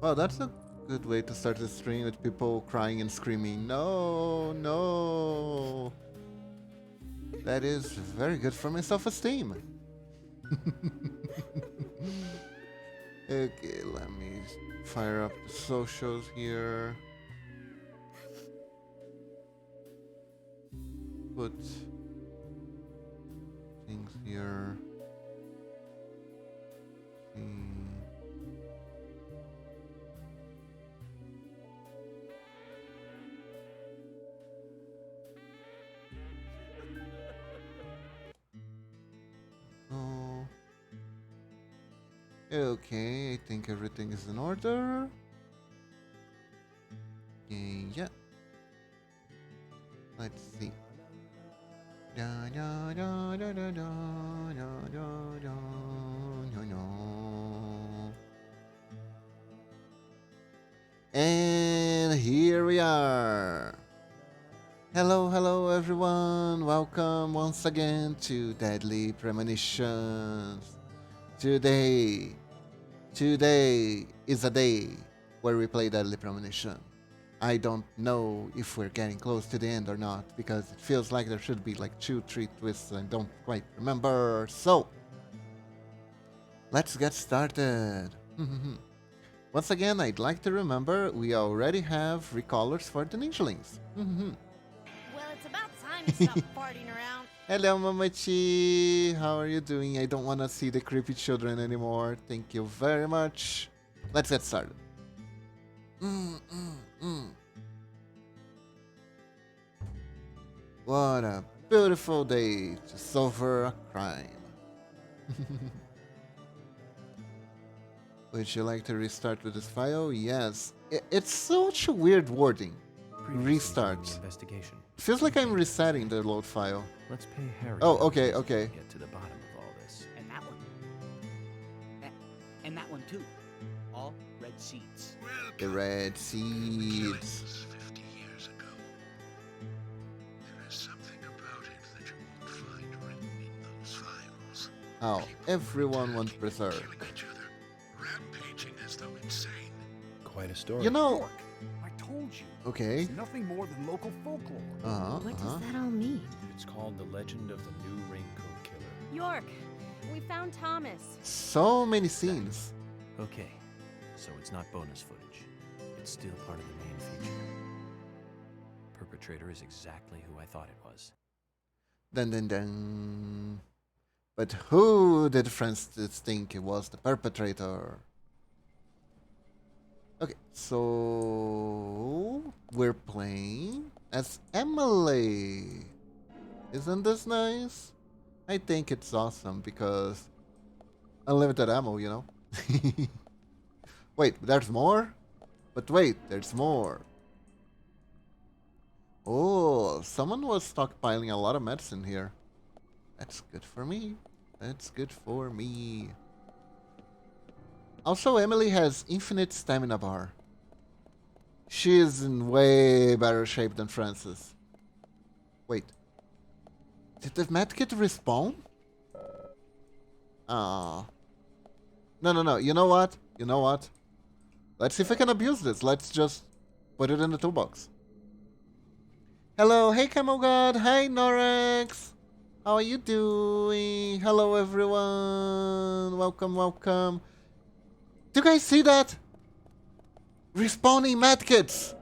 Well, that's a good way to start the stream with people crying and screaming. No, no. That is very good for my self-esteem. Okay, let me fire up the socials here. Put things here. Oh. Okay, I think everything is in order. Yeah. Let's see. Da, da, da, da, da, da, da, da, da, da, da. And here we are. Hello, hello everyone. Welcome once again to Deadly Premonitions. Today is a day where we play Deadly Premonition. I don't know if we're getting close to the end or not, because it feels like there should be like 2-3 twists I don't quite remember. So, let's get started. Once again, I'd like to remember we already have recallers for the ninjalings. Well, it's about time to stop farting around. Hello, Mamachi. How are you doing? I don't want to see the creepy children anymore. Thank you very much. Let's get started. What a beautiful day to solve a crime. Would you like to restart with this file? Yes. It's such a weird wording. Restart. Investigation. Feels like I'm resetting the load file. Let's pay Harry. Oh, okay, okay. Get to the bottom of all this. And that one. And that one too. All red seeds. The red seeds. 50 years ago. There is something about it that you won't find written in those files. Oh, everyone wants berserk. Killing each other, rampaging as though insane. Quite a story. You know. I told you. Okay. It's nothing more than local folklore. What does that all mean? It's called The Legend of the New Raincoat Killer. York, we found Thomas. So many scenes. Okay, so it's not bonus footage. It's still part of the main feature. Perpetrator is exactly who I thought it was. Dun dun dun. But who did Francis think was the perpetrator? Okay, so we're playing as Emily. Isn't this nice? I think it's awesome because unlimited ammo, you know? Wait, there's more? But wait, there's more. Oh, someone was stockpiling a lot of medicine here. That's good for me. That's good for me. Also, Emily has infinite stamina bar. She is in way better shape than Francis. Wait. Did the medkit respawn? Ah. No. You know what? Let's see if I can abuse this. Let's just put it in the toolbox. Hello, hey Camel God, hi Norex. How are you doing? Hello everyone. Welcome. Do you guys see that? Respawning medkits.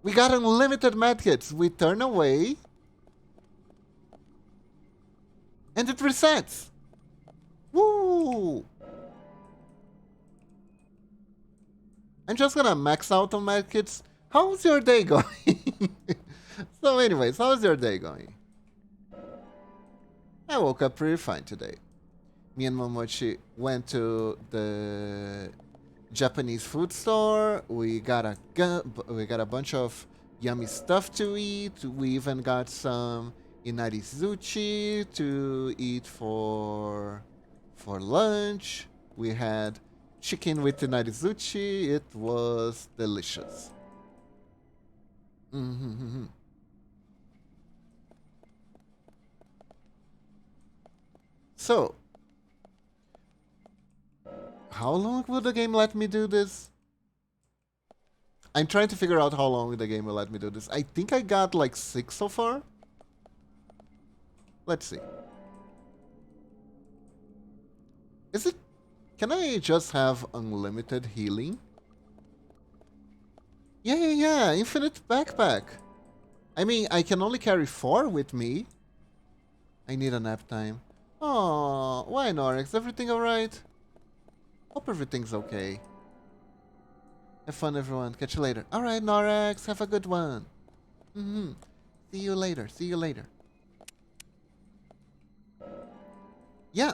We got unlimited medkits. We turn away. And it resets. Woo! I'm just gonna max out on medkits. How's your day going? So anyways, how's your day going? I woke up pretty fine today. Me and Momochi went to the Japanese food store. We got a bunch of yummy stuff to eat. We even got some inarizuchi to eat for lunch. We had chicken with inarizuchi. It was delicious. So, How long will the game let me do this? I'm trying to figure out how long the game will let me do this. I think I got like 6 so far. Let's see. Is it... Can I just have unlimited healing? Yeah. Infinite backpack. I mean, I can only carry 4 with me. I need a nap time. Oh, why, Norex? Everything alright? Hope everything's okay. Have fun, everyone. Catch you later. Alright, Norex. Have a good one. See you later. See you later. Yeah.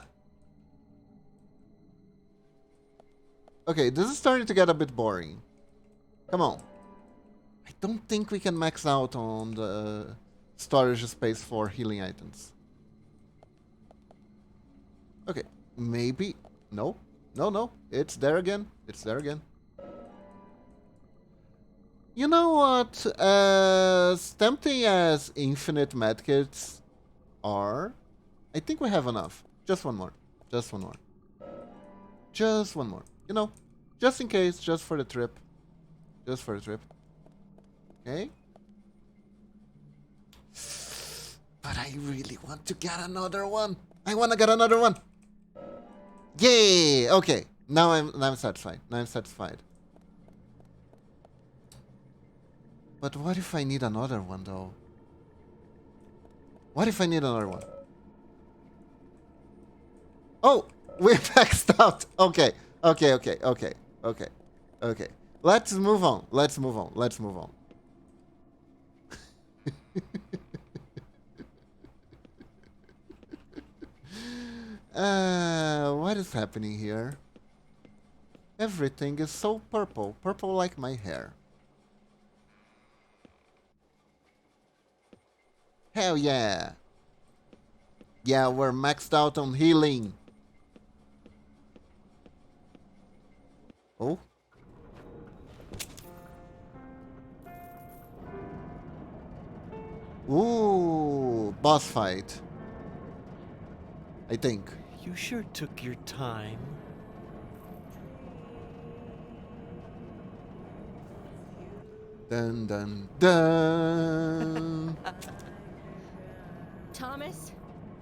Okay, this is starting to get a bit boring. Come on. I don't think we can max out on the storage space for healing items. Okay, maybe. No. No. It's there again. It's there again. You know what? As tempting as infinite medkits are, I think we have enough. Just one more. Just one more. Just one more. You know, just in case, just for the trip. Just for the trip. Okay? But I really want to get another one. I want to get another one. Yay! Okay. Now I'm satisfied. Now I'm satisfied. But what if I need another one, though? What if I need another one? Oh! We're maxed out! Okay. Okay. Let's move on. Let's move on. What is happening here? Everything is so purple. Purple like my hair. Hell yeah. Yeah, we're maxed out on healing. Oh. Ooh, boss fight. I think. You sure took your time. Dun dun dun. Thomas,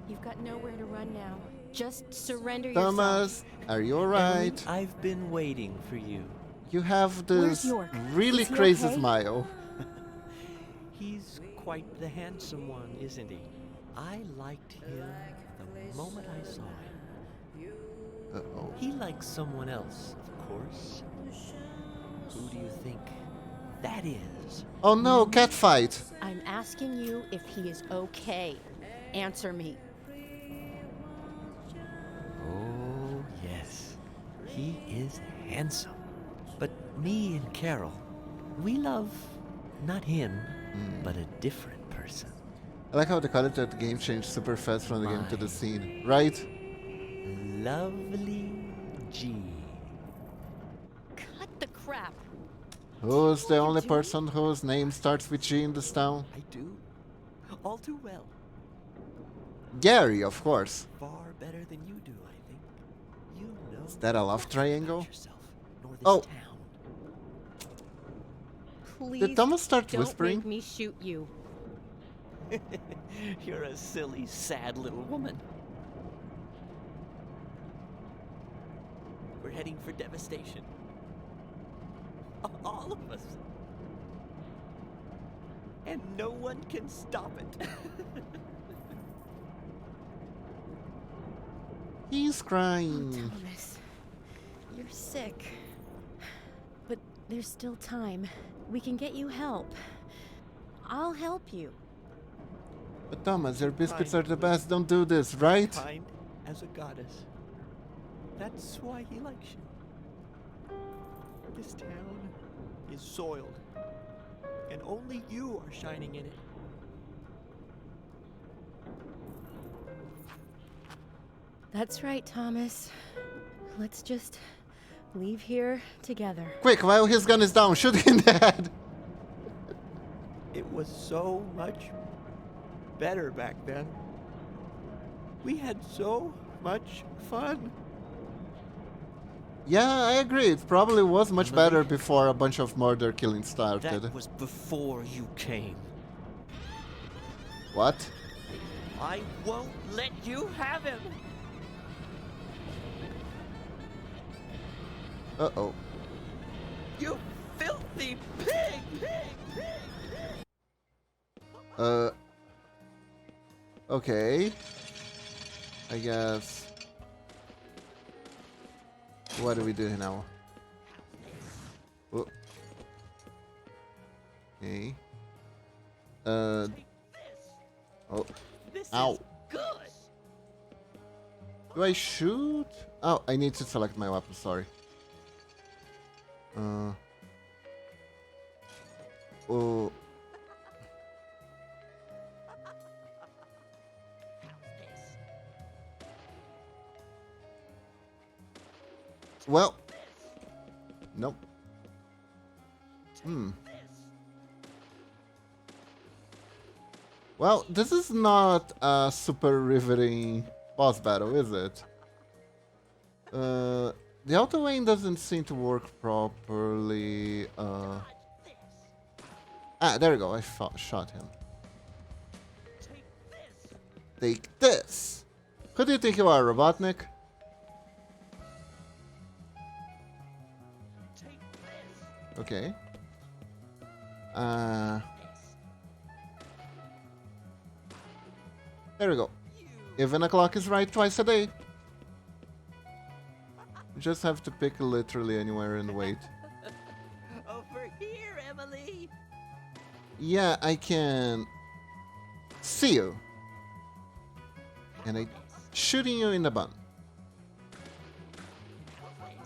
you've got nowhere to run now. Just surrender yourself. Thomas, are you alright? I've been waiting for you. You have this Where's York? really Is he crazy okay? smile. He's quite the handsome one, isn't he? I liked him the moment I saw him. Uh-oh. He likes someone else, of course. Who do you think that is? Oh no, cat fight. I'm asking you if he is okay. Answer me. Oh, yes. He is handsome. But me and Carol, we love not him, but a different person. I like how the quality of the game changed super fast from the game to the scene, right? Lovely G. Cut the crap. Who's the only person whose name starts with G in this town? I do. All too well. Gary, of course. Far better than you do, I think. You know. Is that a love triangle? about yourself, nor this Oh. town. Please Did Thomas start don't whispering? make me shoot you. You're a silly, sad little woman. We're heading for devastation. All of us. And no one can stop it. He's crying. Thomas, you're sick. But there's still time. We can get you help. I'll help you. But Thomas, your biscuits are the best. Don't do this, right? Kind as a goddess. That's why he likes you. This town is soiled, and only you are shining in it. That's right, Thomas. Let's just leave here together. Quick, while his gun is down, shoot him in the head. It was so much better back then. We had so much fun. Yeah, I agree. It probably was much better before a bunch of murder killing started. That was before you came. What? I won't let you have him. Uh-oh. You filthy pig! Okay. I guess. What do we do now? Oh. Okay. Oh. This Ow. is good. Do I shoot? Oh, I need to select my weapon, sorry. Oh. Well. Nope. Well, this is not a super riveting boss battle, is it? The auto aim doesn't seem to work properly. There we go. I shot him. Take this. Who do you think you are, Robotnik? Okay. There we go. Even a clock is right twice a day. You just have to pick literally anywhere and wait. Over here, Emily. Yeah, I can see you. And I shooting you in the bum.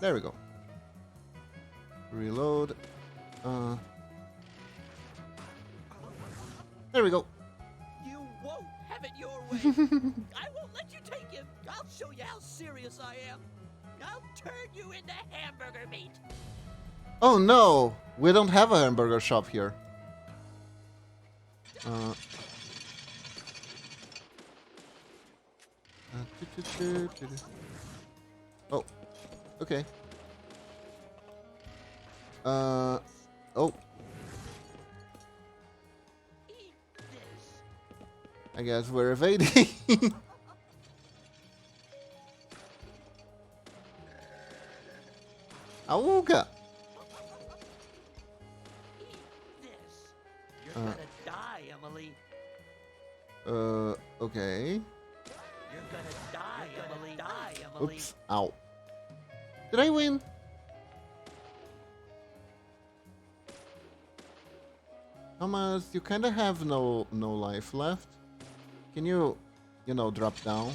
There we go. Reload. There we go. You won't have it your way. I won't let you take him. I'll show you how serious I am. I'll turn you into hamburger meat. Oh no! We don't have a hamburger shop here. Oh, okay. Oh. Eat this. I guess we're evading. Awooga! Eat this. You're gonna die, Emily. Okay. You're gonna die, Emily. Die, Emily. Oops. Ow. Did I win? Thomas, you kinda have no life left. Can you know, drop down?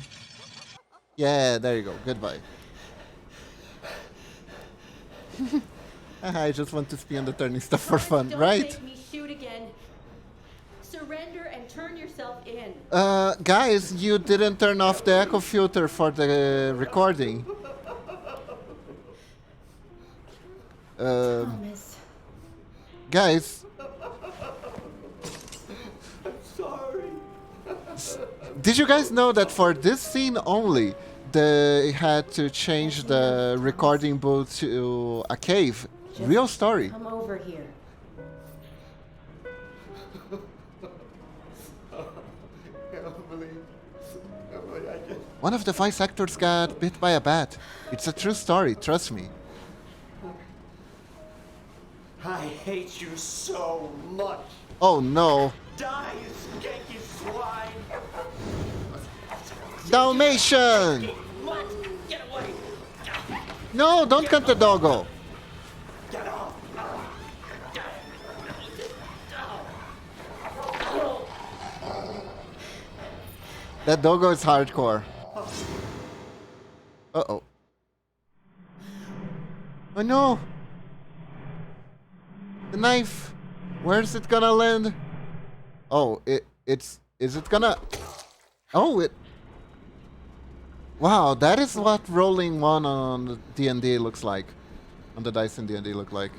Yeah, there you go. Goodbye. I just want to spin the turning stuff for fun, Don't right? make me shoot again. Surrender and turn yourself in. Guys, you didn't turn off the echo filter for the recording. Thomas. Guys, Sorry. did you guys know that for this scene only, they had to change the recording booth to a cave? Real story. Come over here. Emily, I just... One of the voice actors got bit by a bat. It's a true story, trust me. I hate you so much. Oh no. Die, you skanky swine. Dalmatian! What? Get away. No, don't cut the doggo. Get off. That doggo is hardcore. Uh-oh. Oh no! The knife! Where's it gonna land? Oh, is it gonna... Oh, it... Wow, that is what rolling one on D&D looks like. On the dice in D&D look like.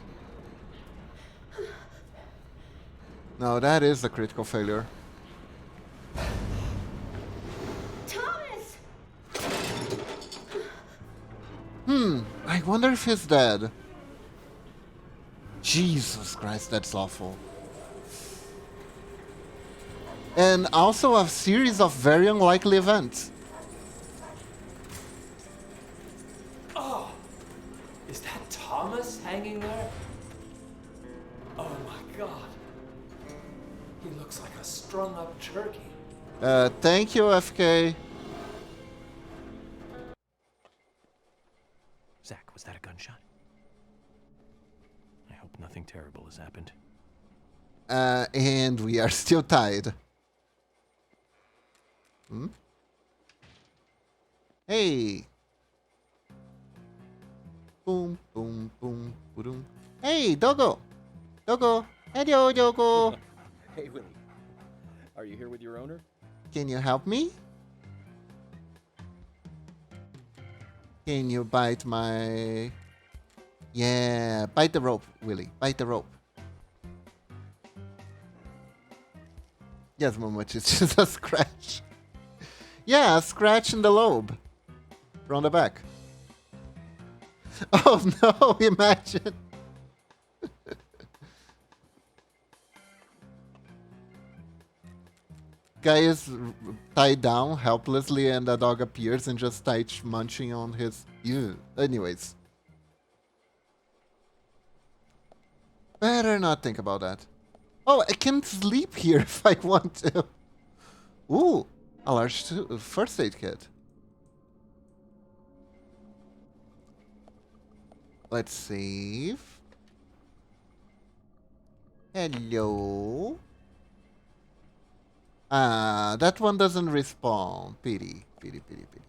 No, that is a critical failure. Thomas! I wonder if he's dead. Jesus Christ, that's awful. And also a series of very unlikely events. Oh, is that Thomas hanging there? Oh my God. He looks like a strung up turkey. Thank you, FK. Zach, was that a gunshot? I hope nothing terrible has happened. And we are still tied. Hey. Boom, boom, boom, boom. Hey, Dogo. Dogo. Hello, Dogo. Hey, Willie. Are you here with your owner? Can you help me? Can you bite my... Yeah, bite the rope, Willie. Bite the rope. Yes, Momuch, it's just a scratch. Yeah, a scratch in the lobe. From the back. Oh no, imagine. Guy is tied down helplessly and the dog appears and just starts munching on his... Ew. Anyways. Better not think about that. Oh, I can sleep here if I want to. Ooh, a large first aid kit. Let's save. Hello. Ah, that one doesn't respawn. Pity, pity, pity, pity.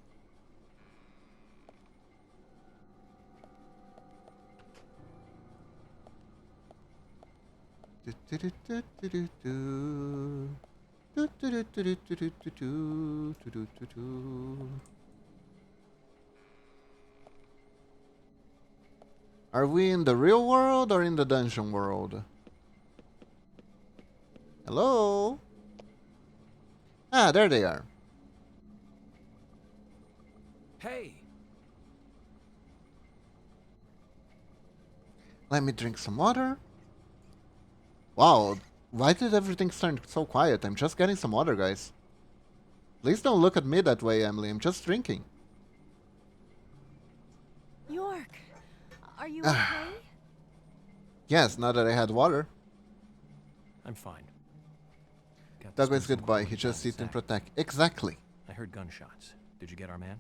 Are we in the real world or in the dungeon world? Hello? Ah, there they are. Hey, Let me drink some water. Wow, why did everything turn so quiet? I'm just getting some water, guys. Please don't look at me that way, Emily. I'm just drinking. York, are you okay? Yes, now that I had water. I'm fine. Got Doug this is one goodbye. from He just Zach. eat and protect. Exactly. I heard gunshots. Did you get our man?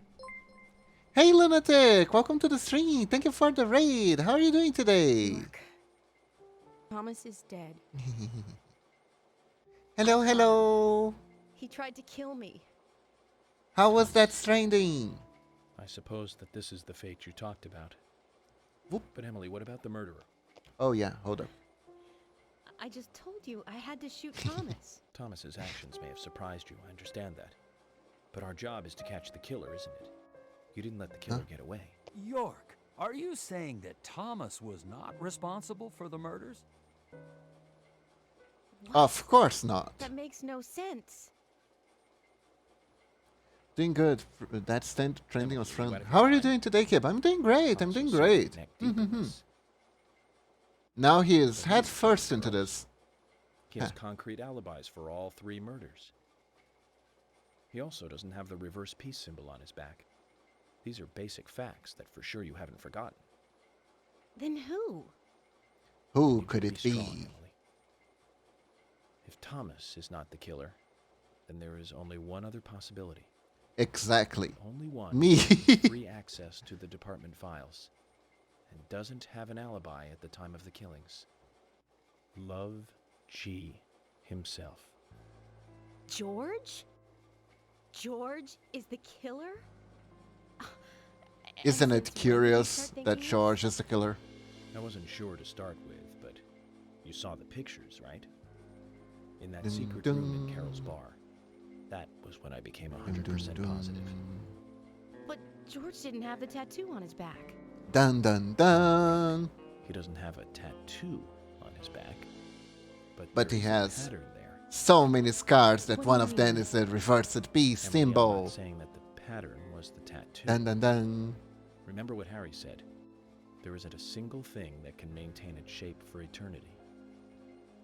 Hey, Lunatic! Welcome to the stream. Thank you for the raid. How are you doing today? York. Thomas is dead. Hello, hello. He tried to kill me. How was that stranding? I suppose that this is the fate you talked about. Whoop. But Emily, what about the murderer? Oh yeah, hold up. I just told you I had to shoot Thomas. Thomas's actions may have surprised you, I understand that. But our job is to catch the killer, isn't it? You didn't let the killer get away. York, are you saying that Thomas was not responsible for the murders? Of course not. That makes no sense. Doing good. That's trending was You friend. out of How your are you mind? doing today, Kip? I'm doing great. I'm doing great. Neck deep in this. Now he is head first into this. He has concrete alibis for all 3 murders. He also doesn't have the reverse peace symbol on his back. These are basic facts that for sure you haven't forgotten. Then who? Who You could be it strong, be? Emily. If Thomas is not the killer, then there is only one other possibility. Exactly. Only one. Me. who has free access to the department files and doesn't have an alibi at the time of the killings. Love G himself. George? George is the killer? Isn't And it since when did you curious start that thinking this? George is the killer? I wasn't sure to start with, but you saw the pictures, right? In that Dun, secret dun. room in Carol's bar. That was when I became 100% positive. But George didn't have the tattoo on his back. Dun dun dun. He doesn't have a tattoo on his back, But there he is a has pattern there. so many scars that What do one you of them mean? is the reversed peace Emily, I'm symbol. not saying that the pattern was the tattoo. Dun dun dun. Remember what Harry said. There isn't a single thing that can maintain its shape for eternity.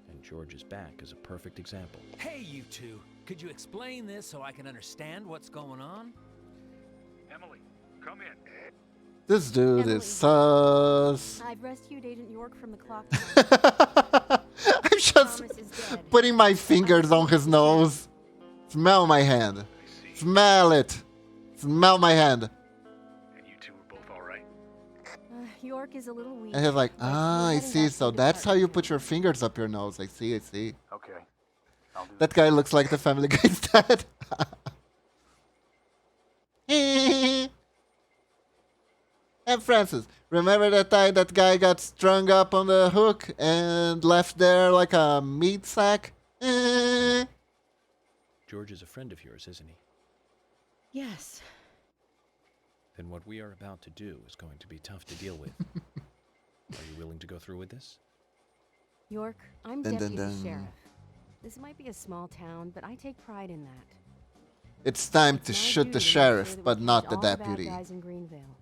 And George's back is a perfect example. Hey, you two. Could you explain this so I can understand what's going on? Emily, come in. This dude Emily. is sus. I've rescued Agent York from the clock. I'm just Thomas is dead. putting my fingers on his nose. Smell my hand. Smell it. Smell my hand. And you two are both all right? York is a little weak. And he's like, but we're I heading see. back to So the that's how you department. put your fingers up your nose. I see. I see. Okay. I'll do That guy looks like the Family Guy's dad. And Francis, remember that time that guy got strung up on the hook and left there like a meat sack? George is a friend of yours, isn't he? Yes. Then what we are about to do is going to be tough to deal with. Are you willing to go through with this? York, I'm Dun, dun, deputy dun. sheriff. This might be a small town, but I take pride in that. It's time It's to my shoot duty the to make sheriff, sure that we but catch not the all bad deputy. guys in Greenville.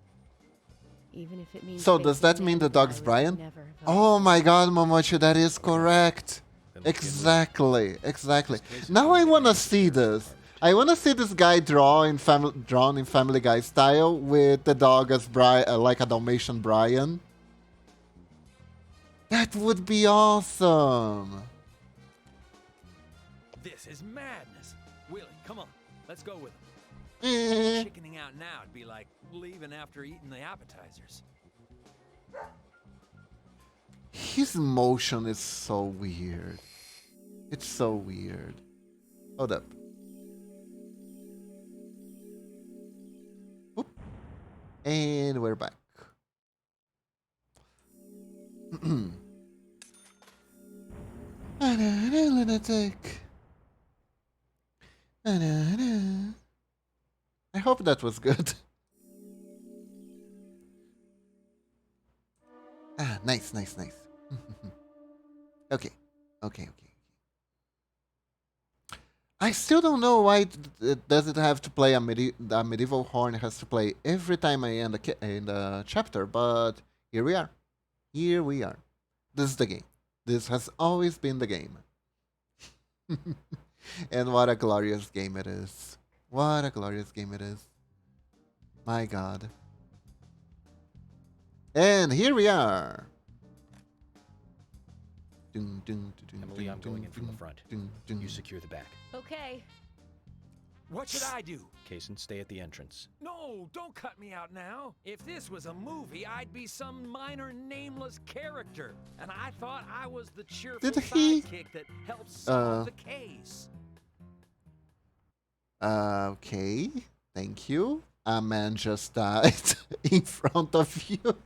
Even if it means So does facing that mean the men that I dog's would Brian? never have Oh my god, Momochi, that is correct. Then let's get moving. Exactly, exactly. This case is Now going I to wanna hand see to the this. department. I wanna see this guy drawn in Family Guy style with the dog as like a Dalmatian Brian. That would be awesome. This is madness. Willie, come on. Let's go with him. Eh. Chickening out now would be like leaving after eating the appetizers. His motion is so weird. It's so weird. Hold up. Oop. And we're back. Lunatic. I hope that was good. Ah, nice, nice, nice. Okay, okay, okay. I still don't know why does it have to play a medieval horn has to play every time I end in the chapter, but here we are. Here we are. This is the game. This has always been the game. And what a glorious game it is. What a glorious game it is. My god. And here we are. Emily, I'm going in from the front. You secure the back. Okay. What should I do? Kaysen, stay at the entrance. No, don't cut me out now. If this was a movie, I'd be some minor nameless character. And I thought I was the cheerful Did he- sidekick that helps solve the case. Okay. Thank you. A man just died in front of you.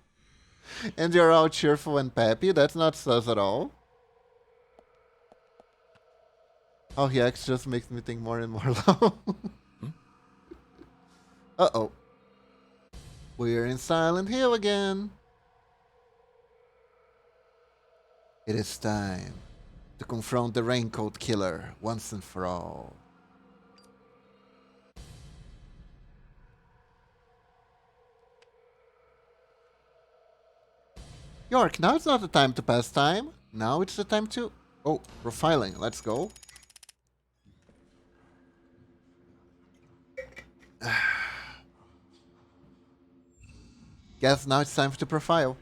And you're all cheerful and peppy. That's not sus at all. Oh, he actually just makes me think more and more low. Uh-oh. We're in Silent Hill again. It is time to confront the Raincoat Killer once and for all. York, now it's not the time to pass time. Now it's the time to... Oh, profiling. Let's go. Guess now it's time to profile.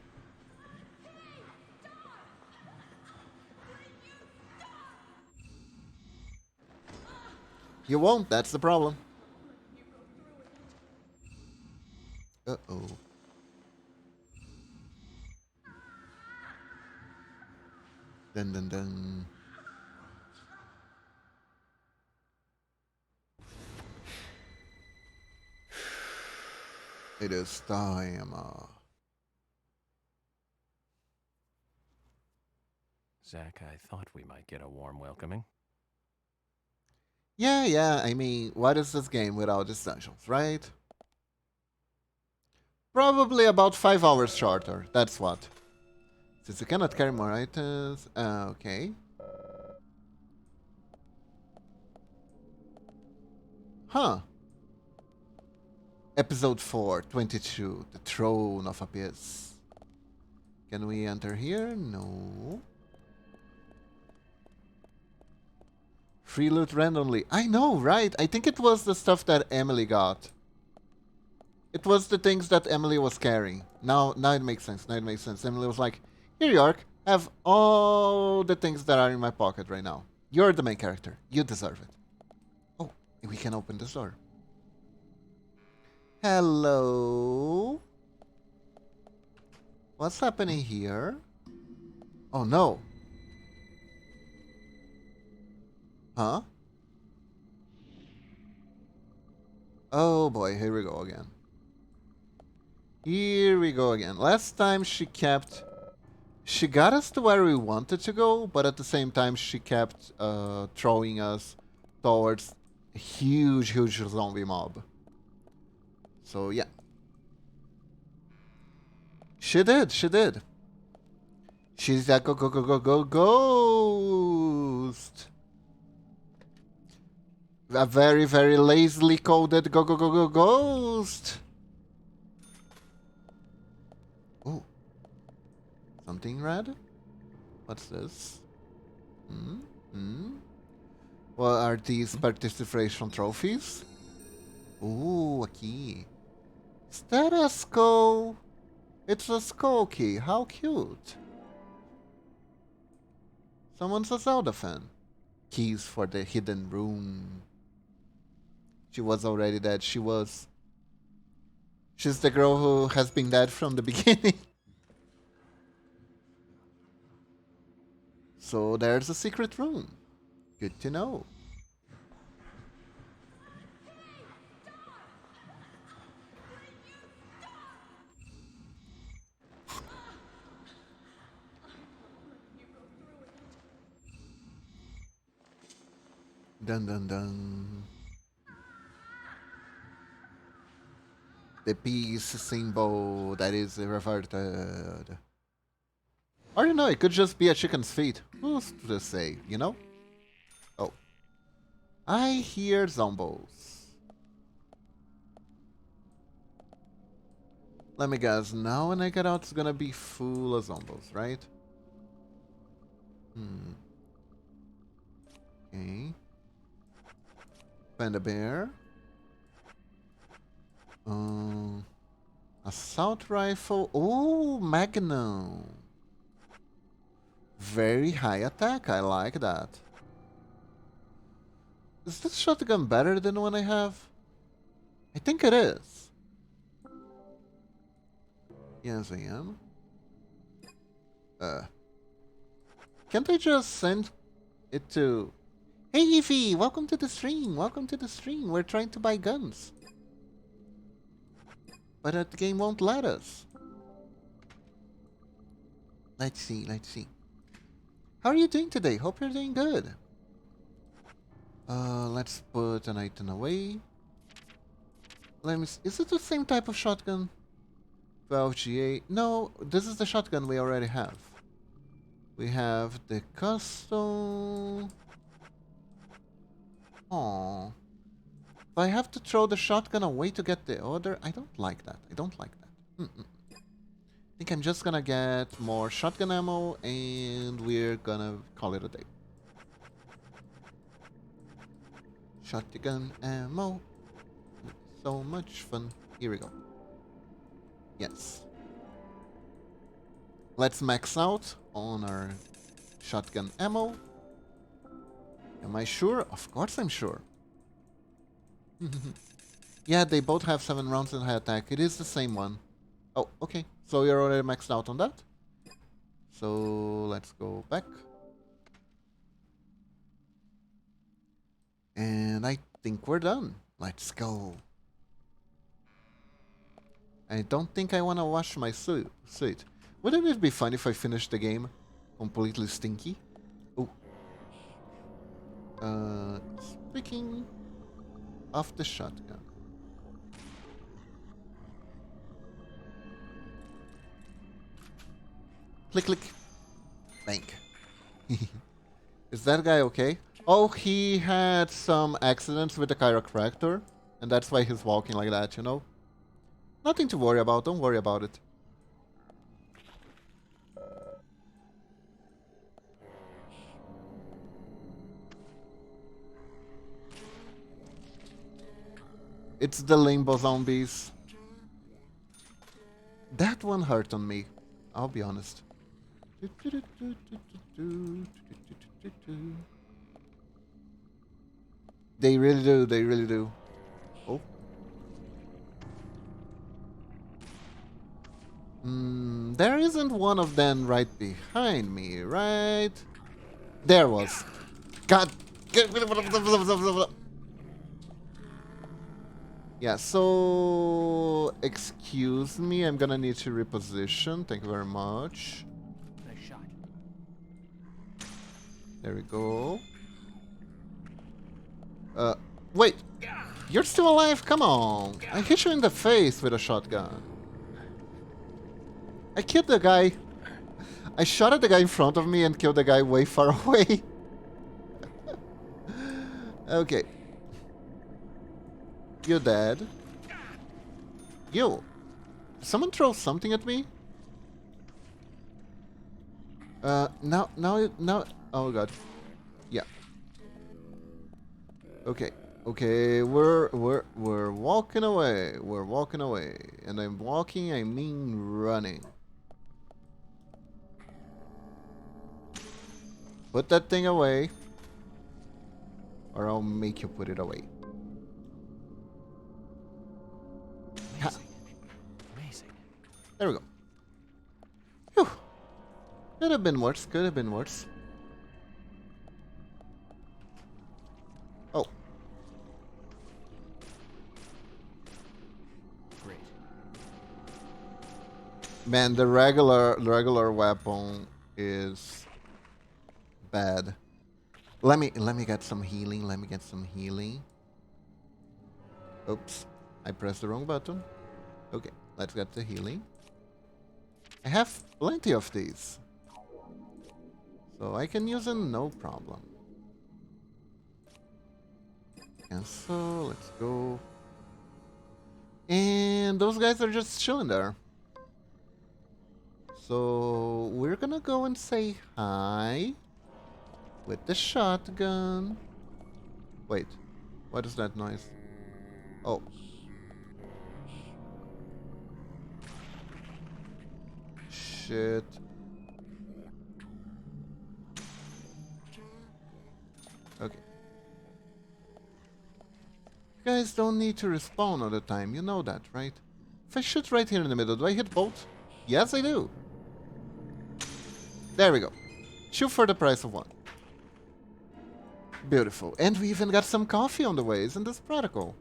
You won't, that's the problem. Uh-oh. Dun dun dun. It is time. Zach, I thought we might get a warm welcoming. Yeah, I mean, what is this game without its dungeons, right? Probably about 5 hours shorter, that's what. Since you cannot carry more items, okay. Huh. Episode 4, 22, The Throne of Abyss. Can we enter here? No. Free loot randomly. I know, right? I think it was the stuff that Emily got. It was the things that Emily was carrying. Now it makes sense. Now it makes sense. Emily was like, here, York, have all the things that are in my pocket right now. You're the main character. You deserve it. Oh, we can open this door. Hello? What's happening here? Oh no. Huh? Oh boy, here we go again. Here we go again. Last time she got us to where we wanted to go, but at the same time she kept throwing us towards a huge zombie mob. So yeah. She did. She's a ghost. A very, very lazily coded ghost. Oh. Something red? What's this? What are these participation trophies? Ooh, a key. Status quo. It's a skull key. How cute. Someone's a Zelda fan. Keys for the hidden room. She was already dead. She's the girl who has been dead from the beginning. So there's a secret room. Good to know. Dun dun dun. The peace symbol that is reverted. Or you know, it could just be a chicken's feet. Who's to say, you know? Oh. I hear zombos. Let me guess, now when I get out it's gonna be full of zombos, right? Okay. Panda bear. Assault rifle. Oh, Magnum. Very high attack. I like that. Is this shotgun better than the one I have? I think it is. Yes, I am. Can't I just send it to... Hey, Evie! Welcome to the stream! Welcome to the stream! We're trying to buy guns. But the game won't let us. Let's see. How are you doing today? Hope you're doing good. Let's put an item away. Let me see. Is it the same type of shotgun? 12GA. No, this is the shotgun we already have. We have the custom. Aww. But I have to throw the shotgun away to get the other. I don't like that. I think I'm just gonna get more shotgun ammo and we're gonna call it a day. Shotgun ammo. So much fun. Here we go. Yes. Let's max out on our shotgun ammo. Am I sure? Of course I'm sure. Yeah, they both have 7 rounds in high attack. It is the same one. Oh, okay. So you're already maxed out on that. So let's go back. And I think we're done. Let's go. I don't think I want to wash my suit. Wouldn't it be fun if I finished the game completely stinky? Oh. Speaking of the shotgun. Click, click. Bank. Is that guy okay? Oh, he had some accidents with the chiropractor, and that's why he's walking like that, you know? Nothing to worry about. Don't worry about it. It's the limbo zombies. That one hurt on me. I'll be honest. They really do. They really do. Oh. There isn't one of them right behind me, right? There was. God. Yeah, so... Excuse me, I'm gonna need to reposition. Thank you very much. Nice shot. There we go. Wait! You're still alive? Come on! I hit you in the face with a shotgun. I killed the guy. I shot at the guy in front of me and killed the guy way far away. Okay. You're dead. You. Did someone throw something at me? Now. Oh god. Yeah. Okay. Okay. We're walking away. We're walking away. And I'm walking. I mean running. Put that thing away, or I'll make you put it away. Amazing. Amazing. There we go. Whew. Could have been worse. Could have been worse. Oh. Great. Man, the regular weapon is bad. Let me get some healing. Let me get some healing. Oops. I pressed the wrong button. Okay, let's get the healing. I have plenty of these. So I can use them no problem. Cancel, let's go. And those guys are just chilling there. So we're gonna go and say hi with the shotgun. Wait, what is that noise? Oh. Shit. Okay. You guys don't need to respawn all the time, you know that, right? If I shoot right here in the middle, do I hit both? Yes, I do. There we go. Shoot for the price of one. Beautiful. And we even got some coffee on the way. Isn't this practical?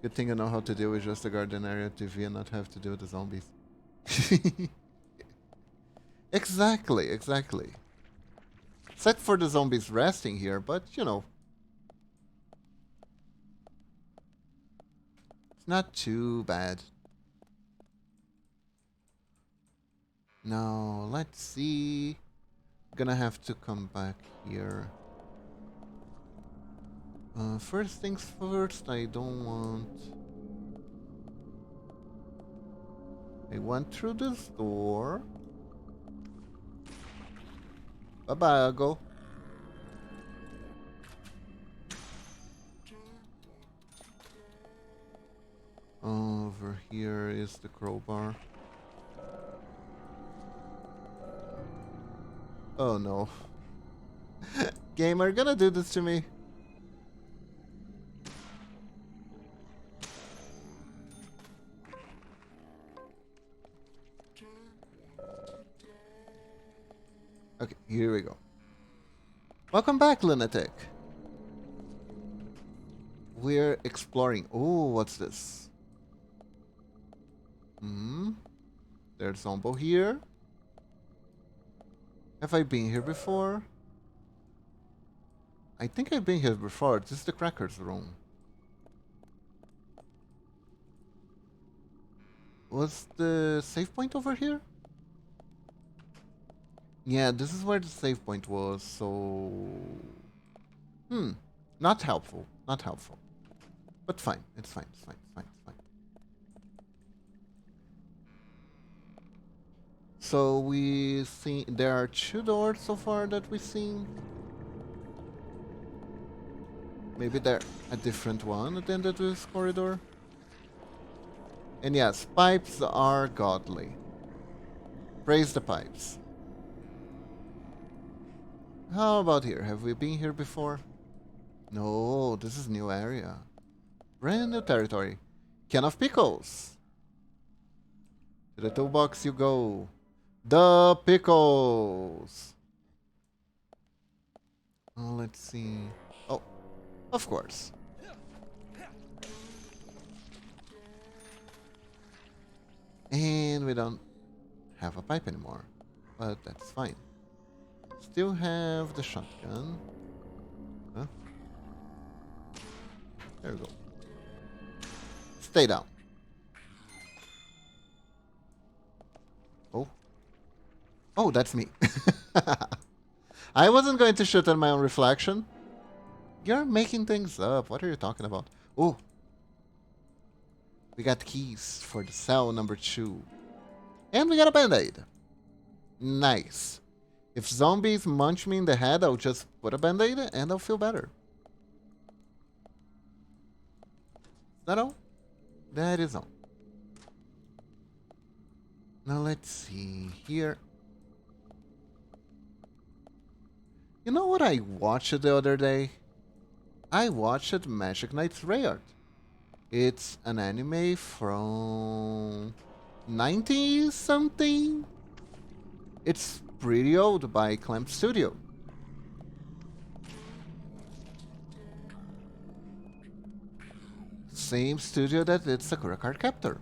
Good thing I know how to deal with just the garden area TV and not have to deal with the zombies. Exactly, exactly. Except for the zombies resting here, but you know. It's not too bad. Now, let's see. Gonna have to come back here. First things first, I don't want... I went through this door. Bye-bye, I'll go. Over here is the crowbar. Oh no. Game, are you gonna do this to me? Okay, here we go. Welcome back, lunatic. We're exploring. Oh, what's this? There's Zombo here. Have I been here before? I think I've been here before. This is the Crackers room. Was the save point over here? Yeah, this is where the save point was, so... Not helpful. Not helpful. But fine. It's fine. It's fine. It's fine. It's fine. So we see there are 2 doors so far that we've seen. Maybe they're a different one at the end of this corridor. And yes, pipes are godly. Praise the pipes. How about here? Have we been here before? No, this is new area. Brand new territory. Can of pickles. To the toolbox you go. The pickles. Oh, let's see. Oh, of course. And we don't have a pipe anymore. But that's fine. Still have the shotgun. Huh? There we go. Stay down. Oh. Oh, that's me. I wasn't going to shoot at my own reflection. You're making things up. What are you talking about? Oh. We got keys for the cell number 2. And we got a band-aid. Nice. If zombies munch me in the head, I'll just put a band-aid and I'll feel better. Is that all? That is all. Now let's see here. You know what I watched the other day? I watched Magic Knight's Rayard. It's an anime from 90 something. It's pretty old, by Clamp Studio. Same studio that did Sakura Card Captor.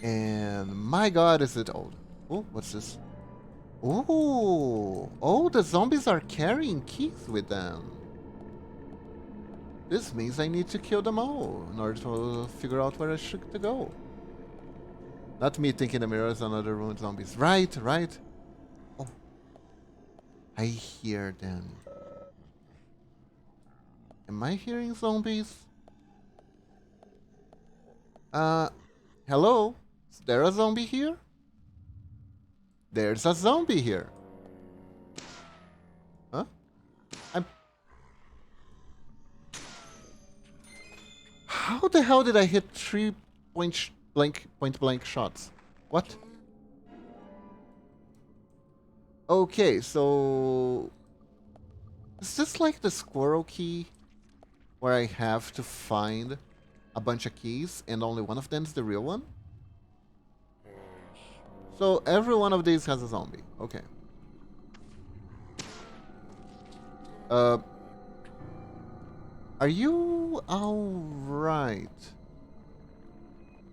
And my god, is it old. Oh, what's this? Oh, the zombies are carrying keys with them. This means I need to kill them all in order to figure out where I should go. Not me thinking the mirror is another room with zombies. Right, right. Oh. I hear them. Am I hearing zombies? Hello? Is there a zombie here? There's a zombie here. Huh? How the hell did I hit 3 point blank shots? What? Okay, so is this like the squirrel key where I have to find a bunch of keys and only one of them is the real one? So every one of these has a zombie. Okay. Are you alright?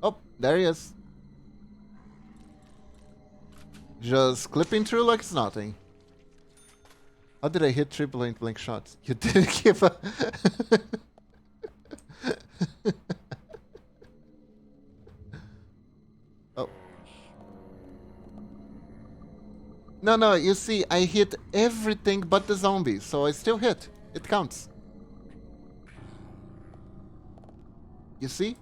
Oh, there he is. Just clipping through like it's nothing. How did I hit 3 blank shots? You didn't give a... Oh. No, you see, I hit everything but the zombies, so I still hit. It counts. You see?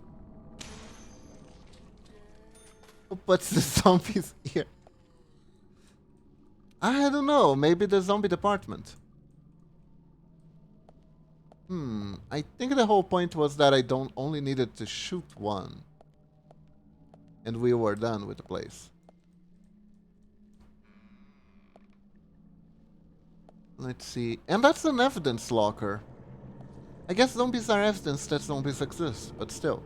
Who puts the zombies here? I don't know, maybe the zombie department. I think the whole point was that I only needed to shoot one. And we were done with the place. Let's see. And that's an evidence locker. I guess zombies are evidence that zombies exist, but still.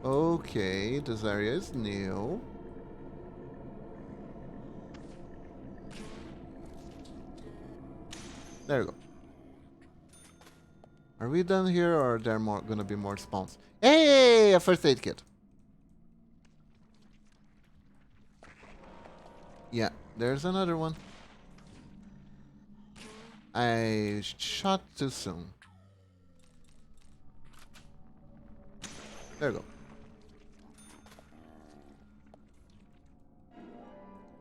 Okay, this area is new. There we go. Are we done here, or are there gonna be more spawns? Hey, a first aid kit. Yeah, there's another one. I shot too soon. There we go.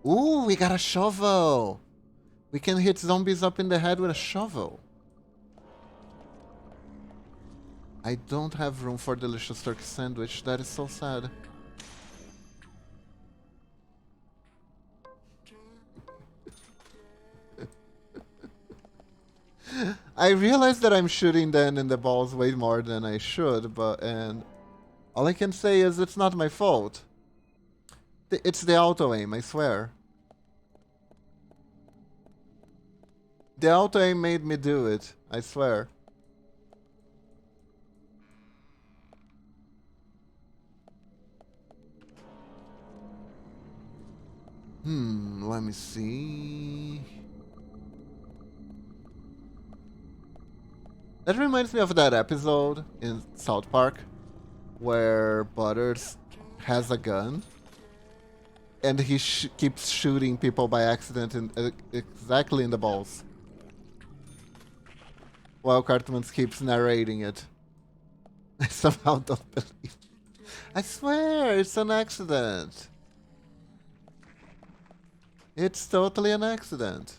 Ooh, we got a shovel. We can hit zombies up in the head with a shovel. I don't have room for delicious turkey sandwich. That is so sad. I realize that I'm shooting Dan in the balls way more than I should, and all I can say is it's not my fault. It's the auto aim, I swear. The auto aim made me do it, I swear. Let me see. That reminds me of that episode in South Park where Butters has a gun and he keeps shooting people by accident exactly in the balls, while Cartman keeps narrating it. I somehow don't believe. I swear, it's an accident. It's totally an accident.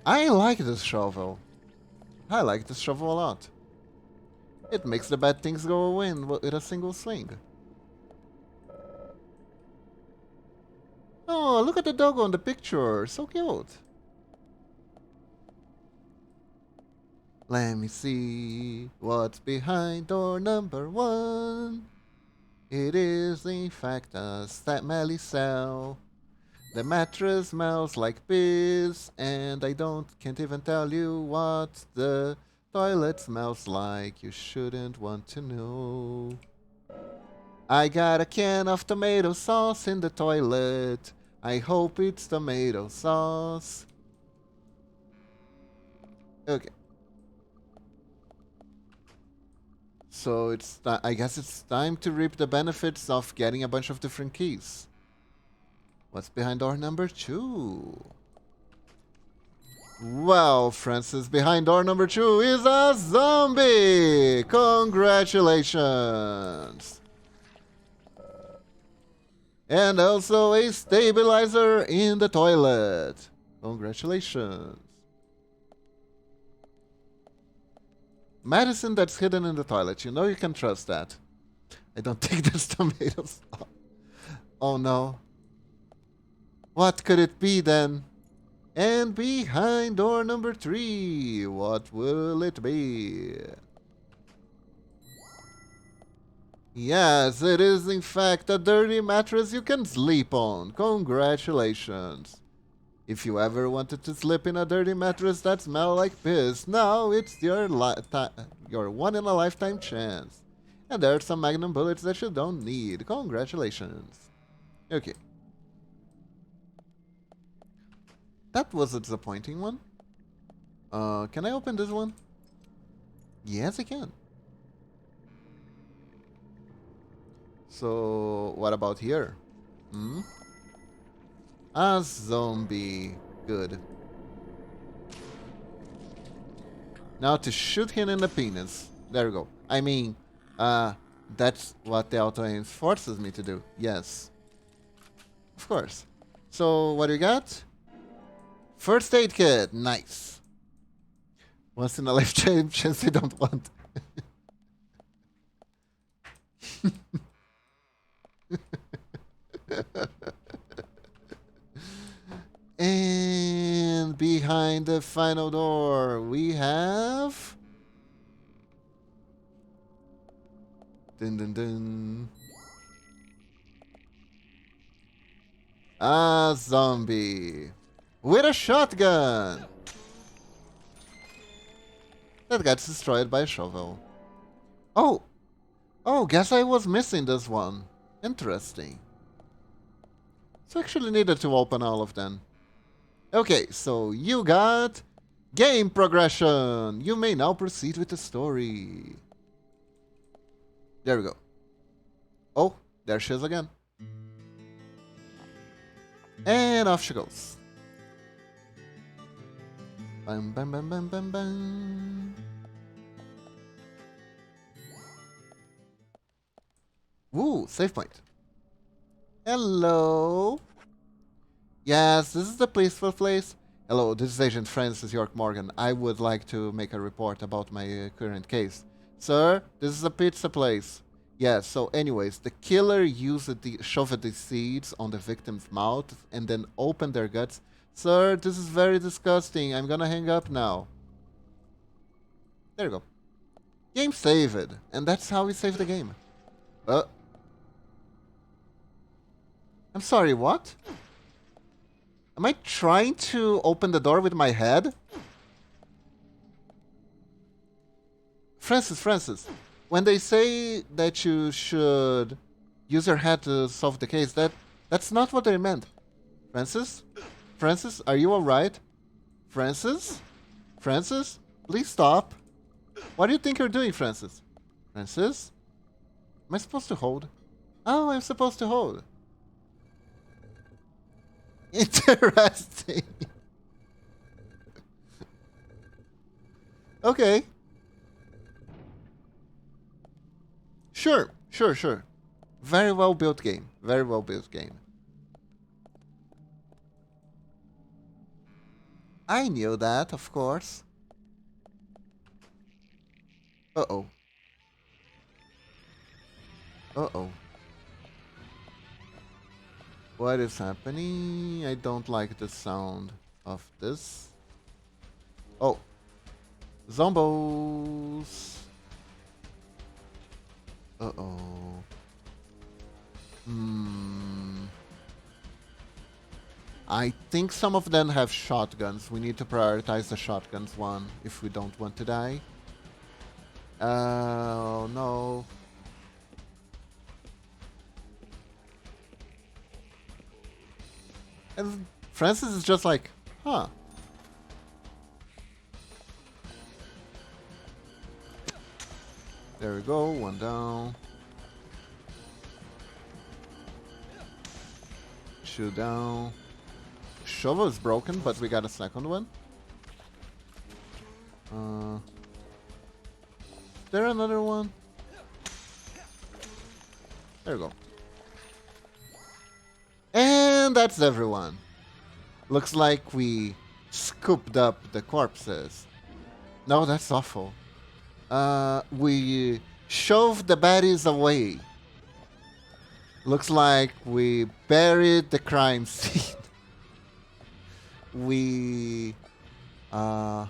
I like this shovel. I like this shovel a lot. It makes the bad things go away with a single swing. Oh, look at the dog on the picture. So cute. Let me see what's behind door number 1. It is in fact a smelly cell. The mattress smells like piss, and I can't even tell you what the toilet smells like. You shouldn't want to know. I got a can of tomato sauce in the toilet. I hope it's tomato sauce. Okay. So I guess it's time to reap the benefits of getting a bunch of different keys. What's behind door number 2? Well, Francis, behind door number 2 is a zombie! Congratulations! And also a stabilizer in the toilet. Congratulations. Medicine that's hidden in the toilet. You know you can trust that. I don't think there's tomatoes. Oh no. What could it be then? And behind door number 3, what will it be? Yes, it is in fact a dirty mattress you can sleep on. Congratulations. If you ever wanted to sleep in a dirty mattress that smells like piss, now it's your one-in-a-lifetime chance. And there are some magnum bullets that you don't need. Congratulations. Okay. That was a disappointing one. Can I open this one? Yes, I can. So, what about here? A zombie. Good. Now to shoot him in the penis. There we go. I mean, that's what the auto aim forces me to do. Yes. Of course. So, what do we got? First aid kit. Nice. Once in a lifetime chance I don't want. And behind the final door, we have... Dun dun dun. A zombie. With a shotgun. That gets destroyed by a shovel. Oh! Oh, guess I was missing this one. Interesting. So I actually needed to open all of them. Okay, so you got game progression. You may now proceed with the story. There we go. Oh, there she is again. And off she goes. Bam, bam, bam, bam, bam, bam. Ooh, save point. Hello. Yes, this is the peaceful place. Hello, this is Agent Francis York Morgan. I would like to make a report about my current case. Sir, this is a pizza place. Yes, so anyways, the killer shoved the seeds on the victim's mouth and then opened their guts. Sir, this is very disgusting. I'm gonna hang up now. There you go. Game saved. And that's how we save the game. I'm sorry, what? Am I trying to open the door with my head? Francis, when they say that you should use your head to solve the case, that's not what they meant. Francis, are you alright? Francis, please stop. What do you think you're doing, Francis? Francis? Am I supposed to hold? Oh, I'm supposed to hold. Interesting. Okay. Sure. Very well built game. Very well built game. I knew that, of course. Uh-oh. Uh-oh. What is happening? I don't like the sound of this. Oh. Zombos. Uh-oh. I think some of them have shotguns. We need to prioritize the shotguns one if we don't want to die. Oh, no. And Francis is just like, huh. There we go, one down. Two down. Shovel is broken, but we got a second one. Is there another one? There we go. And that's everyone. Looks like we scooped up the corpses. No, that's awful. We shoved the baddies away. Looks like we buried the crime scene. We dug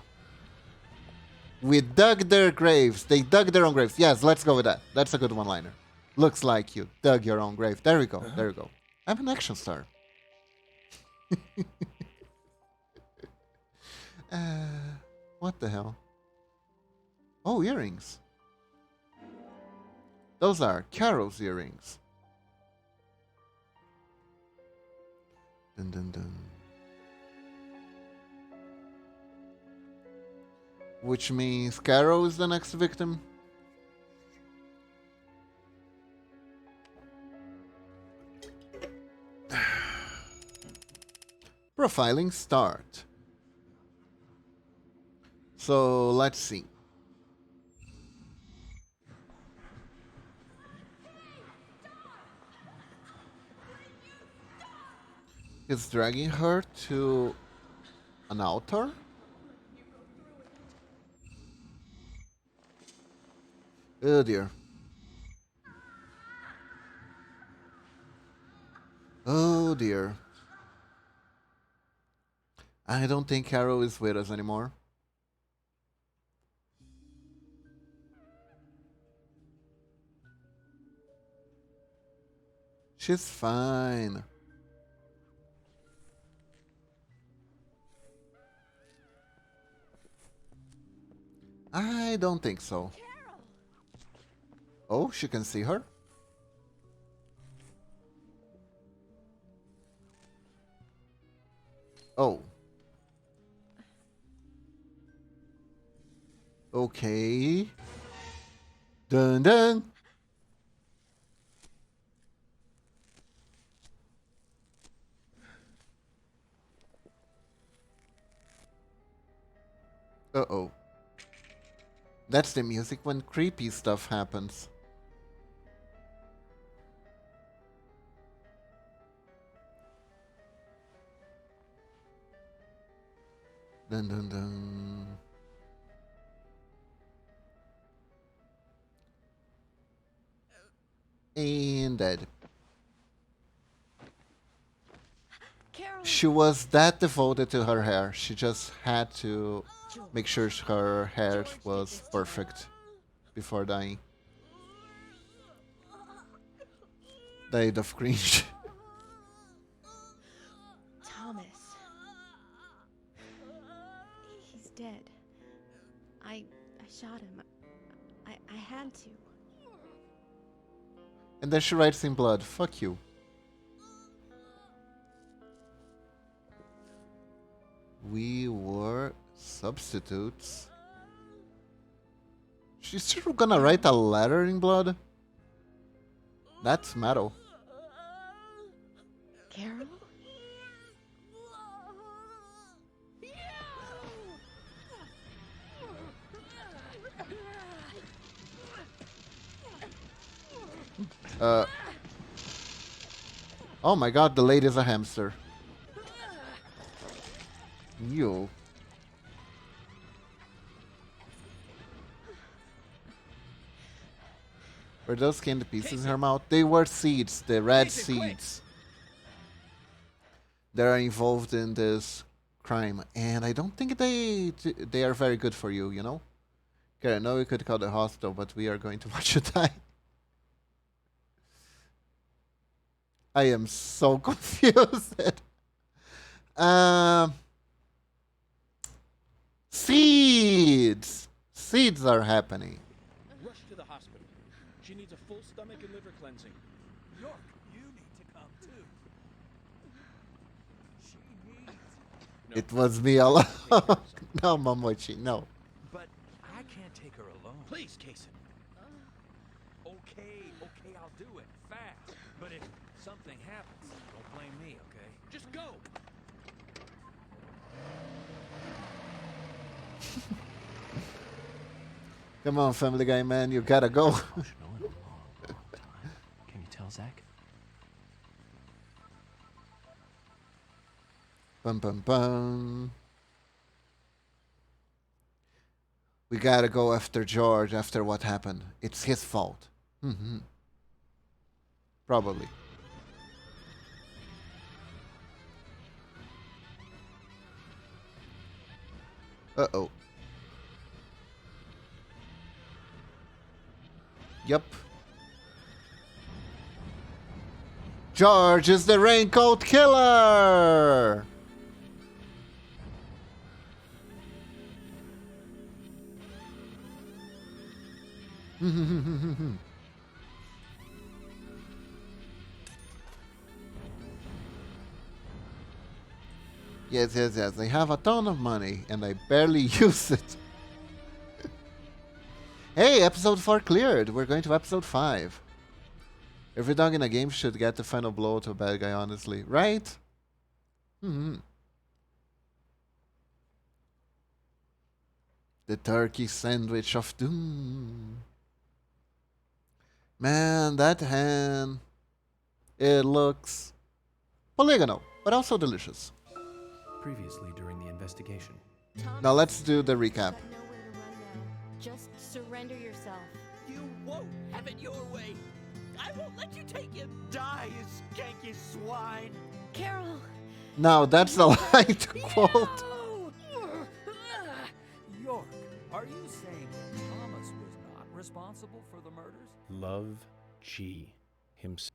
their graves. They dug their own graves. Yes, let's go with that. That's a good one-liner. Looks like you dug your own grave. There we go. There we go. I'm an action star. What the hell? Oh, earrings. Those are Carol's earrings. Dun dun dun. Which means Carol is the next victim. Profiling start. So let's see. It's dragging her to an altar. Oh dear. Oh dear. I don't think Carol is with us anymore. She's fine. I don't think so. Oh, she can see her? Oh. Okay. Dun dun. Uh-oh. That's the music when creepy stuff happens. Dun dun dun. And dead. Carol. She was that devoted to her hair. She just had to make sure her hair was perfect before dying. Died of cringe. Thomas. He's dead. I shot him. I had to. And then she writes in blood, fuck you. We were substitutes. She's still gonna write a letter in blood? That's metal. Carol? Oh my god, the lady's a hamster. You. Were those candy pieces in her mouth? They were seeds, the red seeds. That are involved in this crime, and I don't think they are very good for you, you know? Okay, I know we could call the hospital, but we are going to watch you die. I am so confused. Seeds! Seeds are happening. Rush to the hospital. She needs a full stomach and liver cleansing. York, you need to come too. She needs. No. It was me all along. No, Momochi, no. But I can't take her alone. Please, Kason. Okay, I'll do it fast. But if something happens, don't blame me, okay? Just go. Come on, Family Guy man, you gotta go. Emotional in a long time. Can you tell, Zach? Bum bum bum. We gotta go after George after what happened. It's his fault. Probably. Uh-oh. Yep. George is the raincoat killer! Yes. I have a ton of money and I barely use it. Hey, episode 4 cleared. We're going to episode 5. Every dog in a game should get the final blow to a bad guy, honestly. Right? The turkey sandwich of doom. Man, that hand. It looks polygonal, but also delicious. Previously during the investigation. Now let's do the recap. You've got nowhere to run now. Just surrender yourself. You won't have it your way. I won't let you take him. Die, you skanky swine. Carol! Now that's a line to quote. York, are you saying Thomas was not responsible for the murders? Love G himself.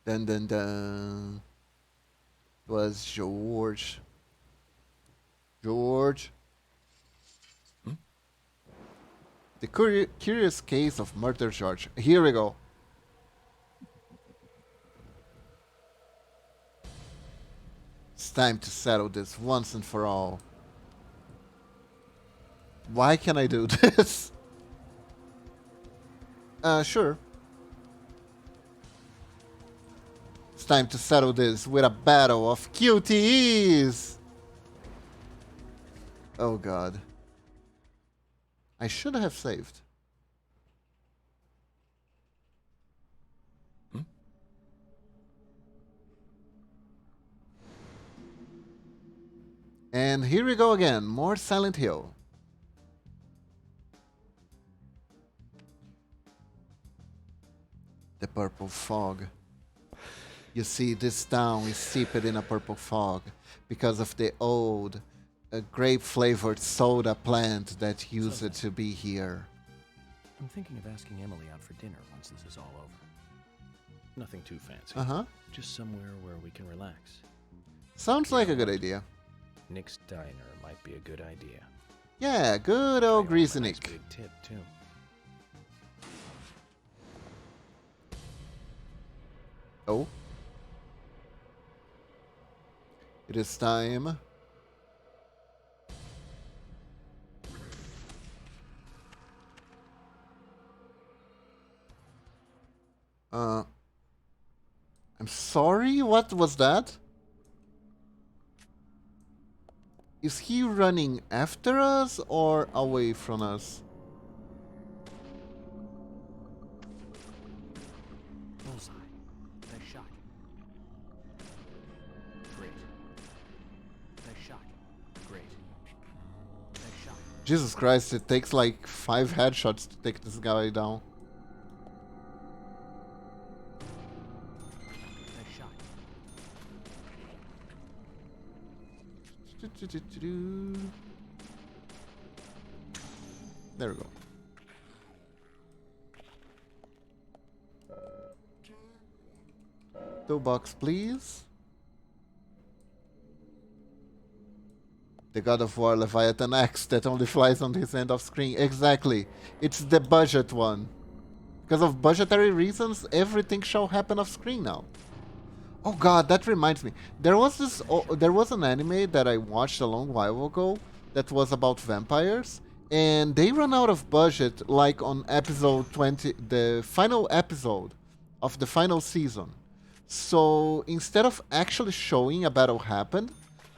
Dun dun dun. It was George. George. The curious case of murder George. Here we go. It's time to settle this once and for all. Why can I do this? Sure. It's time to settle this with a battle of QTEs. Oh god. I should have saved. And here we go again, more Silent Hill. The purple fog. You see, this town is steeped in a purple fog because of the old grape-flavored soda plant that used it to be here. I'm thinking of asking Emily out for dinner once this is all over. Nothing too fancy. Uh-huh. Just somewhere where we can relax. Sounds like a good idea. Nick's Diner might be a good idea. Yeah, good old Greasy Nice Nick. big tip, too. Oh. It is time. I'm sorry, what was that? Is he running after us or away from us? Bullseye. Nice shot. Great. Nice shot. Great. Nice shot. Jesus Christ, it takes like 5 headshots to take this guy down. Nice shot. There we go. Toolbox, please. The God of War Leviathan axe that only flies on his end of screen. Exactly. It's the budget one. Because of budgetary reasons, everything shall happen off screen now. Oh god, that reminds me. There was an anime that I watched a long while ago that was about vampires, and they ran out of budget like on episode 20, the final episode of the final season. So instead of actually showing a battle happen,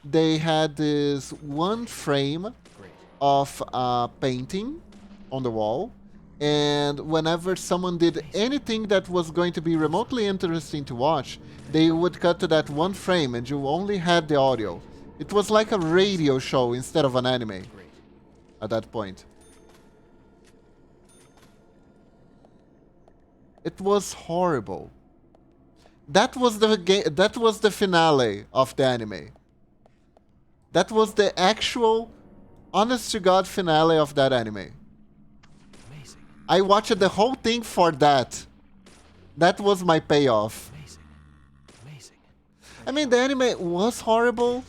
they had this one frame of a painting on the wall, and whenever someone did anything that was going to be remotely interesting to watch, they would cut to that one frame and you only had the audio. It was like a radio show instead of an anime at that point. It was horrible. That was the finale of the anime. That was the actual, honest to God finale of that anime. Amazing. I watched the whole thing for that. That was my payoff. Amazing. Amazing. I mean, the anime was horrible.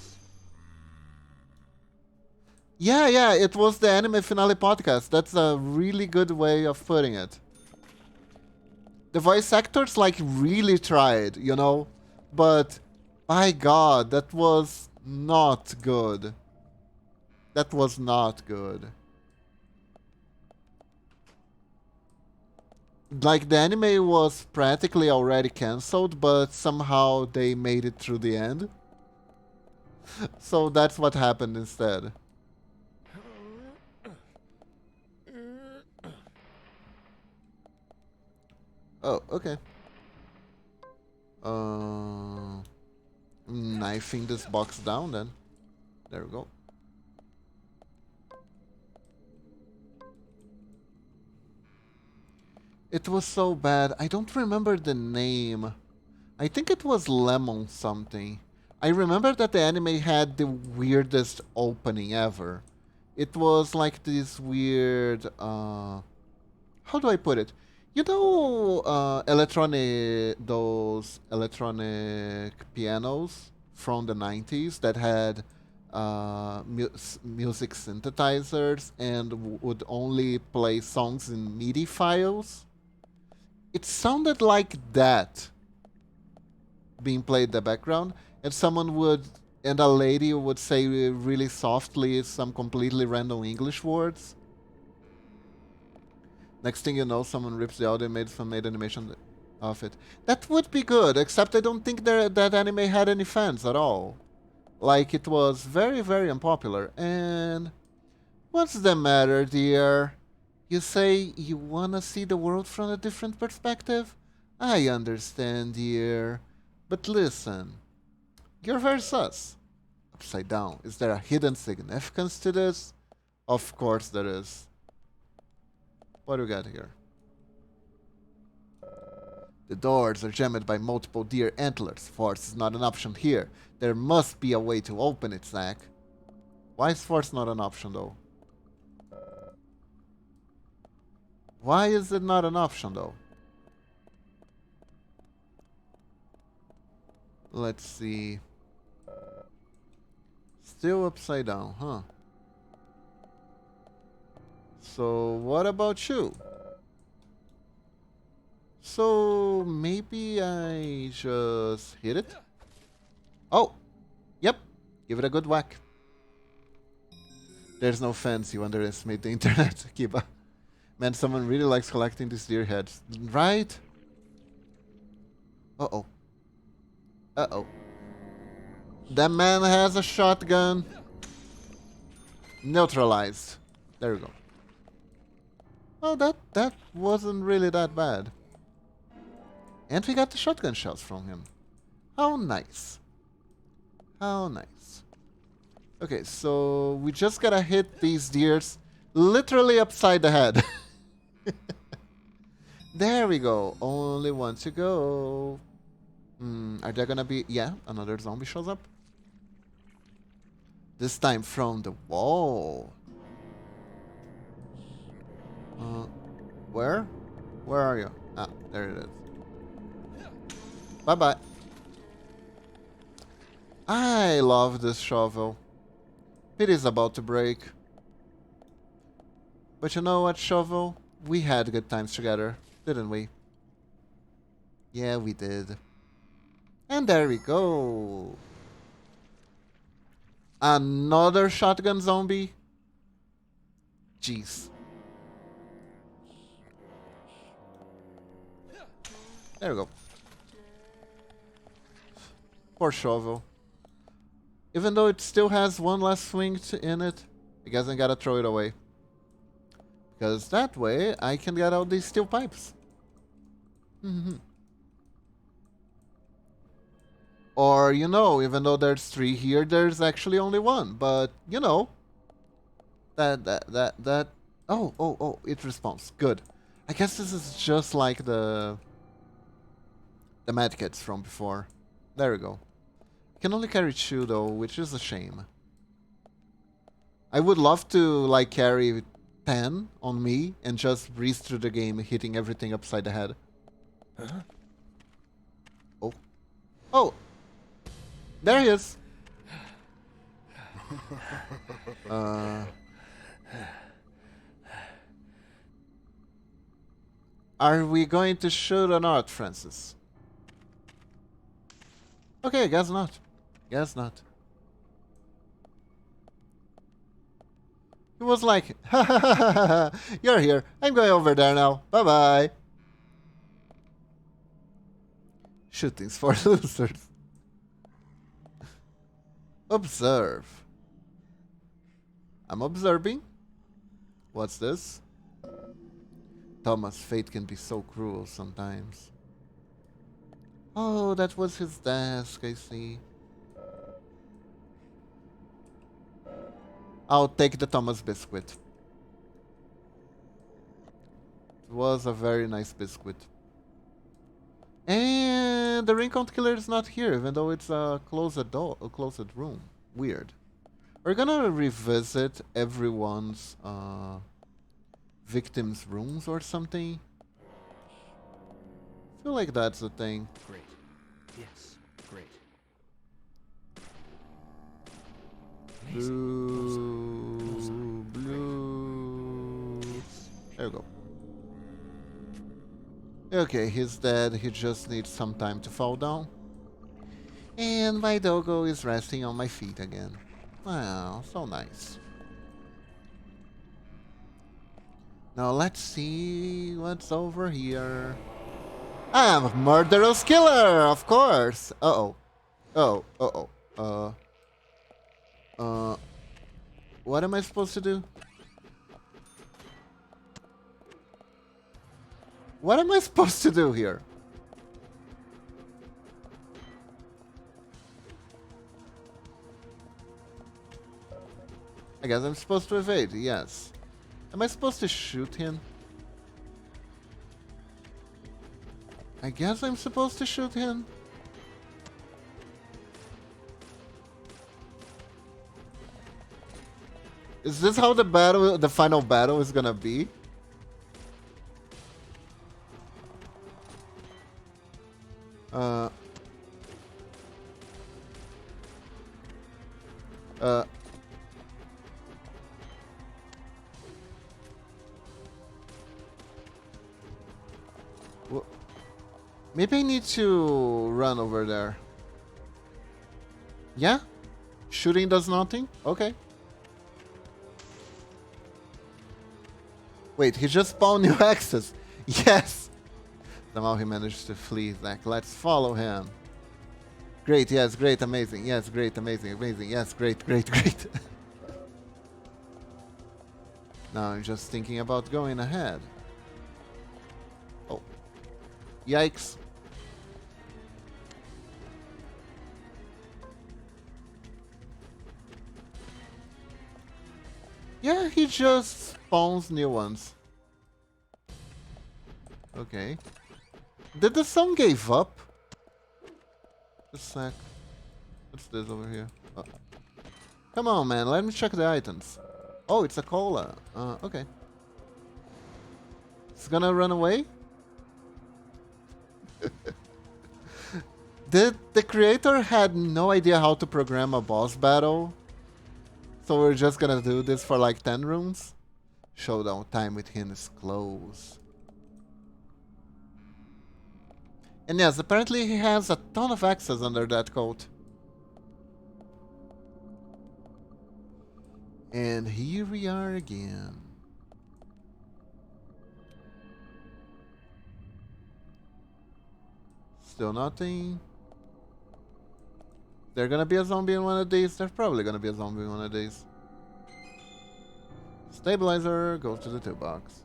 Yeah, it was the anime finale podcast. That's a really good way of putting it. The voice actors like really tried, you know? But, by God, that was not good. That was not good. Like, the anime was practically already cancelled, but somehow they made it through the end. So that's what happened instead. Oh, okay. Knifing this box down then. There we go. It was so bad. I don't remember the name. I think it was Lemon something. I remember that the anime had the weirdest opening ever. It was like this weird... how do I put it? You know, those electronic pianos from the 90s that had music synthesizers and would only play songs in MIDI files? It sounded like that being played in the background, and a lady would say really softly some completely random English words. Next thing you know, someone rips the audio and made some animation of it. That would be good, except I don't think that anime had any fans at all. Like, it was very, very unpopular. And what's the matter, dear? You say you wanna see the world from a different perspective? I understand, dear. But listen, you're very sus. upside down. Is there a hidden significance to this? Of course there is. What do we got here? The doors are jammed by multiple deer antlers. Force is not an option here. There must be a way to open it, Zach. Why is force not an option, though? Why is it not an option, though? Let's see. Still upside down, huh? So, what about you? So, maybe I just hit it? Oh! Yep! Give it a good whack. There's no fence, you underestimate the internet, Kiba. Man, someone really likes collecting these deer heads. Right? Uh-oh. Uh-oh. That man has a shotgun. Neutralized. There we go. Oh, that wasn't really that bad. And we got the shotgun shells from him. How nice. How nice. Okay, so we just gotta hit these deers literally upside the head. There we go. Only one to go. Are there gonna be... Yeah, another zombie shows up. This time from the wall. Where? Where are you? Ah, there it is. Bye-bye. I love this shovel. It is about to break. But you know what, shovel? We had good times together, didn't we? Yeah, we did. And there we go. Another shotgun zombie? Jeez. There we go. Poor shovel. Even though it still has one last swing in it, I guess I gotta throw it away. Because that way I can get out these steel pipes. Or, you know, even though there's 3 here, there's actually only 1. But, you know. Oh, it responds. Good. I guess this is just like the medkits from before. There we go. I can only carry 2 though, which is a shame. I would love to like carry 10 on me and just breeze through the game hitting everything upside the head. Huh? Oh. Oh! There he is! Are we going to shoot or not, Francis? Okay, guess not. Guess not. He was like, ha ha ha ha ha, you're here. I'm going over there now. Bye-bye. Shootings for losers. Observe. I'm observing. What's this? Thomas, fate can be so cruel sometimes. Oh, that was his desk, I see. I'll take the Thomas biscuit. It was a very nice biscuit. And the ring count killer is not here, even though it's a closed door, a closed room. Weird. We're gonna revisit everyone's victims' rooms or something. I feel like that's a thing. Great. Yes, great. Blue, blue. There we go. Okay, he's dead. He just needs some time to fall down. And my doggo is resting on my feet again. Wow, so nice. Now let's see what's over here. I'm a murderous killer, of course. Uh-oh. What am I supposed to do? What am I supposed to do here? I guess I'm supposed to evade, yes. Am I supposed to shoot him? I guess I'm supposed to shoot him. Is this how the final battle is gonna be? Uh. Maybe I need to run over there. Yeah? Shooting does nothing? Okay. Wait, he just spawned new access. Yes! Somehow he managed to flee. Zach, let's follow him. Great, yes, great, amazing. Yes, great, amazing, amazing. Yes, great, great, great. Now I'm just thinking about going ahead. Oh. Yikes. Yeah, he just spawns new ones. Okay. Did the song give up? Just a sec. What's this over here? Oh. Come on, man. Let me check the items. Oh, it's a cola. Okay. It's gonna run away? Did the creator had no idea how to program a boss battle? So we're just gonna do this for like 10 rooms? Showdown time with him is close. And yes, apparently he has a ton of access under that coat. And here we are again. Still nothing. There gonna be a zombie in one of these? There's probably gonna be a zombie in one of these. Stabilizer goes to the toolbox.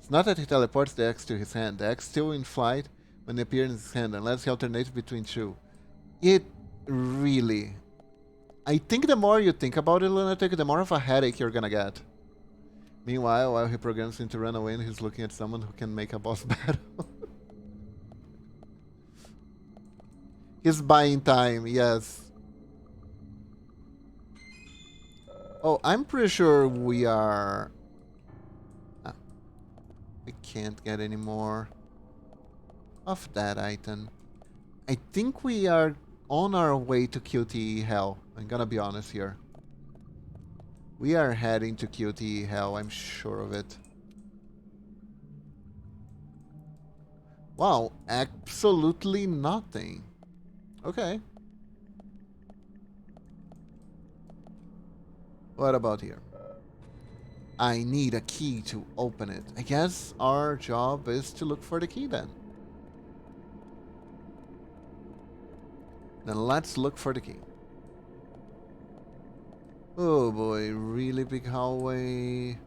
It's not that he teleports the axe to his hand. The axe still in flight when it appears in his hand, unless he alternates between two. It really... I think the more you think about it, Lunatic, the more of a headache you're gonna get. Meanwhile, while he programs him to run away and he's looking at someone who can make a boss battle. He's buying time, yes. Oh, I'm pretty sure we are... Ah, we can't get any more of that item. I think we are on our way to QTE Hell. I'm gonna be honest here. We are heading to QTE Hell, I'm sure of it. Wow, absolutely nothing. Okay. What about here? I need a key to open it. I guess our job is to look for the key then. Then let's look for the key. Oh boy, really big hallway.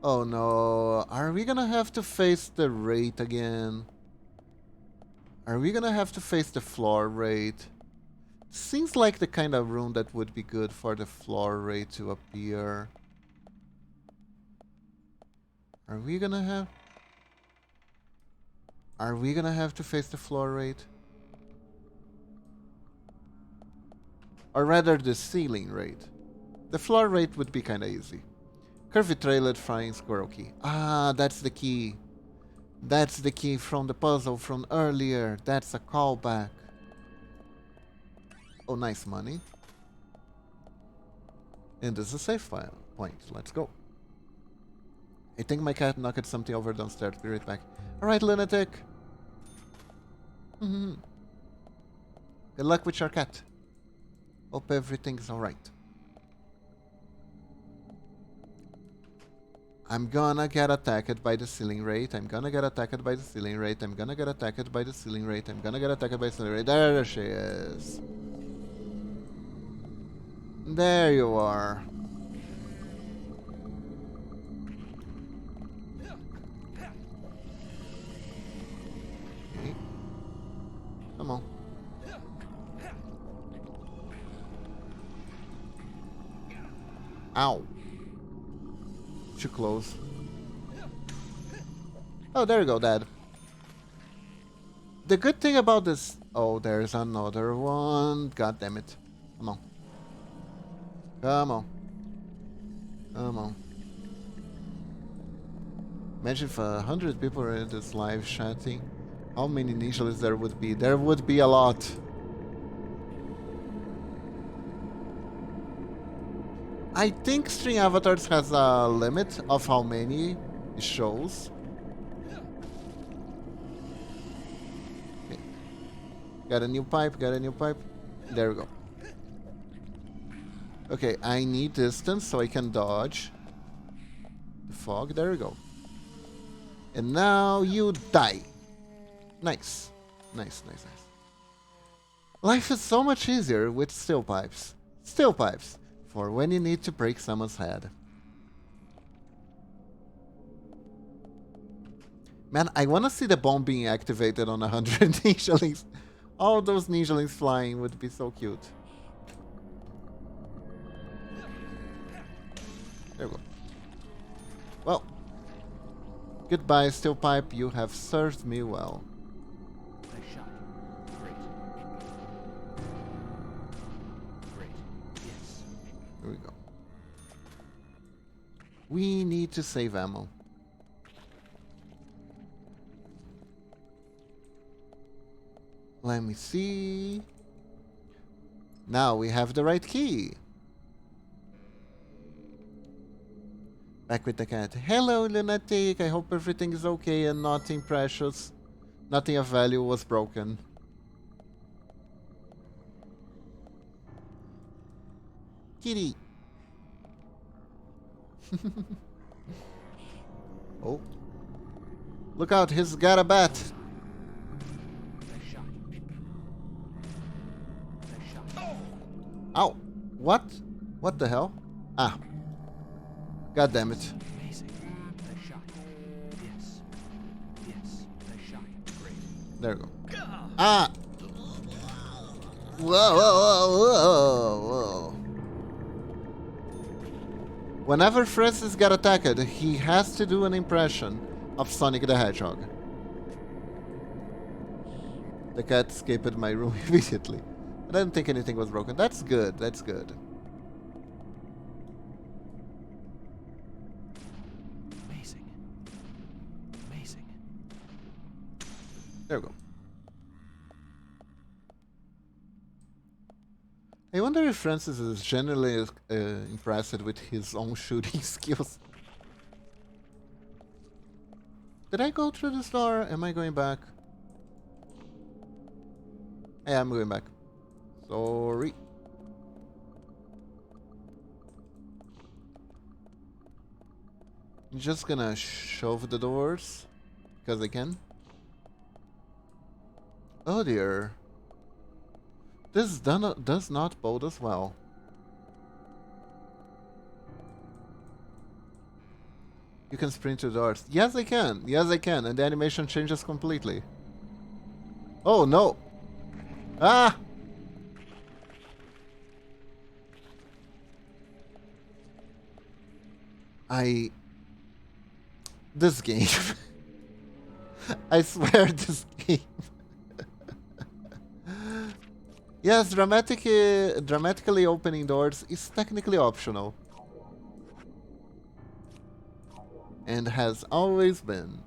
Oh no, are we gonna have to face the Wraith again? Are we gonna have to face the floor Wraith? Seems like the kind of room that would be good for the floor Wraith to appear. Are we gonna have to face the floor Wraith? Or rather the ceiling Wraith. The floor Wraith would be kinda easy. Curvy trailed flying squirrel key. Ah, that's the key. That's the key from the puzzle from earlier. That's a callback. Oh, nice money. And this is a safe file point. Let's go. I think my cat knocked something over downstairs. Be right back. Alright, lunatic. Good luck with your cat. Hope everything's alright. I'm gonna get attacked by the ceiling Wraith. I'm gonna get attacked by the ceiling Wraith. I'm gonna get attacked by the ceiling Wraith. I'm gonna get attacked by the ceiling Wraith. There she is. There you are. Okay. Come on. Ow. Too close. Oh, there you go, Dad. The good thing about this... Oh, there's another one. God damn it. Come on. Come on. Come on. Imagine if 100 people are in this live chatting. How many ninjas there would be? There would be a lot. I think String Avatars has a limit of how many it shows. Okay. Got a new pipe, got a new pipe. There we go. Okay, I need distance so I can dodge the fog. There we go. And now you die. Nice. Nice, nice, nice. Life is so much easier with steel pipes. Steel pipes. For when you need to break someone's head. Man, I want to see the bomb being activated on 100 ninjalings. All those ninjalings flying would be so cute. There we go. Well. Goodbye, steel pipe. You have served me well. Nice shot. Great. Great. Yes. Here we go. We need to save ammo. Let me see. Now we have the right key. Back with the cat. Hello, lunatic. I hope everything is okay and nothing precious, nothing of value was broken. Kitty. Oh. Look out, he's got a bat. Nice shot. Nice shot. Ow. What? What the hell? Ah. God damn it. Amazing. Nice shot. Yes. Yes. Nice shot. Great. There we go. Ah! Whoa, whoa, whoa, whoa, whoa. Whenever Francis got attacked, he has to do an impression of Sonic the Hedgehog. The cat escaped my room immediately. I didn't think anything was broken. That's good, that's good. Amazing. Amazing. There we go. I wonder if Francis is generally impressed with his own shooting skills. Did I go through this door? Am I going back? Yeah, I'm going back. Sorry. I'm just gonna shove the doors because I can. Oh dear. This does not bode us well. You can sprint to doors. Yes, I can. Yes, I can. And the animation changes completely. Oh, no. Ah! This game. I swear this game. Yes, dramatically opening doors is technically optional. And has always been.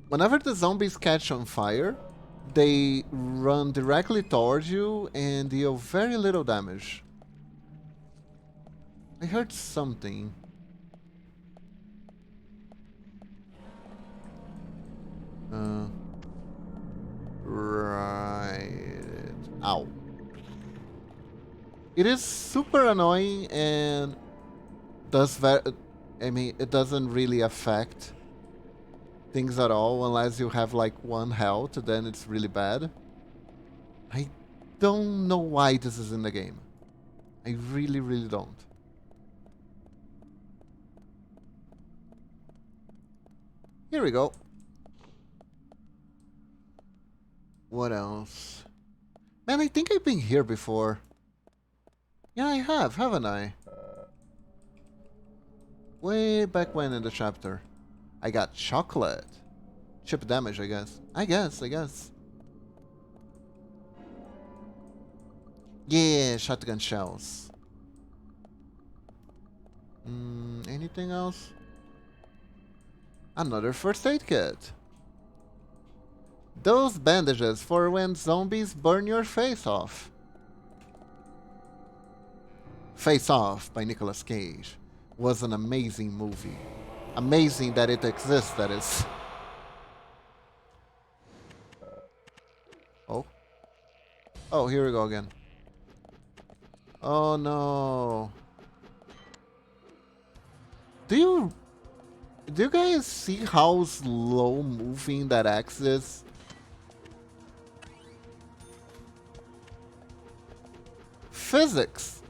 Whenever the zombies catch on fire, they run directly towards you and deal very little damage. I heard something. Right. Ow. It is super annoying and it doesn't really affect things at all unless you have like 1 health, then it's really bad. I don't know why this is in the game. I really, really don't. Here we go. What else? Man, I think I've been here before. Yeah, I have, haven't I? Way back when in the chapter. I got chocolate. Chip damage, I guess. I guess. Yeah, shotgun shells. Anything else? Another first aid kit. Those bandages for when zombies burn your face off. Face Off by Nicolas Cage was an amazing movie. Amazing that it exists, that is. Oh. Oh, here we go again. Oh no. Do you guys see how slow moving that axe is? Physics.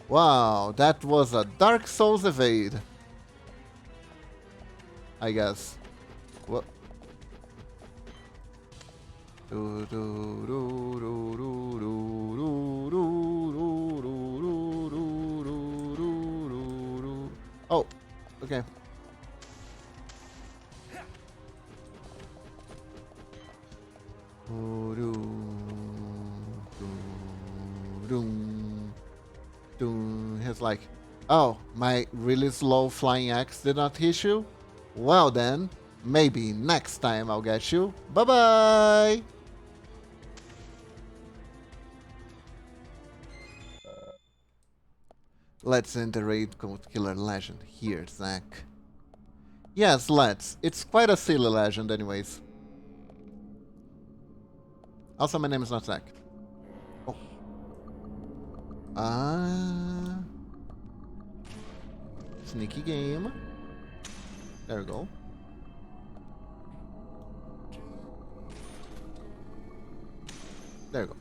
Wow, that was a Dark Souls evade. I guess. What? Oh, okay. He's like, oh, my really slow flying axe did not hit you? Well then, maybe next time I'll get you. Bye-bye! Let's enter Raid Code Killer Legend here, Zach. Yes, let's. It's quite a silly legend anyways. Also, my name is not Zach. Oh. Sneaky game. There we go. There we go.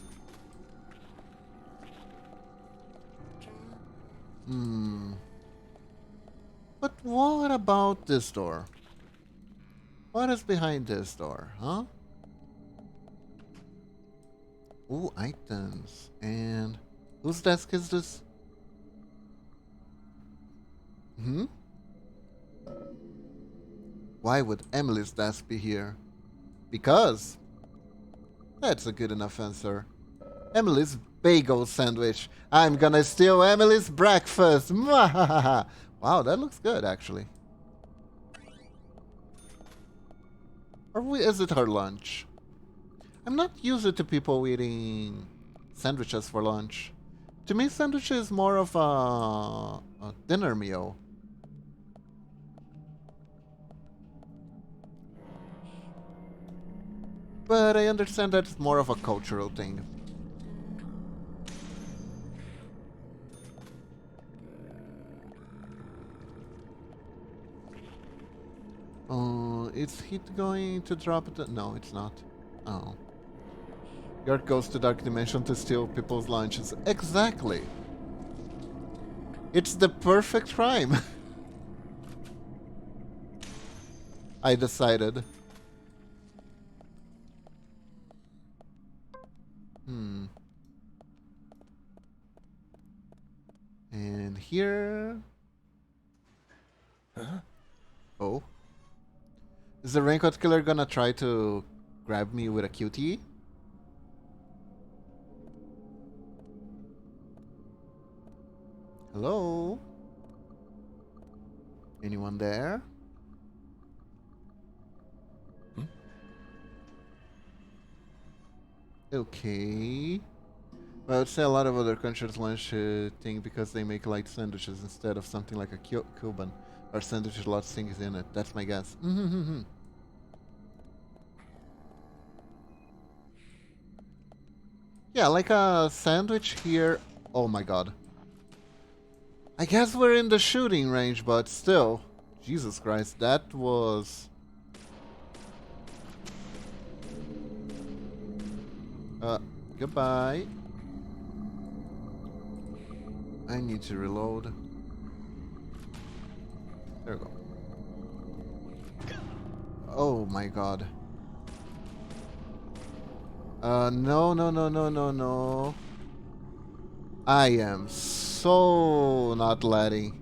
But what about this door? What is behind this door, huh? Ooh, items. And whose desk is this? Why would Emily's desk be here? Because that's a good enough answer. Emily's bagel sandwich. I'm gonna steal Emily's breakfast. Wow, that looks good actually. Or is it her lunch? I'm not used to people eating sandwiches for lunch. To me, sandwich is more of a dinner meal. But I understand that it's more of a cultural thing. Is he going to drop it? No, it's not. Oh. York goes to Dark Dimension to steal people's lunches. Exactly. It's the perfect crime. I decided. And here... Huh? Oh. Is the Raincoat Killer gonna try to grab me with a QTE? Hello? Anyone there? Okay. Well, I would say a lot of other countries lunch thing because they make light sandwiches instead of something like a Cuban. Or sandwich with lots of things in it. That's my guess. Yeah, like a sandwich here. Oh my god. I guess we're in the shooting range, but still. Jesus Christ, that was... goodbye. I need to reload. There we go. Oh my god. No, no, no, no, no, no. I am so not letting.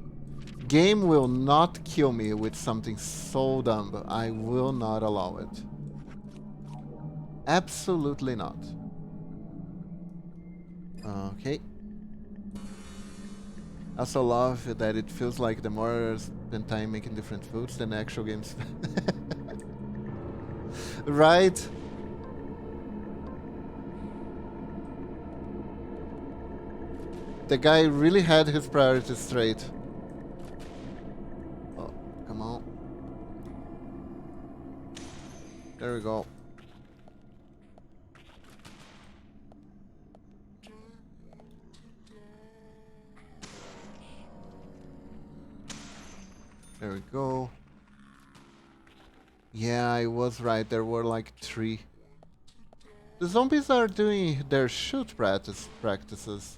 Game will not kill me with something so dumb. I will not allow it. Absolutely not. Okay. I also love that it feels like the more I spend time making different foods than actual games. Right? The guy really had his priorities straight. Oh, come on. There we go. There we go. Yeah, I was right. There were like 3. The zombies are doing their shoot practices.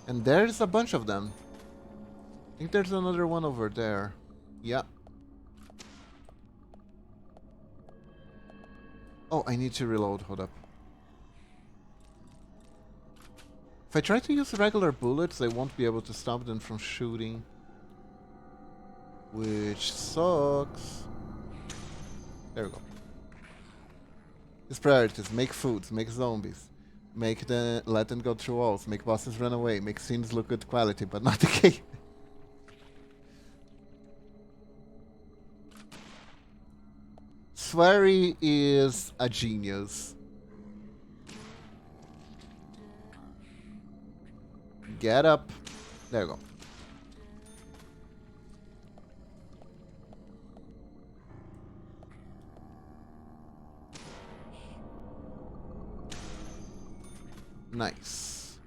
And there's a bunch of them. I think there's another one over there. Yeah. Oh, I need to reload. Hold up. If I try to use regular bullets, I won't be able to stop them from shooting. Which sucks. There we go. His priorities: make foods, make zombies, let them go through walls, make bosses run away, make scenes look good quality, but not the game. Swery is a genius. Get up. There you go. Nice.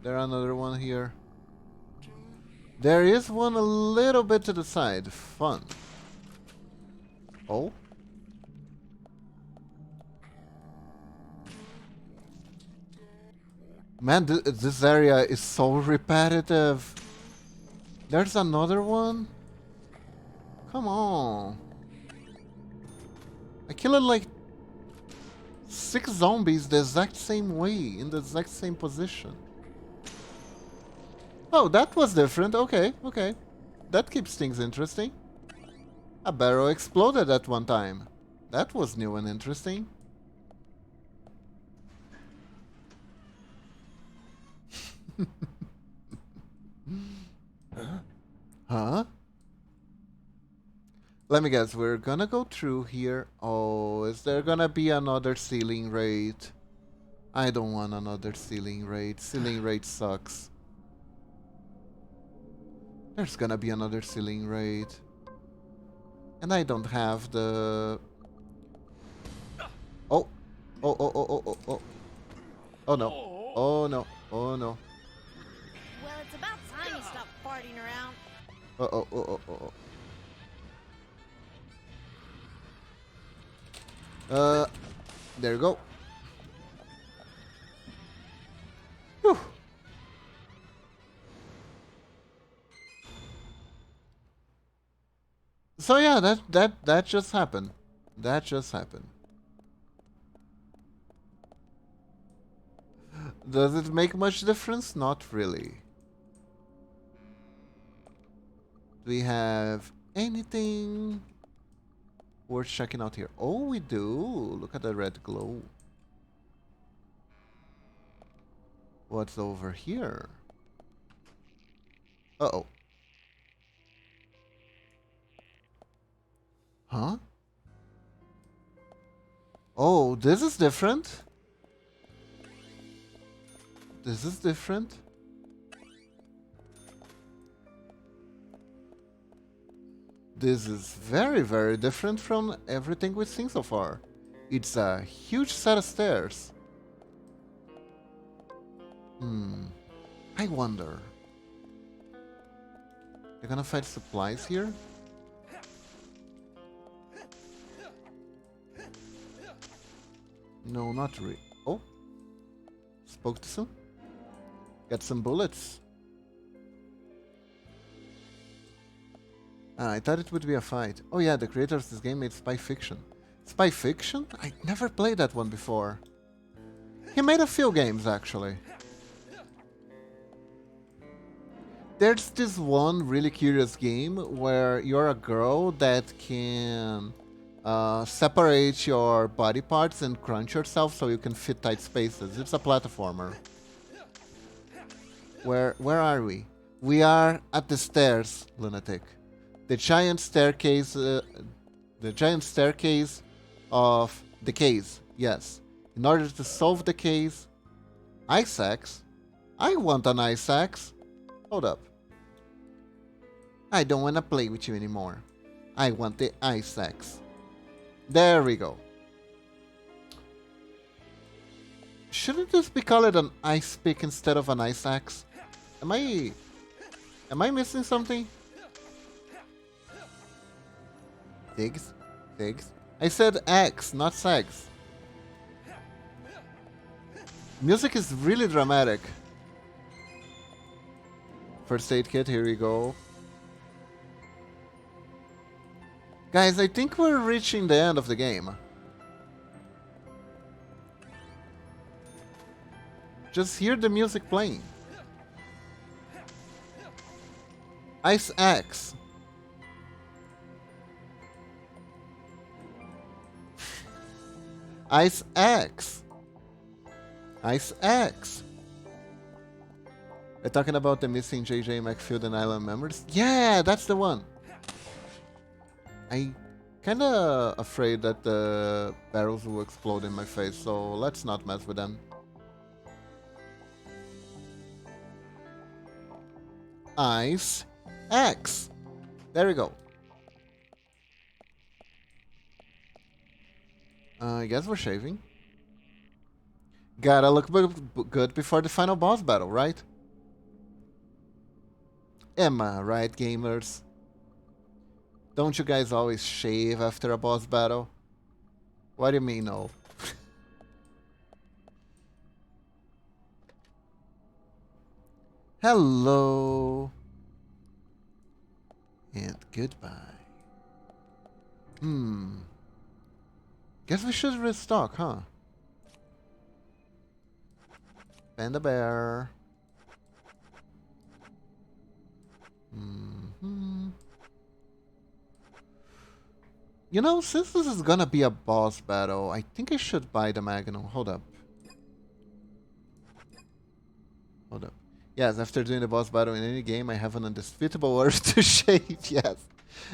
There another one here. There is one a little bit to the side. Fun. Oh? Man, this area is so repetitive. There's another one? Come on. I killed like 6 zombies the exact same way, in the exact same position. Oh, that was different. Okay, okay. That keeps things interesting. A barrel exploded at one time. That was new and interesting. Huh? Let me guess, we're gonna go through here. Oh, is there gonna be another ceiling raid? I don't want another ceiling raid. Ceiling raid sucks. There's gonna be another ceiling raid. And I don't have the... Oh! Oh, oh, oh, oh, oh, oh. Oh no. Oh no. Oh no. Well, it's about time you stop farting around. Oh, oh, oh, oh, oh, oh. There you go. Whew. So yeah, that just happened. That just happened. Does it make much difference? Not really. Do we have anything worth checking out here? Oh, we do. Look at the red glow. What's over here? Uh-oh. Huh? Oh, this is different. This is different. This is very, very different from everything we've seen so far. It's a huge set of stairs. I wonder. They're gonna find supplies here? No, not really. Oh? Spoke to some? Get some bullets. I thought it would be a fight. Oh yeah, the creators of this game made Spy Fiction. Spy Fiction? I never played that one before. He made a few games, actually. There's this one really curious game where you're a girl that can separate your body parts and crunch yourself so you can fit tight spaces. It's a platformer. Where are we? We are at the stairs, lunatic. The giant staircase of the case. Yes. In order to solve the case, ice axe. I want an ice axe. Hold up. I don't want to play with you anymore. I want the ice axe. There we go. Shouldn't this be called an ice pick instead of an ice axe? Am I missing something? Figs? Figs? I said axe, not sex. Music is really dramatic. First aid kit, here we go. Guys, I think we're reaching the end of the game. Just hear the music playing. Ice axe. Ice axe. Ice axe. We're talking about the missing JJ McField and Island members? Yeah, that's the one. I kinda afraid that the barrels will explode in my face, so let's not mess with them. Ice axe. There we go. I guess we're shaving. Gotta look good before the final boss battle, right? Am I right, gamers? Don't you guys always shave after a boss battle? What do you mean, no? Hello. And goodbye. Guess we should restock, huh? Panda bear. You know, since this is gonna be a boss battle, I think I should buy the Magnum. Hold up. Hold up. Yes, after doing the boss battle in any game, I have an indisputable urge to shave. Yes.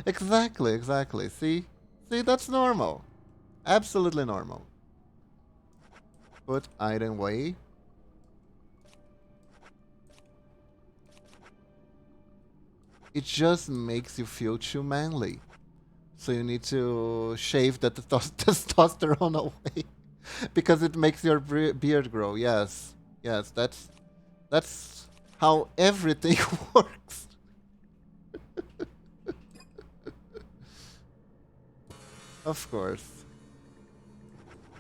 Exactly, exactly. See? See, that's normal. Absolutely normal. Put item away. It just makes you feel too manly. So you need to shave the testosterone away. Because it makes your beard grow. Yes. Yes, that's how everything works. Of course.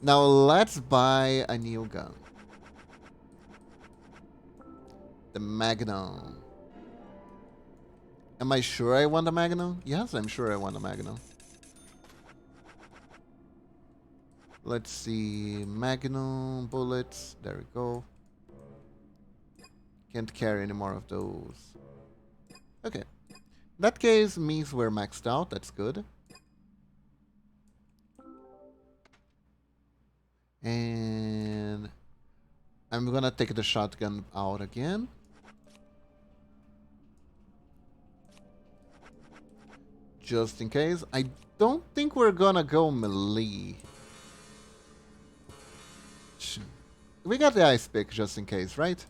Now let's buy a new gun. The Magnum. Am I sure I want a Magnum? Yes, I'm sure I want a Magnum. Let's see. Magnum bullets. There we go. Can't carry any more of those. Okay. That case means we're maxed out. That's good. And I'm gonna take the shotgun out again. Just in case. I don't think we're gonna go melee. We got the ice pick just in case, right?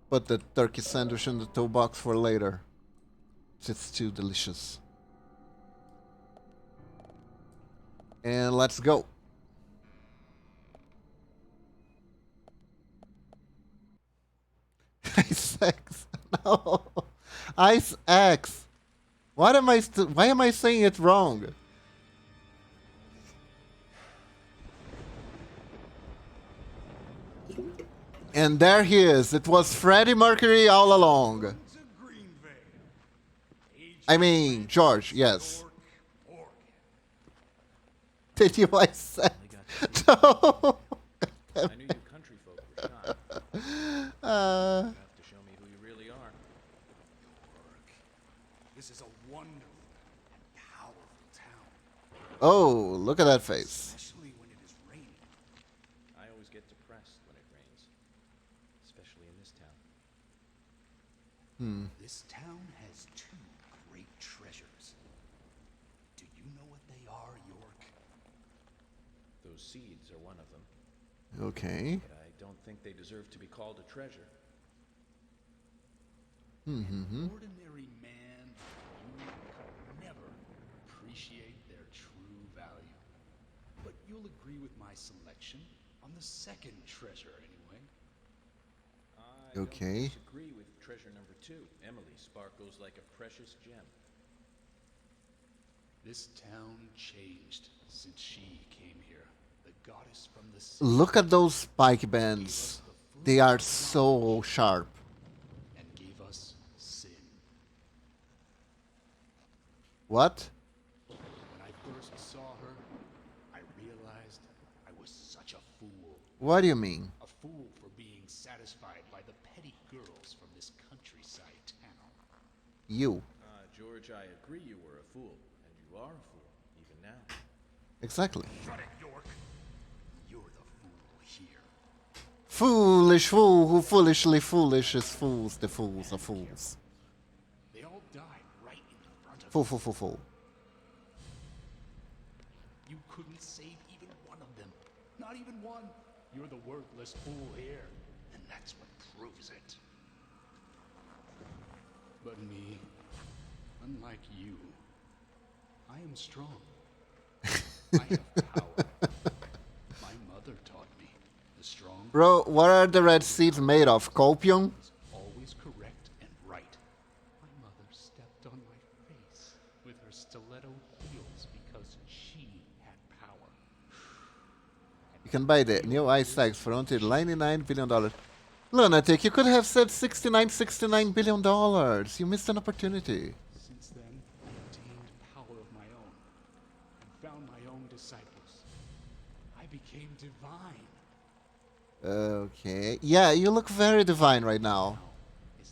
Put the turkey sandwich in the toolbox for later. It's too delicious. And let's go. Ice axe. No. Ice axe. Why am I saying it wrong? And there he is. It was Freddie Mercury all along. I mean, George, yes. Did you I said? No. I knew you country folk were shy. You have to show me who you really are. This is a wonderful and powerful town, Oh, look at that face. especially when it is raining. I always get depressed when it rains, especially in this town. This town has two great treasures. Do you know what they are, York? Those seeds are one of them, Okay. but I don't think they deserve to be called a treasure. An ordinary man like you could never appreciate their true value. But you'll agree with my selection on the second treasure, anyway. I Okay. don't disagree with treasure number 2. Emily sparkles like a precious gem. This town changed since she came here. The goddess from the sea Look at those spike bands. They are so sharp. and gave us sin. What? When I first saw her, I realized I was such a fool. What do you mean? A fool for being satisfied by the petty girls from this countryside town. You. George, I agree you were a fool, and you are a fool, even now. Exactly. Shut it, York. You're the fool here. Foolish fool who foolishly foolish is fools. The fools are fools. They all died right in front of Fool, fool, fool, fool. you. Couldn't save even one of them. Not even one. You're the worthless fool here. And that's what proves it. But me, unlike you, I am strong. I have power. My mother taught me the strong Bro, what are the red seeds made of? Copium? is always correct and right. My mother stepped on my face with her stiletto heels because she had power. You can buy the new ice axe for until $99 billion. Lunatic, you could have said $69 billion. You missed an opportunity. Since then, I obtained power of my own and found my own disciples. I became divine. Okay. Yeah, you look very divine right now.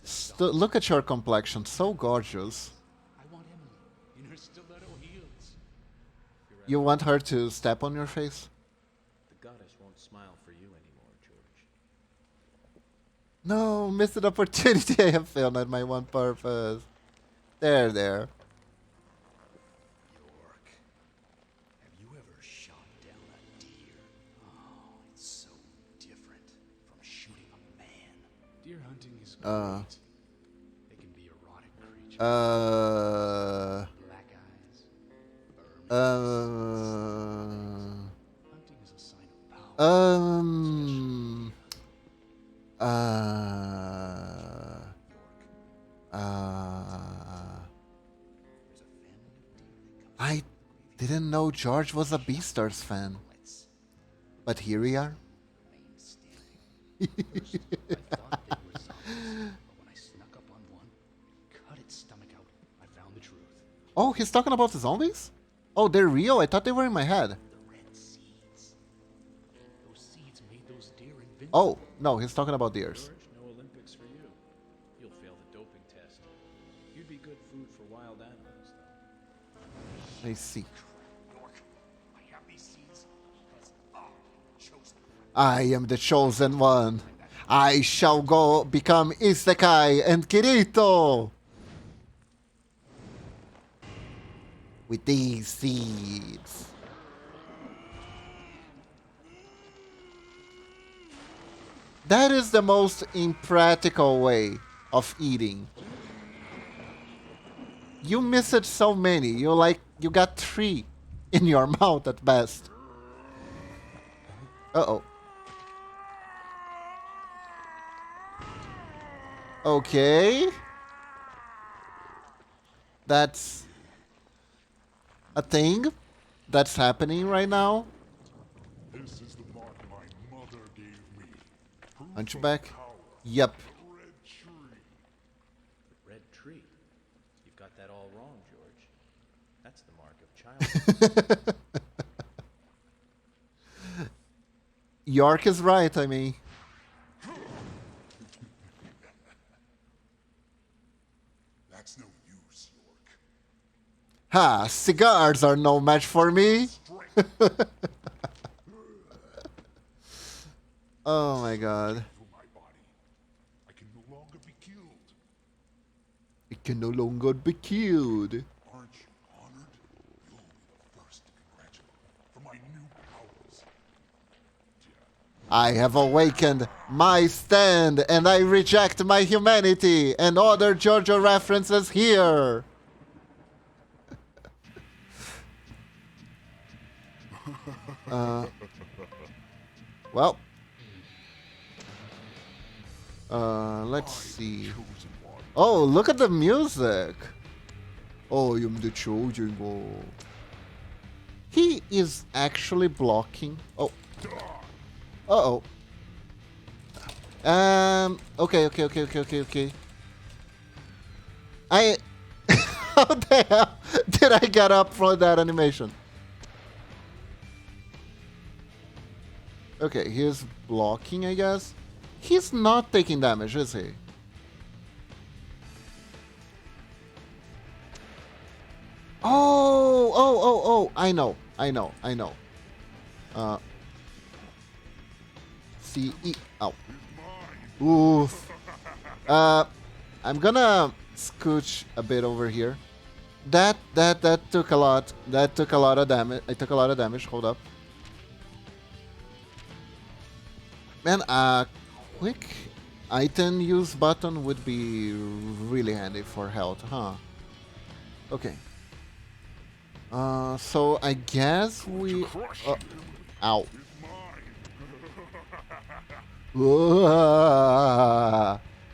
Is the Look at your complexion. So gorgeous. I want Emily in her stiletto heels. You want her to step on your face? The goddess won't smile for you anymore, George. No, missed an opportunity. I have failed at my one purpose. There. York, have you ever shot down a deer? Oh, it's so different from shooting a man. Deer hunting is great. They can be erotic creatures. Black eyes, burning hunting is a sign of power. I didn't know George was a Beastars fan. But here we are. First, I thought they were zombies, but when I snuck up on one, cut its stomach out, I found the truth. Oh, he's talking about the zombies? Oh, they're real? I thought they were in my head. The red seeds. Those seeds made those deer invincible. Oh, no, he's talking about deers. George, no Olympics for you. You'll fail the doping test. You'd be good food for wild animals, though. I see. York, I have these seeds because I'm chosen. I am the chosen one. I shall go become Isekai and Kirito. With these seeds. That is the most impractical way of eating. You missed so many. You got 3 in your mouth at best. Uh-oh. Okay. That's a thing that's happening right now. This is the mark my mother gave me, proof Hunchback? Yep. The red tree. You've got that all wrong, George. That's the mark of childhood. York is right, I mean. That's no use, York. Ha! Cigars are no match for me! Oh my god. For my body, I can no longer be killed. It can no longer be killed. Aren't you honored? You'll be the first to congratulate for my new powers. I have awakened my stand and I reject my humanity and other JoJo references here. Well. Let's see. Oh, look at the music. Oh, I'm the chosen one. He is actually blocking. Oh. Uh-oh. Okay. How the hell did I get up from that animation? Okay, he's blocking, I guess. He's not taking damage, is he? Oh, I know. C-E, ow. Oof. I'm gonna scooch a bit over here. That took a lot. That took a lot of damage. I took a lot of damage, hold up. Man, a quick item use button would be really handy for health, huh? Okay. So I guess we... ow.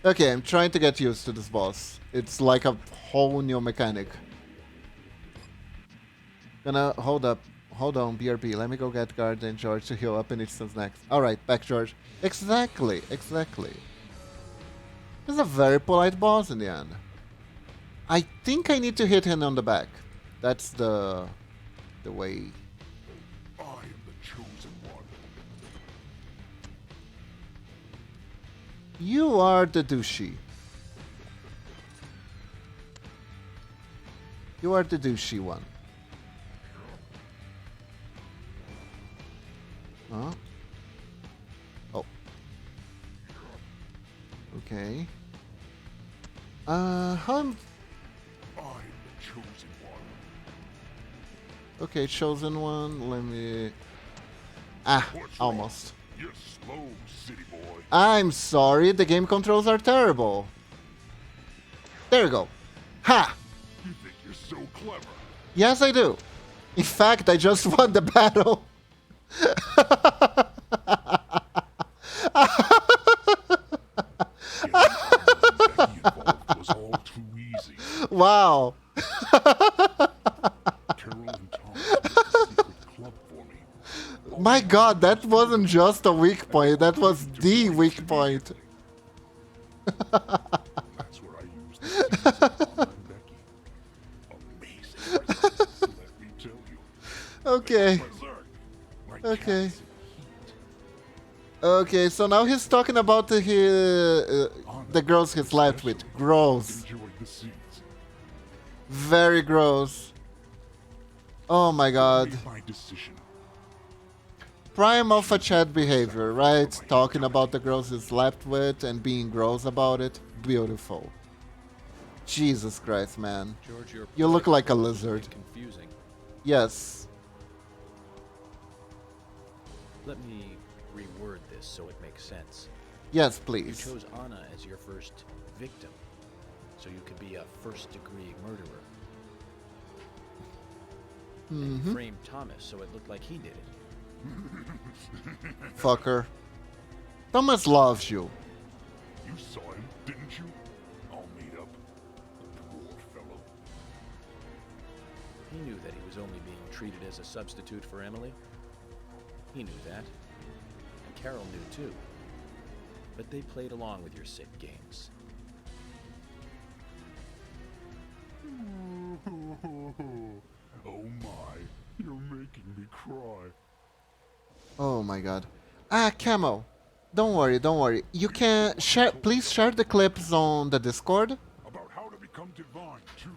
Okay, I'm trying to get used to this boss. It's like a whole new mechanic. Gonna hold up. Hold on, BRB. Let me go get Guard and George to heal up in instance next. Alright, back George. Exactly. He's a very polite boss in the end. I think I need to hit him on the back. That's the way. I am the chosen one. You are the douchey. You are the douchey one. Huh? Oh. Okay. I am the chosen one. Okay, chosen one. Let me... Ah, What's almost. Wrong? You're slow, city boy. I'm sorry, the game controls are terrible. There you go. Ha! You think you're so clever. Yes, I do. In fact, I just won the battle. Was all too easy. Wow. Carol and Tom built a secret club for me. My god, that wasn't just a weak point, that was the weak point. That's where I used the seeds of Mama and Becky. Amazing results, let me tell you. Okay. Okay. Okay, so now he's talking about the girls he slept with. Gross. Very gross. Oh my god. Prime alpha chat behavior, right? Talking about the girls he slept with and being gross about it. Beautiful. Jesus Christ, man. George, you look like a lizard. Confusing. Yes. Let me reword this so it makes sense. Yes, please. You chose Anna as your first victim, so you could be a first-degree murderer. And you framed Thomas so it looked like he did it. Fucker. Thomas loves you. You saw him, didn't you? All made up. The poor fellow. He knew that he was only being treated as a substitute for Emily. He knew that. And Carol knew too. but they played along with your sick games. Oh my, you're making me cry. Oh my god. Ah, Camo. Don't worry, don't worry. You can share. Please share the clips on the Discord About how to become divine, too.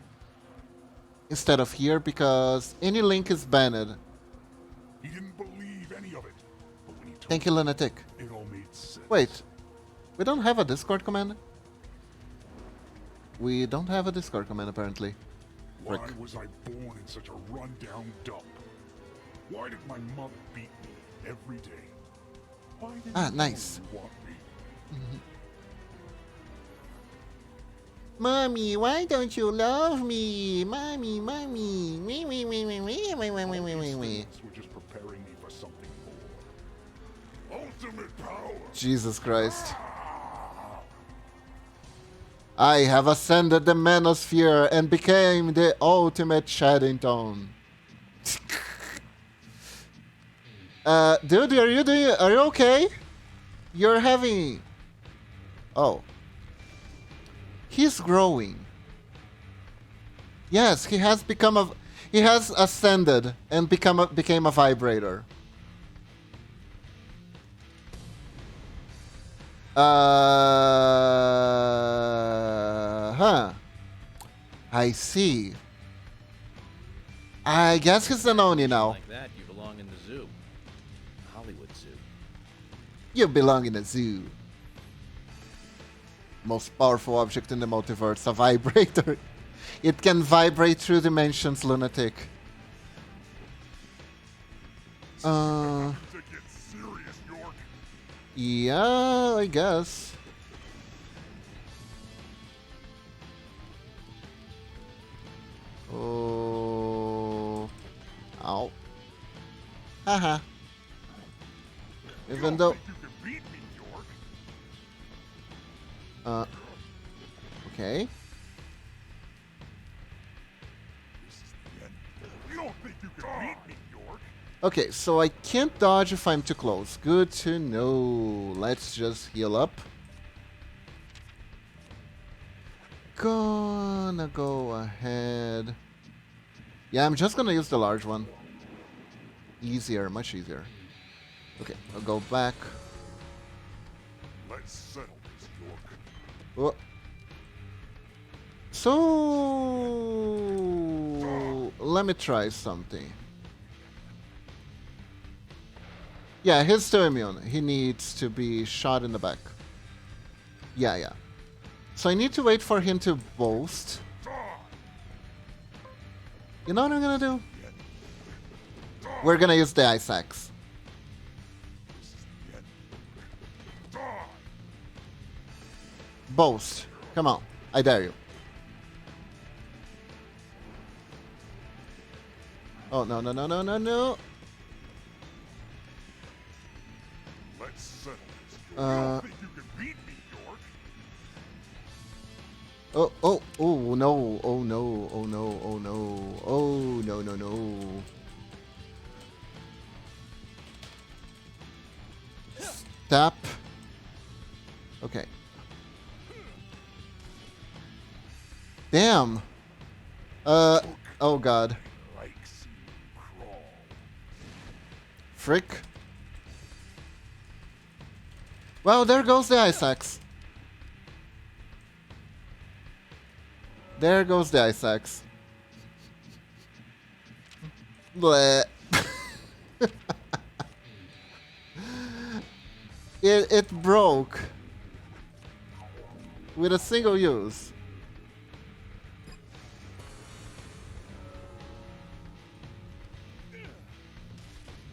instead of here because any link is banned. He didn't believe any of it. But when he told Thank you, Lunatic. it all made sense. Wait, we don't have a Discord command? We don't have a Discord command apparently. Why Frick. was I born in such a rundown dump? Why did my mother beat me every day? Why did Ah, nice. you want me? Mommy, why don't you love me? Mommy, mommy. Me. These things were just preparing me for something more. Ultimate power. Jesus Christ. I have ascended the manosphere and became the ultimate Shaddington. Dude, are you okay? You're having... Oh. He's growing. Yes, he has ascended and became a vibrator. I see. I guess he's an Oni now. Like that, you belong in the zoo. Hollywood Zoo. You belong in a zoo. Most powerful object in the multiverse, a vibrator. It can vibrate through dimensions, Lunatic. To get serious, York. Yeah, I guess. Oh. Ow. Haha. Even though... You can beat me, York. Okay. You don't think you can beat me, York? Okay, so I can't dodge if I'm too close. Good to know. Let's just heal up. Gonna go ahead. Yeah, I'm just gonna use the large one. Easier, much easier. Okay, I'll go back. Let's settle this, York. Oh. So let me try something. Yeah, he's still immune. He needs to be shot in the back. Yeah. So I need to wait for him to boast. You know what I'm gonna do? We're gonna use the ice axe. Boast. Come on. I dare you. Oh, no. Let's settle this, York. You don't think you can beat me, York? Oh no. Stop. Okay. Damn. Oh god. Like seeing crawl. Frick. Well, there goes the ice axe. There goes the ice axe. Bleh. It broke. With a single use.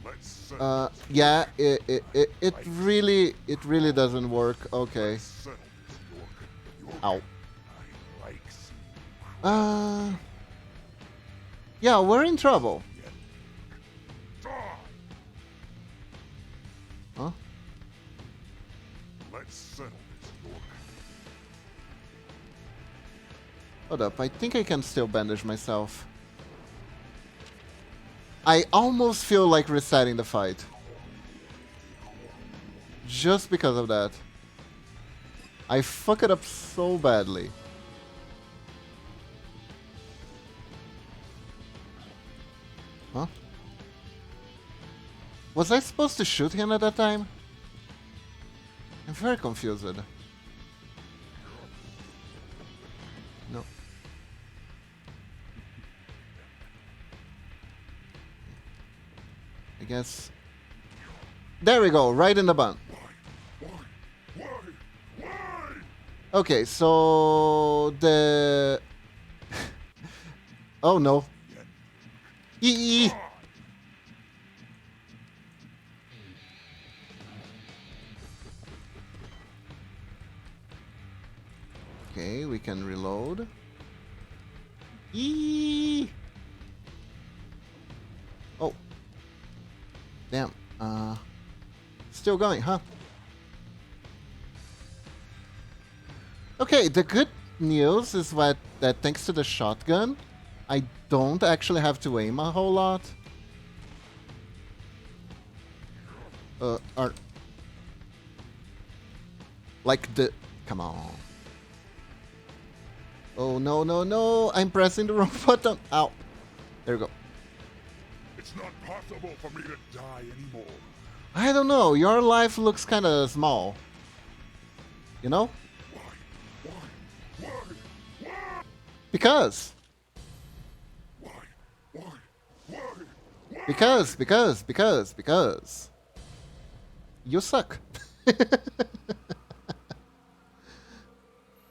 Let's settle Yeah, it really doesn't work. Okay. settle this, York. York, Ow. I like seeing Yeah, we're in trouble. die. Huh? Let's settle this, York. Hold up, I think I can still bandage myself. I almost feel like resetting the fight. Just because of that. I fuck it up so badly. Huh? Was I supposed to shoot him at that time? I'm very confused. No. I guess. There we go, right in the bun. Okay, so the. Oh no. Eee. Okay, we can reload. Eee. Oh. Damn. Still going, huh? Okay, the good news is that thanks to the shotgun, I don't actually have to aim a whole lot. Like the... Come on. Oh, no, no, no. I'm pressing the wrong button. Ow. There we go. It's not possible for me to die anymore. I don't know. Your life looks kind of small. You know? Why? Because. Why? Because. You suck.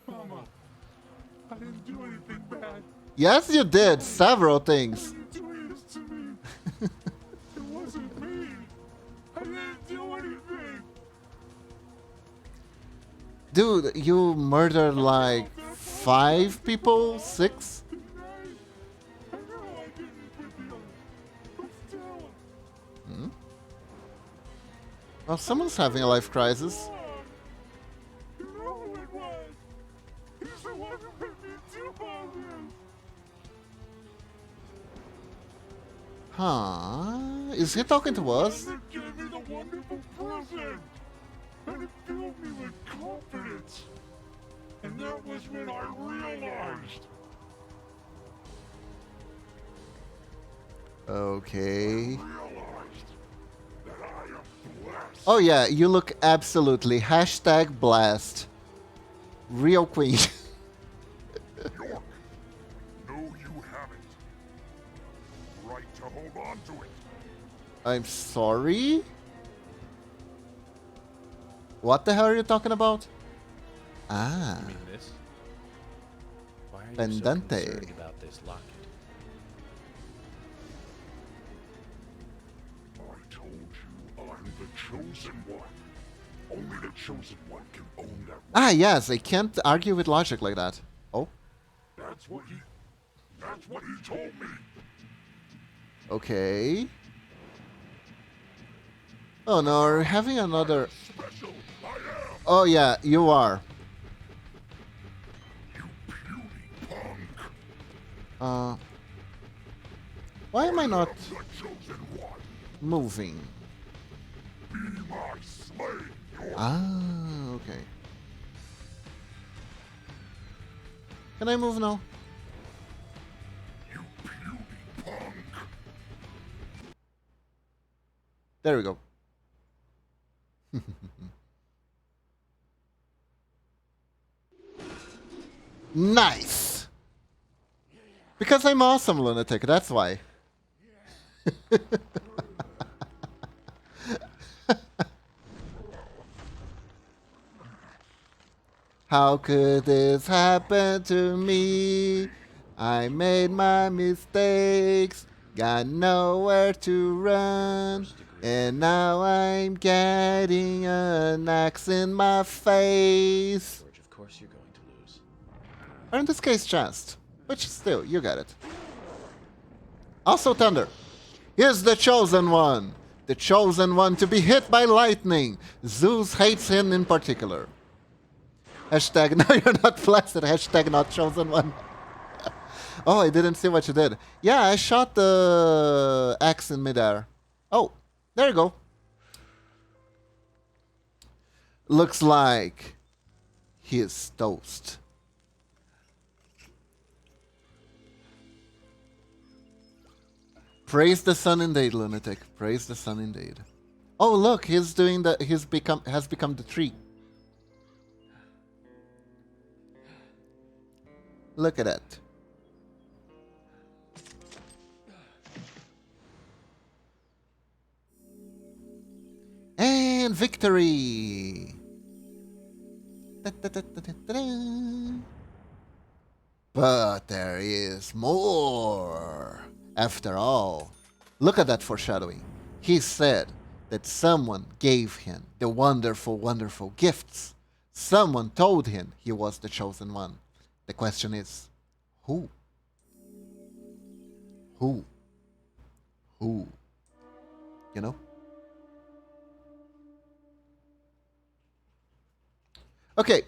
Mama, I didn't do anything bad. Yes, you did. Several things. You didn't do this to me. It wasn't me. I didn't do anything. Dude, you murdered like 5 people? 6? I know I didn't put the other, but still. Hmm? Well, someone's having a life crisis. You know who it was. He's the one who made me do all this. Huh? Is he talking to us? It gave me the wonderful present. And it filled me with confidence. And that was when I realized. Okay. Realized that I am blessed. Oh yeah, you look absolutely #blast. Real queen. York. No, you haven't. Right to hold on to it. I'm sorry? What the hell are you talking about? Ah. You mean this? Why are you Pendante. so concerned about this locket? I told you I'm the chosen one. Only the chosen one can own that. Ah, yes, I can't argue with logic like that. Oh, That's what he told me. okay. Oh no, we're having another... Special I am. Oh yeah, you are. You puny punk. Why am I not The chosen one. moving? Be my slave, York. Ah, okay. Can I move now? You puny punk. There we go. Nice! Because I'm awesome, lunatic, that's why. How could this happen to me? I made my mistakes, got nowhere to run, and now I'm getting an axe in my face. George, of course you're going to lose. Or in this case, chest. Which still, you got it. Also, Thunder. Here's the Chosen One. The Chosen One to be hit by lightning. Zeus hates him in particular. Hashtag, no, you're not blessed. Hashtag, not Chosen One. Oh, I didn't see what you did. Yeah, I shot the axe in midair. Oh, there you go. Looks like he is toast. Praise the sun indeed, lunatic. Praise the sun indeed. Oh look, he's doing the has become the tree. Look at that. And victory! But there is more. After all, look at that foreshadowing. He said that someone gave him the wonderful, wonderful gifts. Someone told him he was the chosen one. The question is, who? Who? Who? You know? Okay,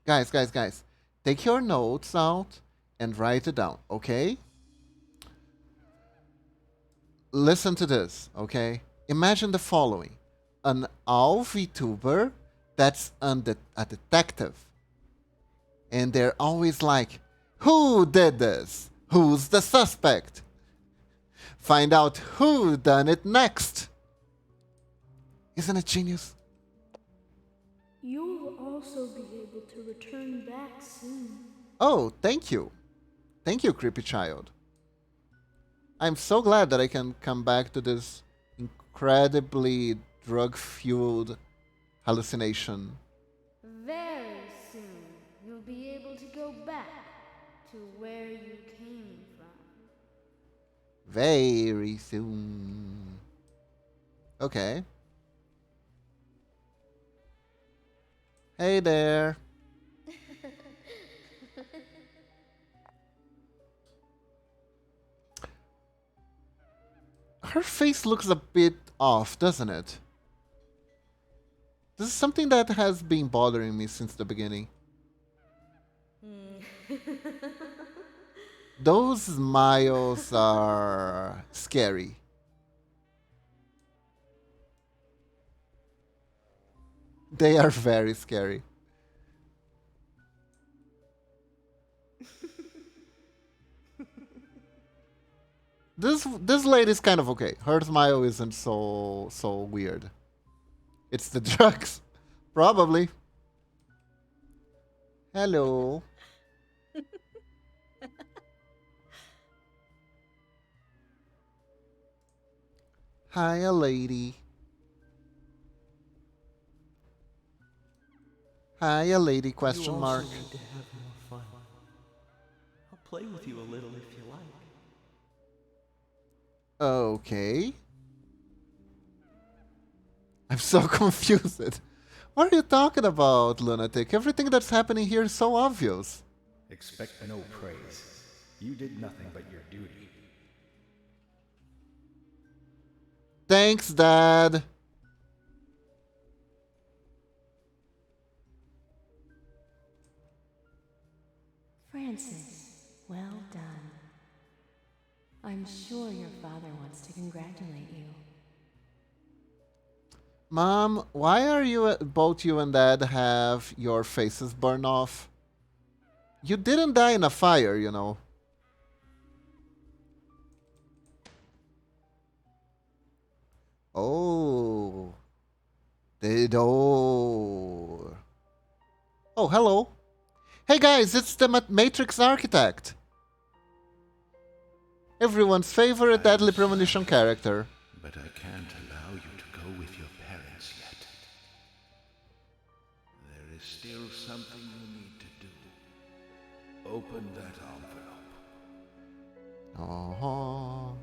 guys. Take your notes out and write it down, okay? Listen to this, okay? Imagine the following. An all VTuber that's a detective. And they're always like, who did this? Who's the suspect? Find out who done it next. Isn't it genius? You will also be able to return back soon. Oh, thank you. Thank you, creepy child. I'm so glad that I can come back to this incredibly drug-fueled hallucination. Very soon, you'll be able to go back to where you came from. Very soon. Okay. Hey there. Her face looks a bit off, doesn't it? This is something that has been bothering me since the beginning. Those smiles are scary. They are very scary. This lady's kind of okay. Her smile isn't so weird. It's the drugs, probably. Hello. Hiya, lady. Hiya, lady, question mark. You also need to have more fun. I'll play with you a little if you like. Okay. I'm so confused. What are you talking about, lunatic? Everything that's happening here is so obvious. Expect no praise. You did nothing but your duty. Thanks, Dad. Francis, well done. I'm sure your father wants to congratulate you. Mom, why are you both you and Dad have your faces burned off? You didn't die in a fire, you know. Oh. The door. Oh, hello. Hey guys, it's the Matrix Architect. Everyone's favorite Deadly Premonition character. But I can't allow you to go with your parents yet. There is still something you need to do. Open that envelope. Oh.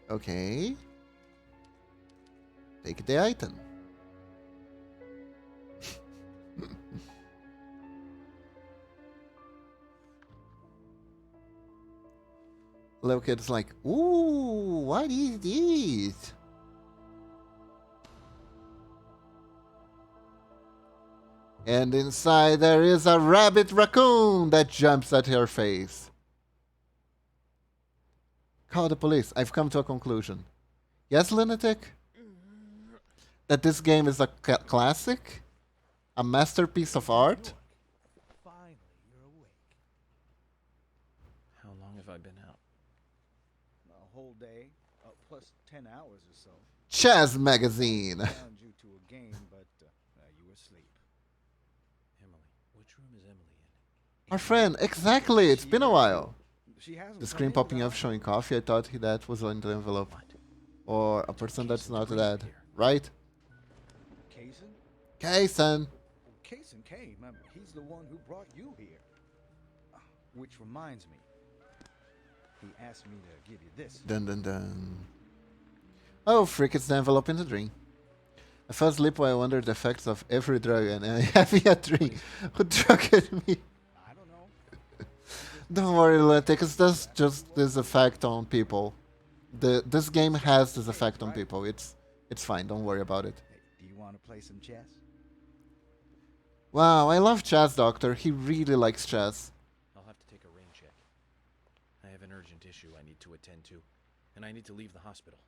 Okay. Take the item. Little kid's like, ooh, what is this? And inside there is a rabbit raccoon that jumps at her face. Call the police. I've come to a conclusion. Yes, lunatic? That this game is a classic? A masterpiece of art? Finally, you're awake. How long have I been out? A whole day, plus 10 hours or so. Chess magazine. Found you to a game, but you were asleep. Emily. Which room is Emily in? Our friend, exactly. It's been a while. She hasn't The come screen in popping without- up showing coffee. I thought that was on the envelope. What? Or a person that's not Kaysen dead. here. Right? Kaysen? Kaysen. Kaysen came. He's the one who brought you here. Which reminds me. He asked me to give you this. Dun dun dun. Oh, frick, it's the envelope in the dream. I fell asleep while I wondered the effects of every drug and I'm having a dream. Who drugged me? I don't know. Don't worry, Lunatic, it's just this effect on people. This game has this effect on people. It's fine, don't worry about it. Hey, do you want to play some chess? Wow, I love chess, Doctor. He really likes chess. I'll have to take a rain check. I have an urgent issue I need to attend to, and I need to leave the hospital.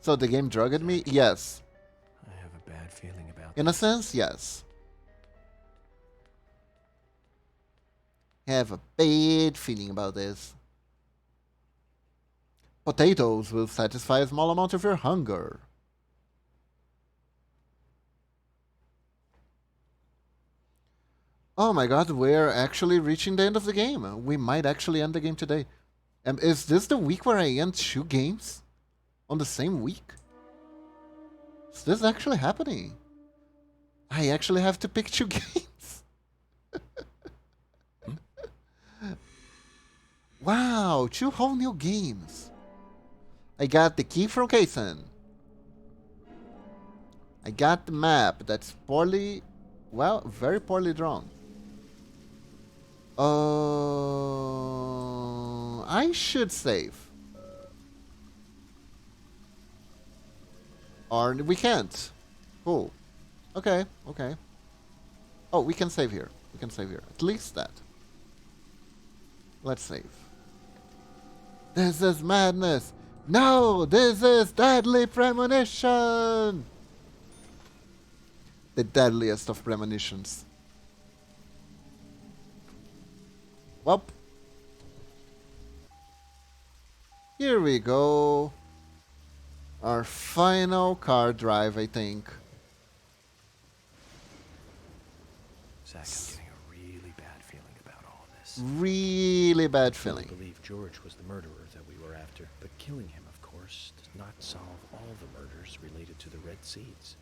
So the game drugged me? Yes. I have a bad feeling about In a sense, yes. Have a bad feeling about this. Potatoes will satisfy a small amount of your hunger. Oh my god, we're actually reaching the end of the game. We might actually end the game today. Is this the week where I end 2 games? On the same week? Is this actually happening? I actually have to pick 2 games. Wow, 2 whole new games. I got the key from Kaysen. I got the map that's poorly, well, very poorly drawn. I should save. Or we can't. Cool. Okay, okay. Oh, we can save here. We can save here. At least that. Let's save. This is madness. No, this is deadly premonition. The deadliest of premonitions. Well, here we go. Our final car drive, I think. Zach, I'm getting a really bad feeling about all this. Really bad I feeling. believe George was the murderer that we were after, but killing him, of course, does not solve all the murders related to the Red Seeds.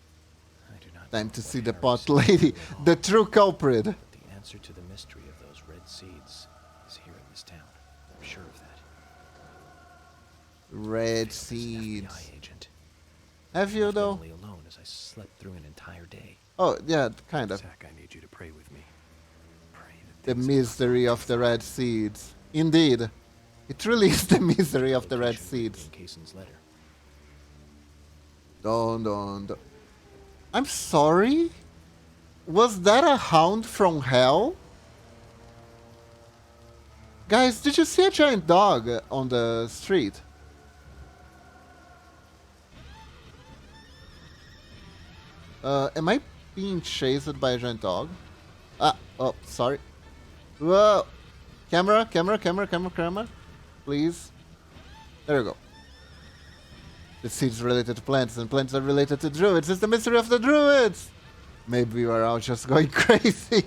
I do not Time know to what see the Harris pot knew lady, at all, the true culprit. but the answer to the mystery of those Red Seeds is here in this town. I'm sure of that. Red Failed as an seeds. FBI agent. Have you Left though? Emily alone as I slept through an entire day. Oh, yeah, kind of. Zach, I need you to pray with me. Pray that The things misery of the red seeds. Indeed. It really is the misery of the red location written seeds. in Kaysen's letter. Don't. I'm sorry? Was that a hound from hell? Guys, did you see a giant dog on the street? Am I being chased by a giant dog? Ah, oh, sorry. Whoa! Camera. Please. There we go. The seeds related to plants, and plants are related to druids. It's the mystery of the druids! Maybe we are all just going crazy.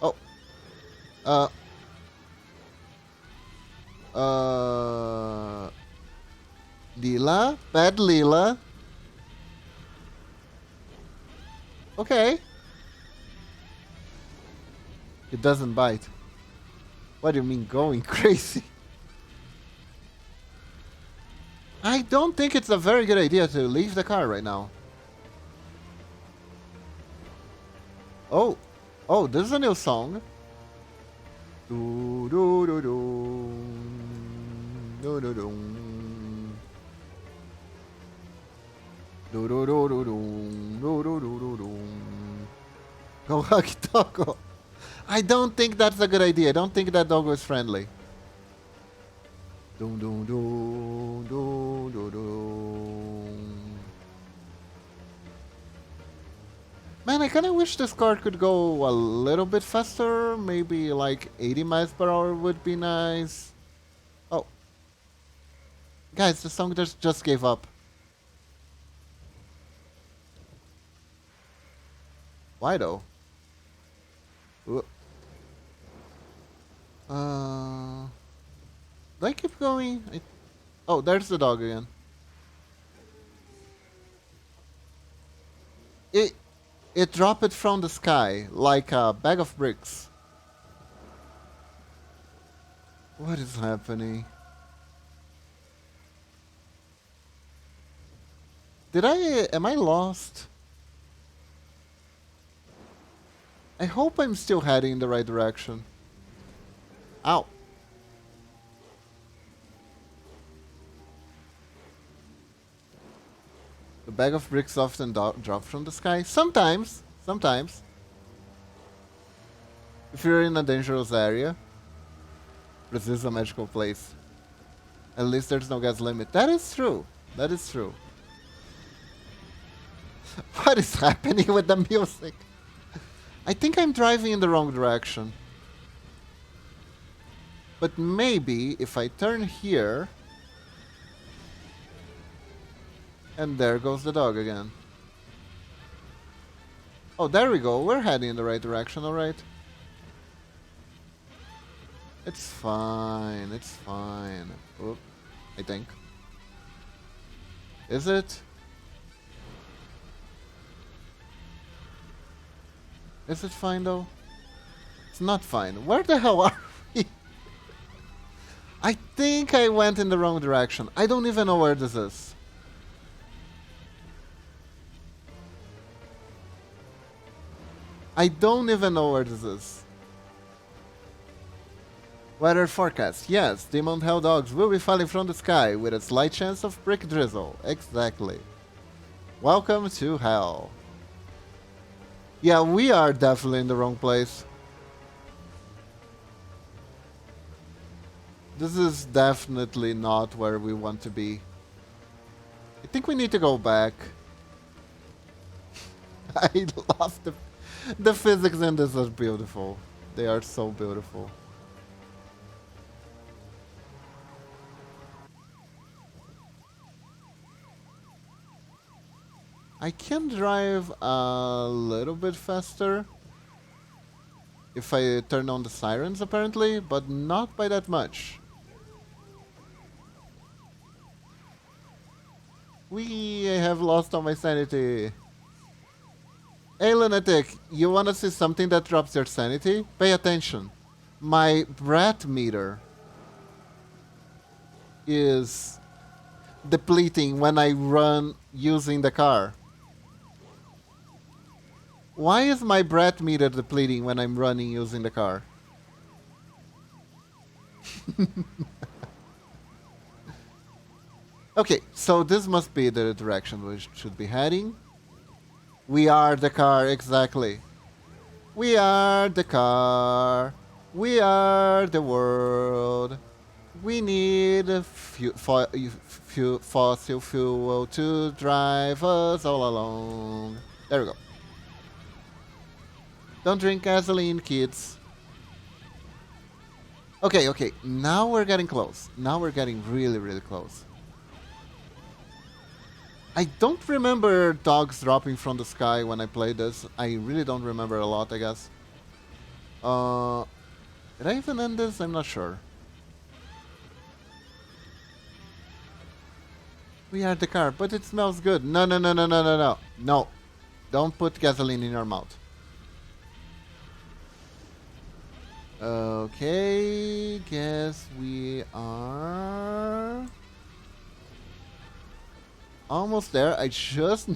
Oh. Leela? Bad Leela? Okay. It doesn't bite. What do you mean going crazy? I don't think it's a very good idea to leave the car right now. Oh. Oh, this is a new song. Do do do do. Do do do. Do do do do do. Do do do do do. Go hug Doggo. I don't think that's a good idea. I don't think that dog was friendly. Doom, doom, doom, doom, doom, doom. Man, I kind of wish this car could go a little bit faster. Maybe like 80 miles per hour would be nice. Oh. Guys, the song just gave up. Why though? Ooh. Do I keep going? Oh, there's the dog again. It dropped it from the sky like a bag of bricks. What is happening? Am I lost? I hope I'm still heading in the right direction. Ow. The bag of bricks often drop from the sky. Sometimes. Sometimes. If you're in a dangerous area. This is a magical place. At least there's no gas limit. That is true. That is true. What is happening with the music? I think I'm driving in the wrong direction. But maybe if I turn here... And there goes the dog again. Oh, there we go. We're heading in the right direction, alright. It's fine. It's fine. Oop, I think. Is it? Is it fine though? It's not fine. Where the hell are we? I think I went in the wrong direction. I don't even know where this is. I don't even know where this is. Weather forecast. Yes, demon hell dogs will be falling from the sky with a slight chance of brick drizzle. Exactly. Welcome to hell. Yeah, we are definitely in the wrong place. This is definitely not where we want to be. I think we need to go back. I love the physics in this are beautiful. They are so beautiful. I can drive a little bit faster if I turn on the sirens apparently, but not by that much. I have lost all my sanity. Hey lunatic, you wanna see something that drops your sanity? Pay attention. My breath meter is depleting when I run using the car. Why is my breath meter depleting when I'm running using the car? Okay, so this must be the direction we should be heading. We are the car, exactly. We are the car. We are the world. We need fossil fuel to drive us all along. There we go. Don't drink gasoline, kids. Okay, okay. Now we're getting close. Now we're getting really, really close. I don't remember dogs dropping from the sky when I played this. I really don't remember a lot, I guess. Did I even end this? I'm not sure. We are the car, but it smells good. No, no, no, no, no, no, no. No. Don't put gasoline in your mouth. Okay, guess we are almost there. I just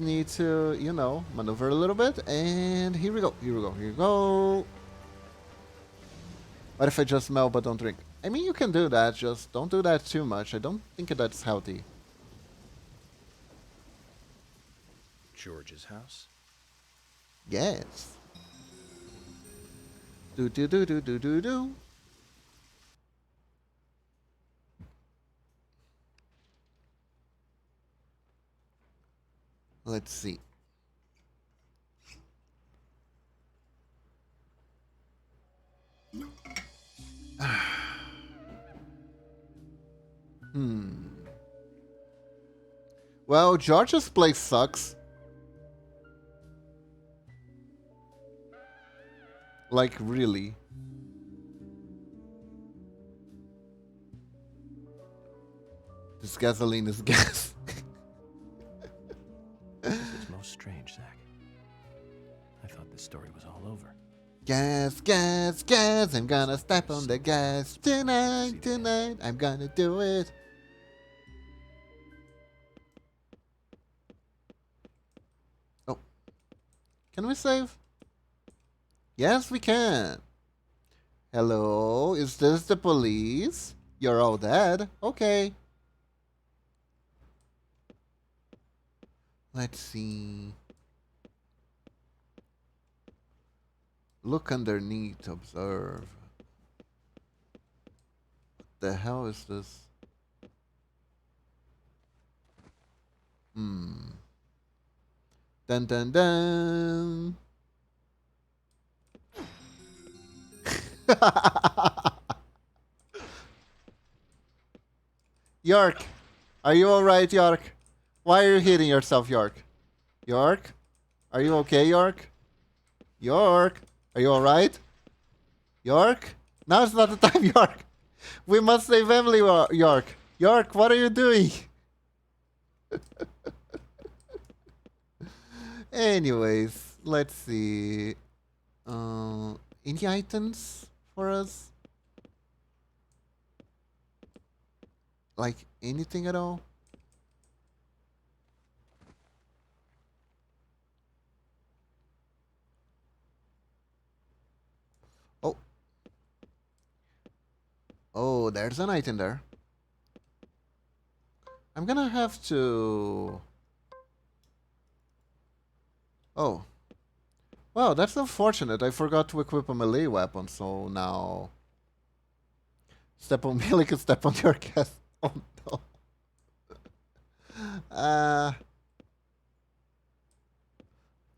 need to, you know, maneuver a little bit. And here we go, here we go, here we go. What if I just smell but don't drink? I mean, you can do that, just don't do that too much. I don't think that's healthy. George's house? Yes. Do do do do do do do. Let's see. Well, George's place sucks. Like, really. This gasoline is gas. This is most strange, Zach. I thought this story was all over. Gas, gas, gas. I'm gonna step on the gas tonight, tonight. I'm gonna do it. Oh. Can we save? Yes, we can. Hello, is this the police? You're all dead? Okay. Let's see. Look underneath, observe. What the hell is this? Dun dun dun. York, are you alright, York? Why are you hitting yourself, York? York? Are you okay, York? York? Are you alright? York? Now is not the time, York. We must save Emily, York. York, what are you doing? Anyways, let's see. Any items for us? Like anything at all? Oh. Oh, there's an item there. I'm gonna have to... Oh. Well, that's unfortunate. I forgot to equip a melee weapon, so now... Step on me like a step on your gas. Oh no.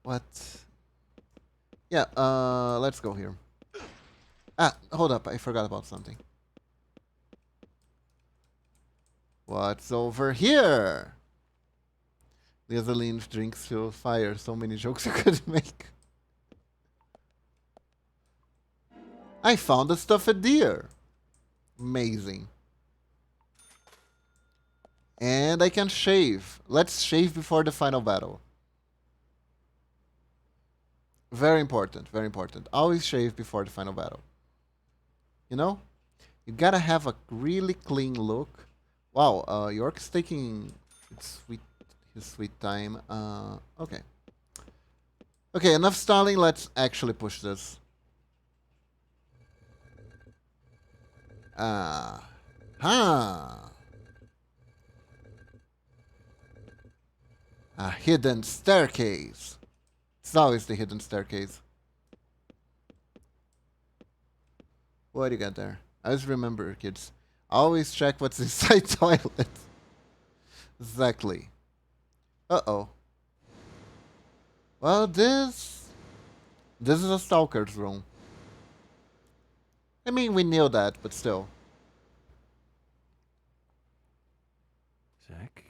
What? Yeah, let's go here. Ah, hold up. I forgot about something. What's over here? Gasoline, drinks, fuel, fire. So many jokes you could make. I found a stuffed deer. Amazing. And I can shave. Let's shave before the final battle. Very important, very important. Always shave before the final battle. You know? You gotta have a really clean look. Wow, York's taking his sweet time. Okay. Okay, enough stalling. Let's actually push this. A hidden staircase. It's always the hidden staircase. What do you got there? Always remember, kids. Always check what's inside toilet. Exactly. Uh-oh. Well, this is a stalker's room. I mean, we knew that, but still. Zach,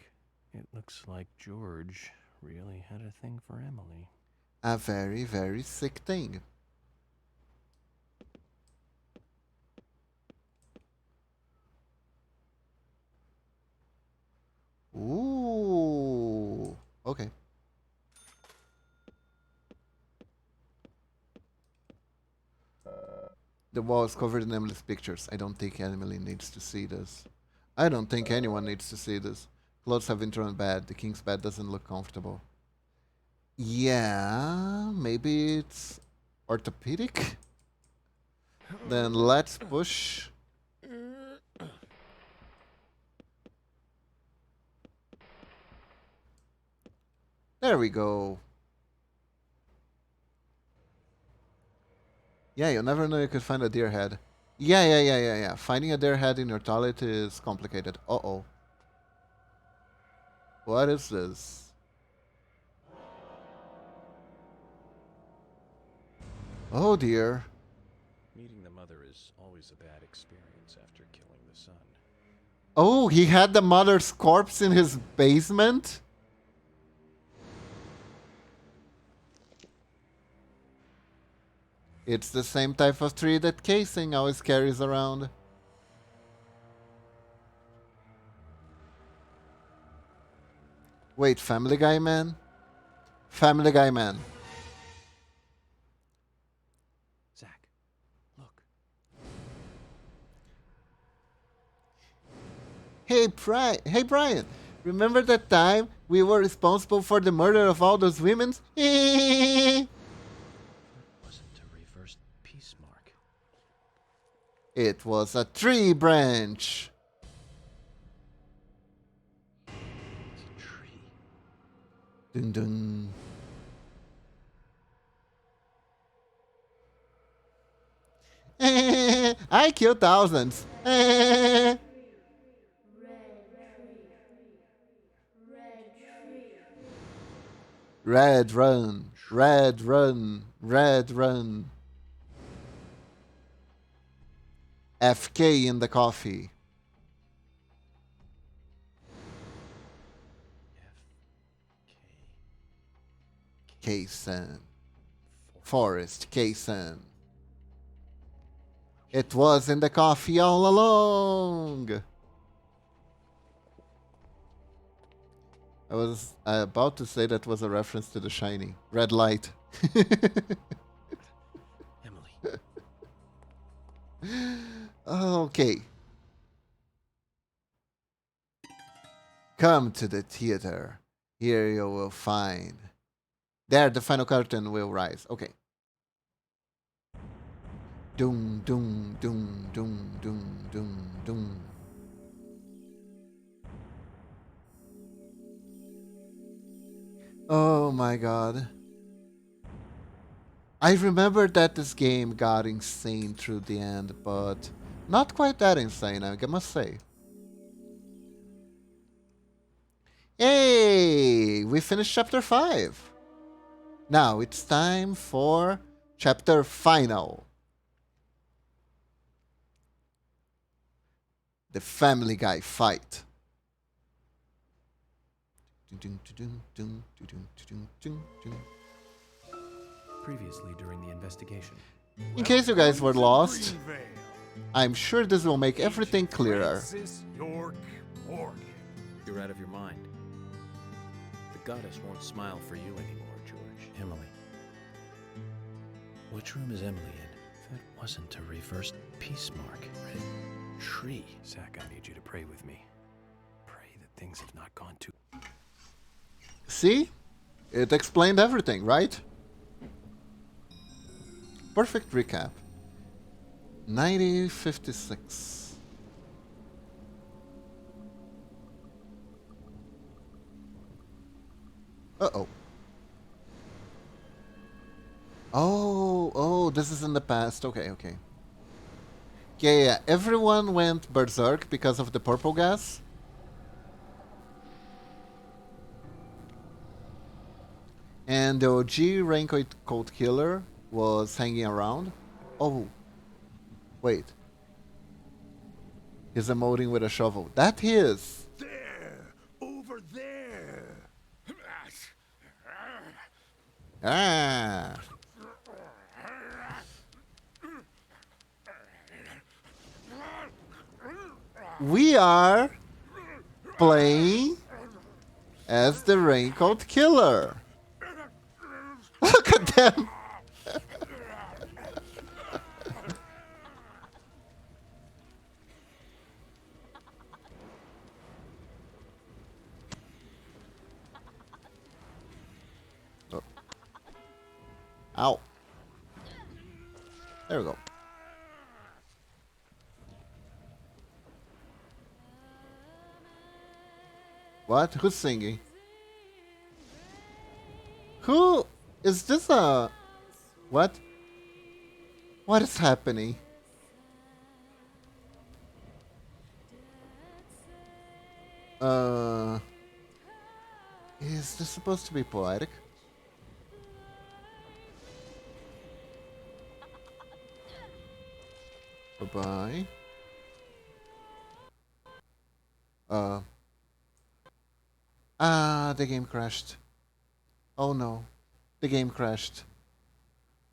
it looks like George really had a thing for Emily. A very, very sick thing. Ooh. Okay. The wall is covered in Emily's pictures. I don't think Emily needs to see this. I don't think anyone needs to see this. Clothes have been thrown bad. The king's bed doesn't look comfortable. Yeah, maybe it's orthopedic. Then let's push. There we go. Yeah, you never know you could find a deer head. Yeah. Finding a deer head in your toilet is complicated. Uh-oh. What is this? Oh dear. Meeting the mother is always a bad experience after killing the son. Oh, he had the mother's corpse in his basement? It's the same type of tree that Casing always carries around. Wait, Family Guy Man? Family Guy Man. Zach, look. Hey Brian, remember that time we were responsible for the murder of all those women? Wasn't a reverse peace mark. It was a tree branch. It's a tree. Dun dun. I kill thousands. Red run, red run, red run. FK in the coffee. Kaysen. Forest Kaysen. It was in the coffee all along. I was about to say that was a reference to The Shining. Red light. Emily. Okay. Come to the theater. Here you will find. There, the final curtain will rise. Okay. Doom, doom, doom, doom, doom, doom, doom. Oh my god. I remember that this game got insane through the end, but not quite that insane, I must say. Hey, we finished chapter 5. Now it's time for chapter final. The Family Guy fight. Previously during the investigation. In case you guys were lost, I'm sure this will make everything clearer. You're out of your mind. The goddess won't smile for you anymore, George. Emily. Which room is Emily in? That wasn't a reversed peace mark. Red tree. Zach, I need you to pray with me. Pray that things have not gone too... See? It explained everything, right? Perfect recap. 9056. Uh-oh. Oh, this is in the past. Okay. Yeah. Everyone went berserk because of the purple gas. And the OG Raincoat Killer was hanging around. Oh. Wait. He's emoting with a shovel. That he is. There! Over there! Ah. We are playing as the Raincoat Killer. Look at them. Oh. Ow. There we go. What? Who's singing? Who is this? What? What is happening? Is this supposed to be poetic? Goodbye. The game crashed. Oh no. The game crashed.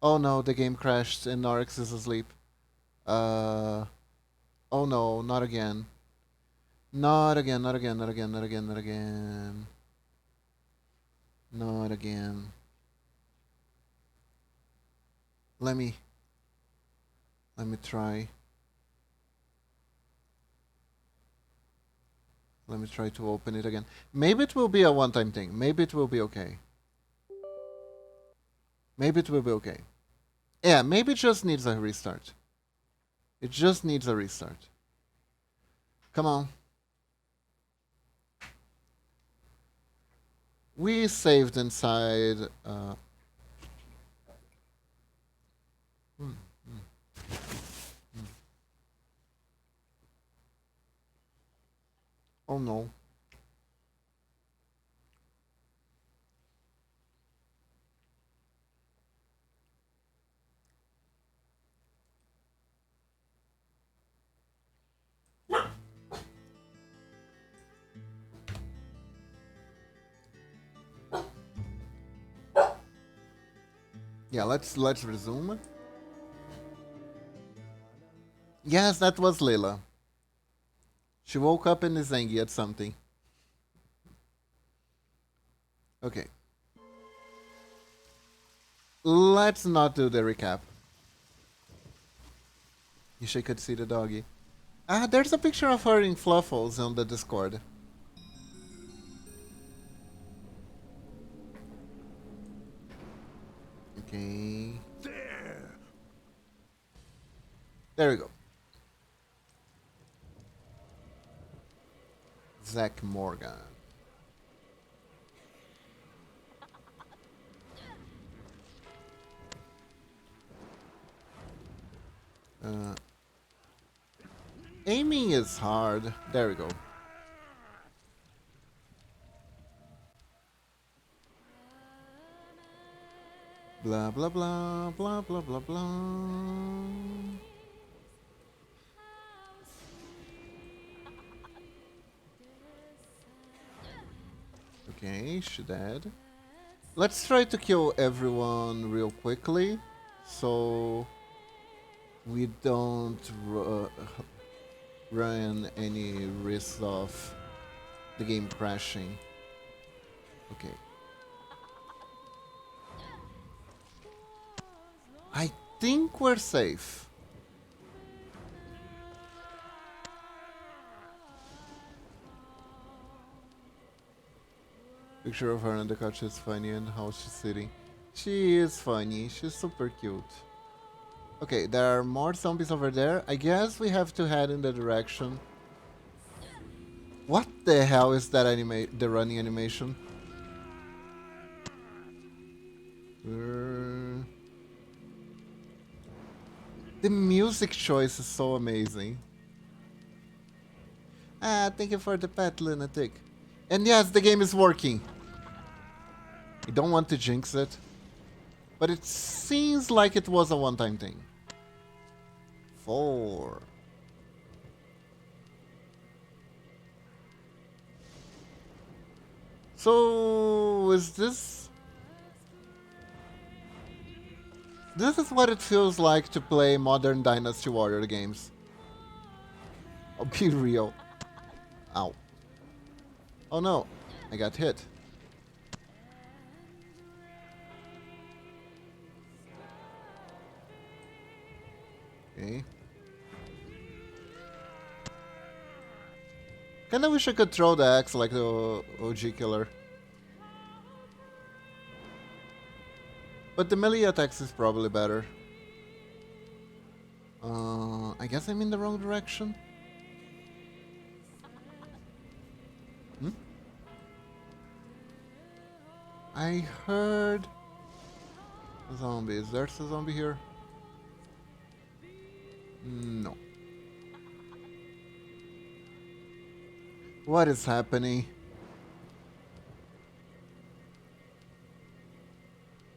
Oh no, the game crashed and Norix is asleep. Oh no, not again. Not again, not again, not again, not again, not again. Not again. Let me try. Let me try to open it again. Maybe it will be a one-time thing. Maybe it will be okay. Maybe it will be okay. Yeah, maybe it just needs a restart. It just needs a restart. Come on. We saved inside. Oh no. Yeah, let's resume. Yes, that was Layla. She woke up and is angry at something. Okay. Let's not do the recap. Wish I could see the doggy. Ah, there's a picture of her in Fluffles on the Discord. Okay. There we go. Zach Morgan. Aiming is hard. There we go. Blah blah blah blah blah blah blah. Okay, she dead. Let's try to kill everyone real quickly, so we don't run any risk of the game crashing. Okay. I think we're safe. Picture of her on the couch is funny and how she's sitting. She is funny. She's super cute. Okay, there are more zombies over there. I guess we have to head in the direction. What the hell is that the running animation? The music choice is so amazing. Ah, thank you for the pet, lunatic. And yes, the game is working. I don't want to jinx it, but it seems like it was a one-time thing. 4. So, is this... This is what it feels like to play modern Dynasty Warrior games. I'll be real. Ow. Oh no, I got hit. Okay. Kinda wish I could throw the axe like the OG killer. But the melee attacks is probably better. I guess I'm in the wrong direction. I heard a zombie. Is there a zombie here? No. What is happening?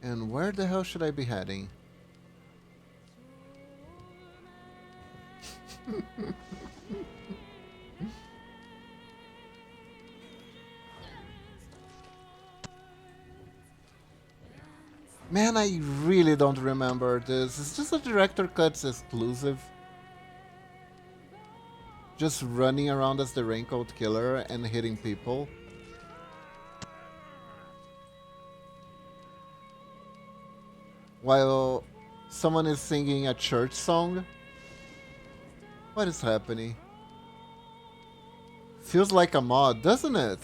And where the hell should I be heading? Man, I really don't remember this. Is this a director cuts exclusive? Just running around as the Raincoat Killer and hitting people? While someone is singing a church song? What is happening? Feels like a mod, doesn't it?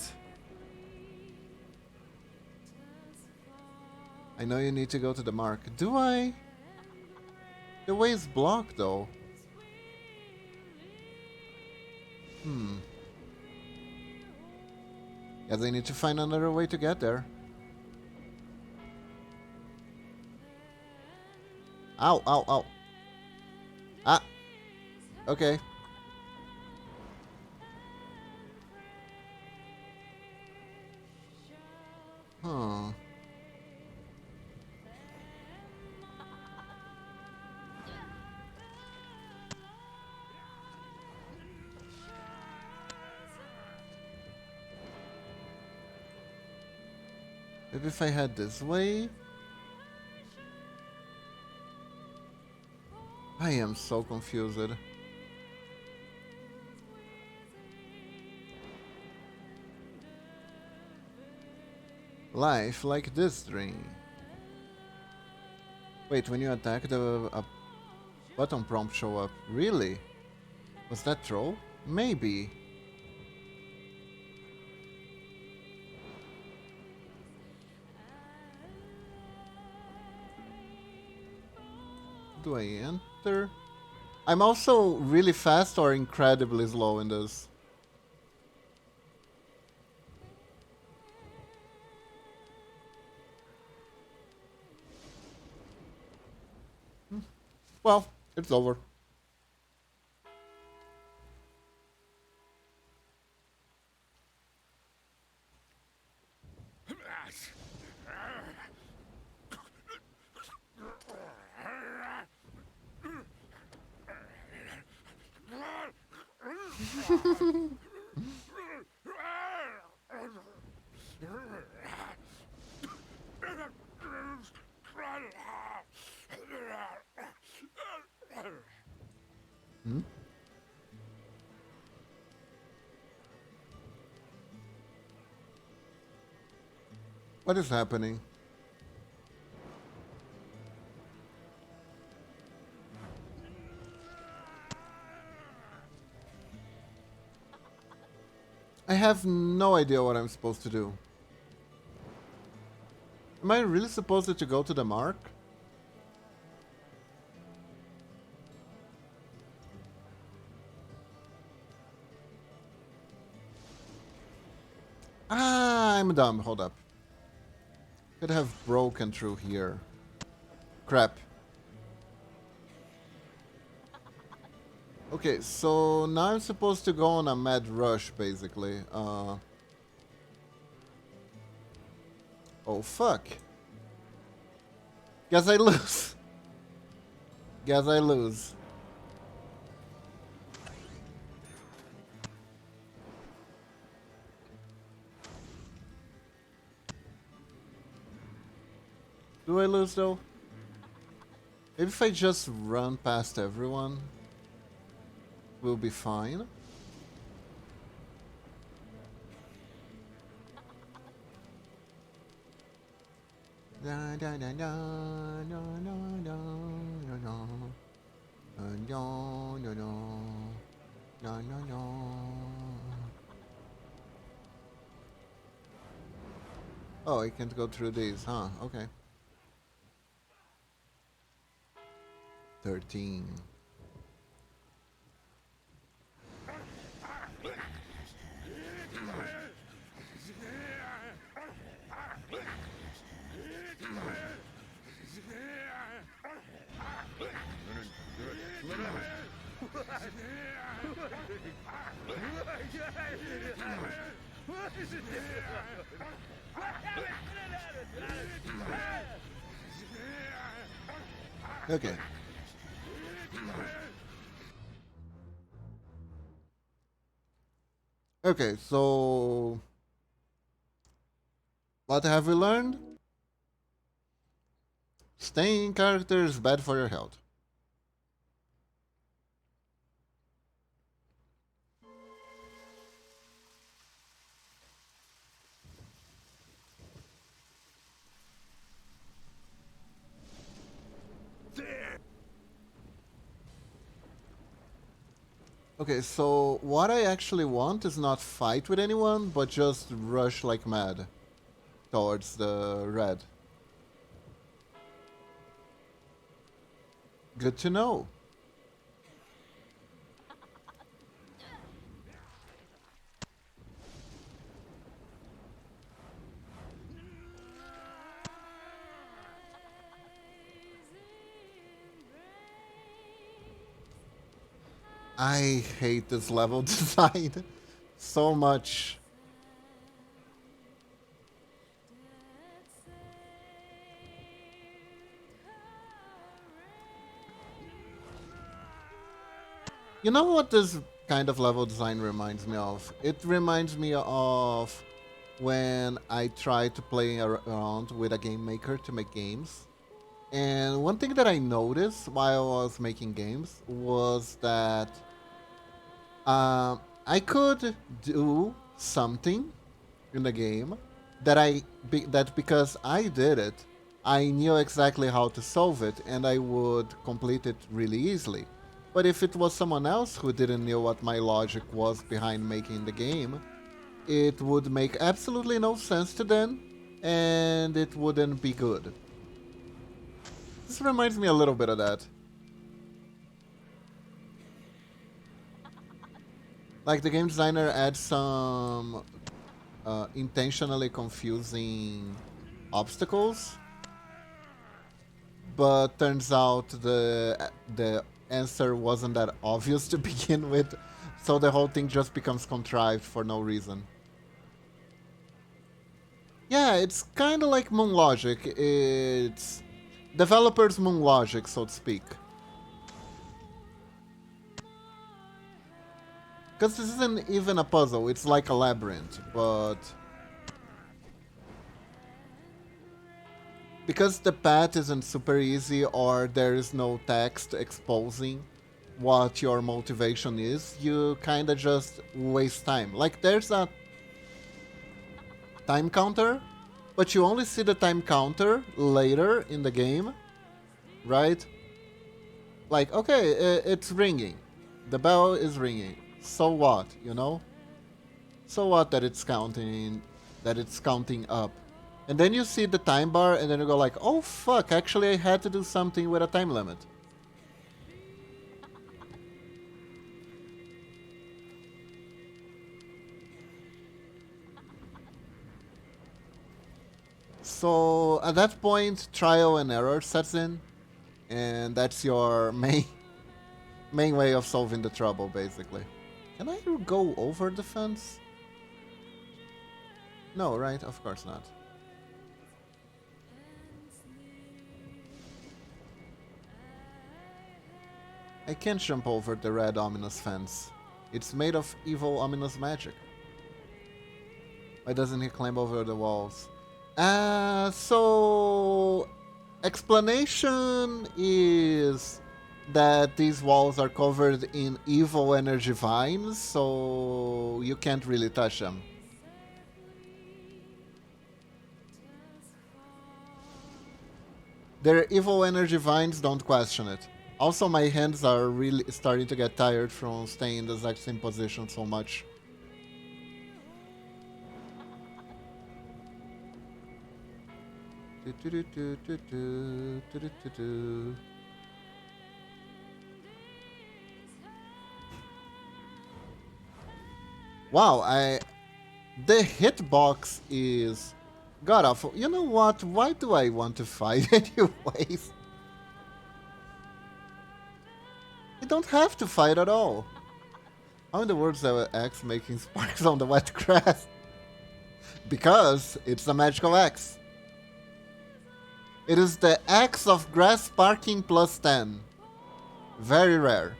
I know you need to go to the mark. Do I? The way is blocked though. Guess I need to find another way to get there. Ow, ow, ow. Ah. Okay. Huh. Maybe if I head this way? I am so confused. Life like this dream. Wait, when you attack, a button prompt show up. Really? Was that troll? Maybe. Do I enter? I'm also really fast or incredibly slow in this. Well, it's over. Hmm? What is happening? I have no idea what I'm supposed to do. Am I really supposed to go to the mark? Ah, I'm dumb. Hold up. Could have broken through here. Crap. Okay, so now I'm supposed to go on a mad rush, basically. Oh, fuck. Guess I lose. Guess I lose. Do I lose though? Maybe if I just run past everyone, we'll be fine. Da da da da da da da da da da. Oh, I can't go through these, huh? Okay. 13. Okay. Okay, so what have we learned? Staying in character is bad for your health. Okay, so what I actually want is not fight with anyone, but just rush like mad towards the red. Good to know. I hate this level design so much. You know what this kind of level design reminds me of? It reminds me of when I tried to play around with a game maker to make games. And one thing that I noticed while I was making games was that I could do something in the game that because I did it, I knew exactly how to solve it and I would complete it really easily. But if it was someone else who didn't know what my logic was behind making the game, it would make absolutely no sense to them and it wouldn't be good. This reminds me a little bit of that. Like the game designer adds some intentionally confusing obstacles, but turns out the answer wasn't that obvious to begin with, so the whole thing just becomes contrived for no reason. Yeah, it's kind of like Moon Logic. It's developers' Moon Logic, so to speak. Because this isn't even a puzzle, it's like a labyrinth, but because the path isn't super easy or there is no text exposing what your motivation is, you kinda just waste time. Like there's a time counter, but you only see the time counter later in the game, right? Like, okay, it's ringing. The bell is ringing. So what, you know? So what that it's counting up. And then you see the time bar and then you go like, oh fuck, actually I had to do something with a time limit. So at that point, trial and error sets in, and that's your main way of solving the trouble, basically. Can I go over the fence? No, right? Of course not. I can't jump over the red ominous fence. It's made of evil ominous magic. Why doesn't he climb over the walls? So explanation is that these walls are covered in evil energy vines, so you can't really touch them. They're evil energy vines, don't question it. Also, my hands are really starting to get tired from staying in the exact same position so much. Wow, the hitbox is god awful. You know what? Why do I want to fight anyways? I don't have to fight at all. How in the world is the axe making sparks on the wet grass? Because it's a magical axe. It is the axe of grass sparking plus 10. Very rare.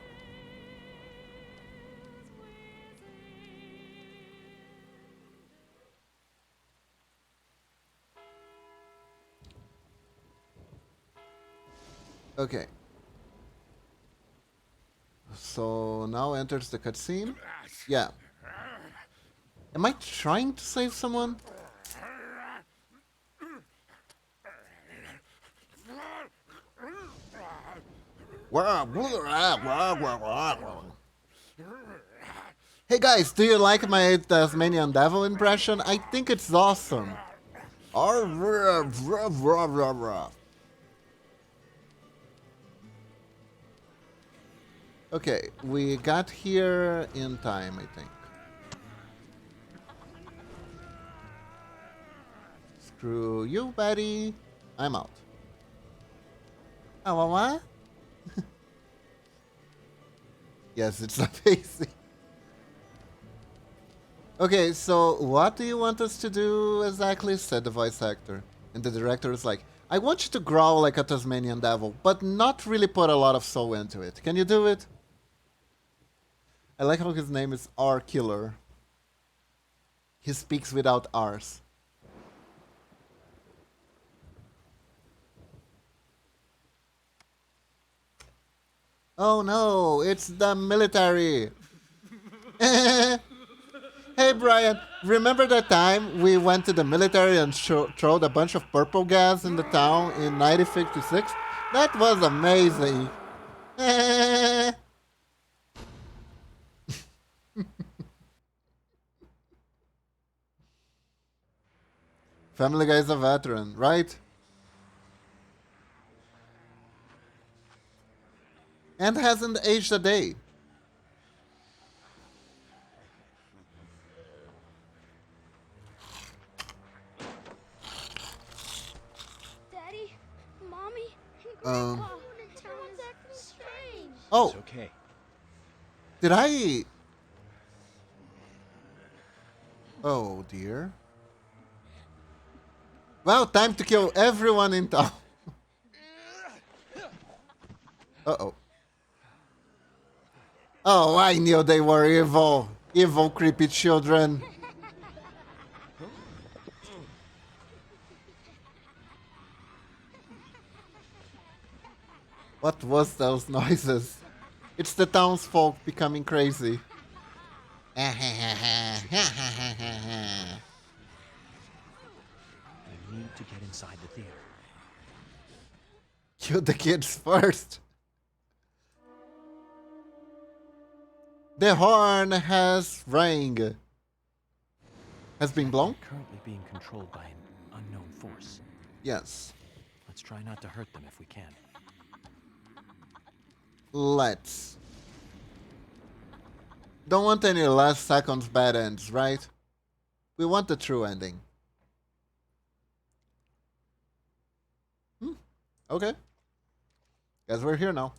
Okay. So now enters the cutscene. Yeah. Am I trying to save someone? Hey guys, do you like my Tasmanian Devil impression? I think it's awesome. Okay, we got here in time, I think. Screw you, buddy. I'm out. Oh, what? Yes, it's not easy. Okay, so what do you want us to do exactly? Said the voice actor. And the director is like, I want you to growl like a Tasmanian devil, but not really put a lot of soul into it. Can you do it? I like how his name is R Killer. He speaks without R's. Oh no, it's the military. Hey Brian, remember that time we went to the military and throwed a bunch of purple gas in the town in 1956? That was amazing. Family Guy is a veteran, right? And hasn't aged a day. Daddy, Mommy, and Grandpa. Everyone's acting strange. Oh. It's okay. Did I... Oh dear. Well, time to kill everyone in town. Uh-oh. Oh, I knew they were evil. Evil, creepy children. What was those noises? It's the townsfolk becoming crazy. We need to get inside the theater. Kill the kids first. The horn has rang. Has been blown? Currently being controlled by an unknown force. Yes. Let's try not to hurt them if we can. Let's. Don't want any last seconds bad ends, right? We want the true ending. Okay. Guess we're here now.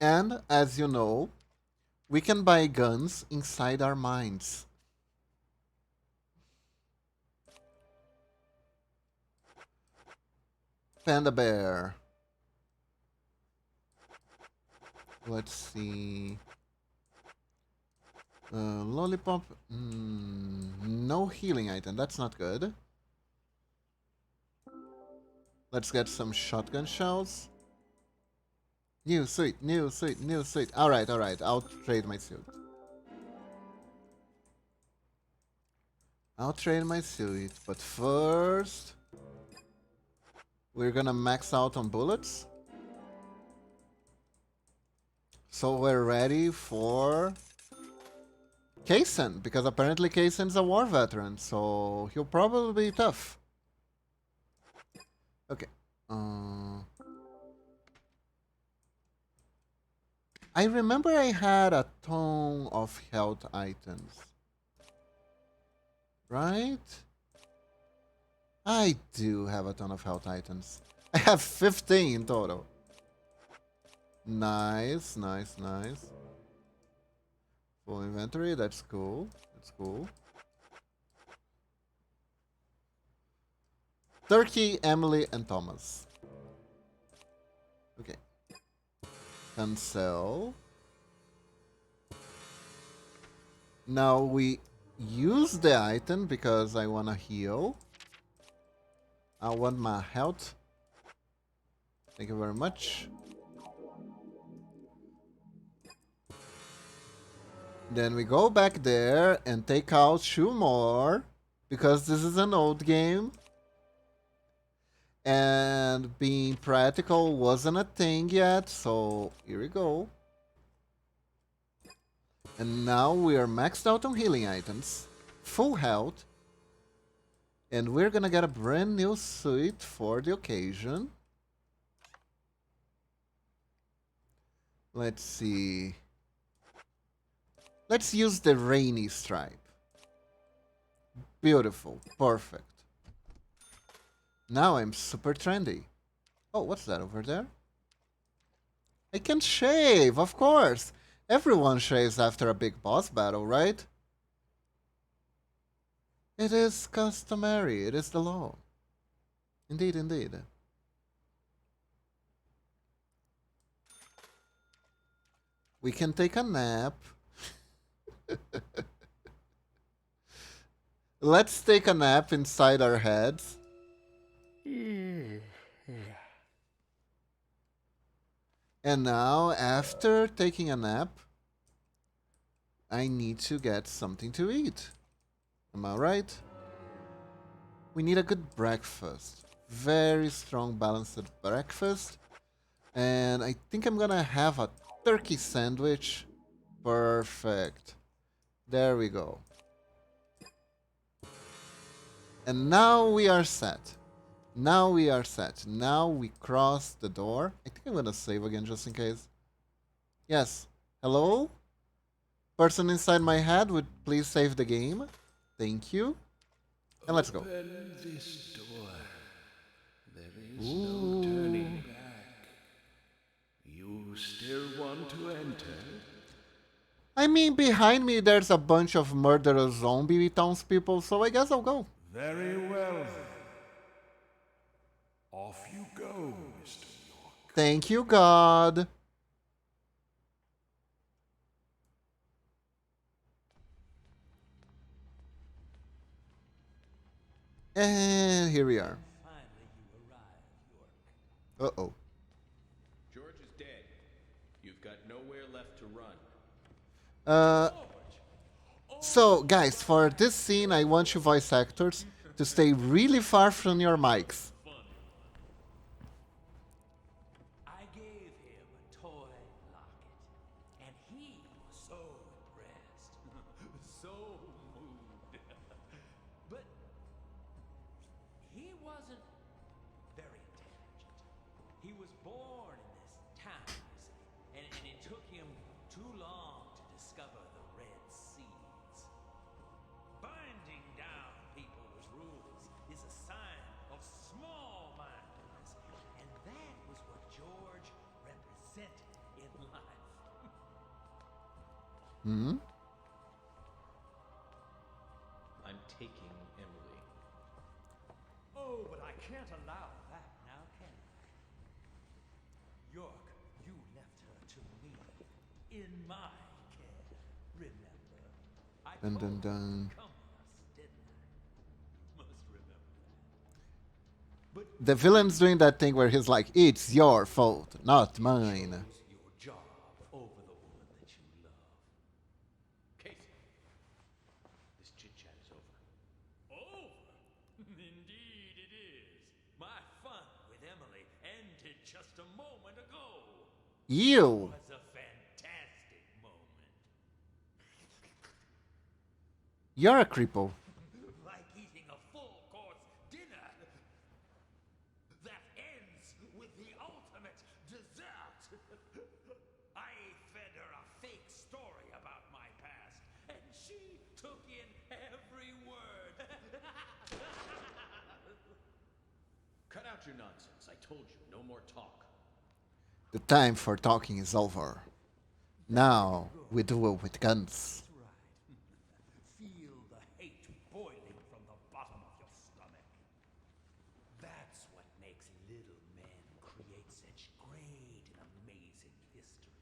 And, as you know, we can buy guns inside our minds. Panda Bear. Let's see. Lollipop. No healing item. That's not good. Let's get some shotgun shells. New suit, new suit, new suit. Alright, alright. I'll trade my suit. I'll trade my suit. But first, we're gonna max out on bullets. So we're ready for Kaysen, because apparently Kaysen's a war veteran, so he'll probably be tough. Okay. I remember I had a ton of health items. Right? I do have a ton of health items. I have 15 in total. Nice, nice, nice. Full inventory, that's cool. That's cool. Turkey, Emily, and Thomas. Okay. Cancel. Now we use the item because I want to heal. I want my health Thank you very much. Then we go back there and take out 2 more. Because this is an old game. And being practical wasn't a thing yet. So here we go. And now we are maxed out on healing items. Full health. And we're gonna get a brand new suit for the occasion. Let's see. Let's use the rainy stripe. Beautiful. Perfect. Now I'm super trendy. Oh, what's that over there? I can shave, of course. Everyone shaves after a big boss battle, right? It is customary. It is the law. Indeed, indeed. We can take a nap. Let's take a nap inside our heads. And now, after taking a nap, I need to get something to eat. Am I right? We need a good breakfast. Very strong, balanced breakfast. And I think I'm gonna have a turkey sandwich. Perfect. There we go. And now we are set. Now we are set. Now we cross the door. I think I'm gonna save again just in case. Yes. Hello? Person inside my head, would please save the game. Thank you. And let's go. Open this door. There is no turning back. You still want to enter? I mean, behind me there's a bunch of murderous zombie townspeople, so I guess I'll go. Very well then. Off you go, Mr. York. Thank you, God. And here we are. Uh-oh. George is dead. You've got nowhere left to run. So, guys, for this scene, I want you voice actors to stay really far from your mics. I gave him a toy locket, and he was so impressed, so moved. But he wasn't very intelligent. He was born in this town, you see, and it took him too long to discover the Red Seas. Binding down people with rules is a sign of small-mindedness, and that was what George represented in life. Hmm? I'm taking Emily. Oh, but I can't allow that now, can I? York, you left her to me, in my care, remember? I Dun, told dun, you to dun. come with us, didn't I? You must remember that. But The villain's doing that thing where he's like, it's your fault, not mine. chose your job over the woman that you love. Casey, this chit-chat is over. Over? Indeed it is. My fun with Emily ended just a moment ago. You. It was a fantastic moment. You're a creepo. Like eating a full-course dinner that ends with the ultimate dessert. I fed her a fake story about my past, and she took in every word. Cut out your nonsense. I told you, no more talk. The time for talking is over. Now we duel with guns. Feel the hate boiling from the bottom of your stomach. That's what makes little men create such great and amazing history.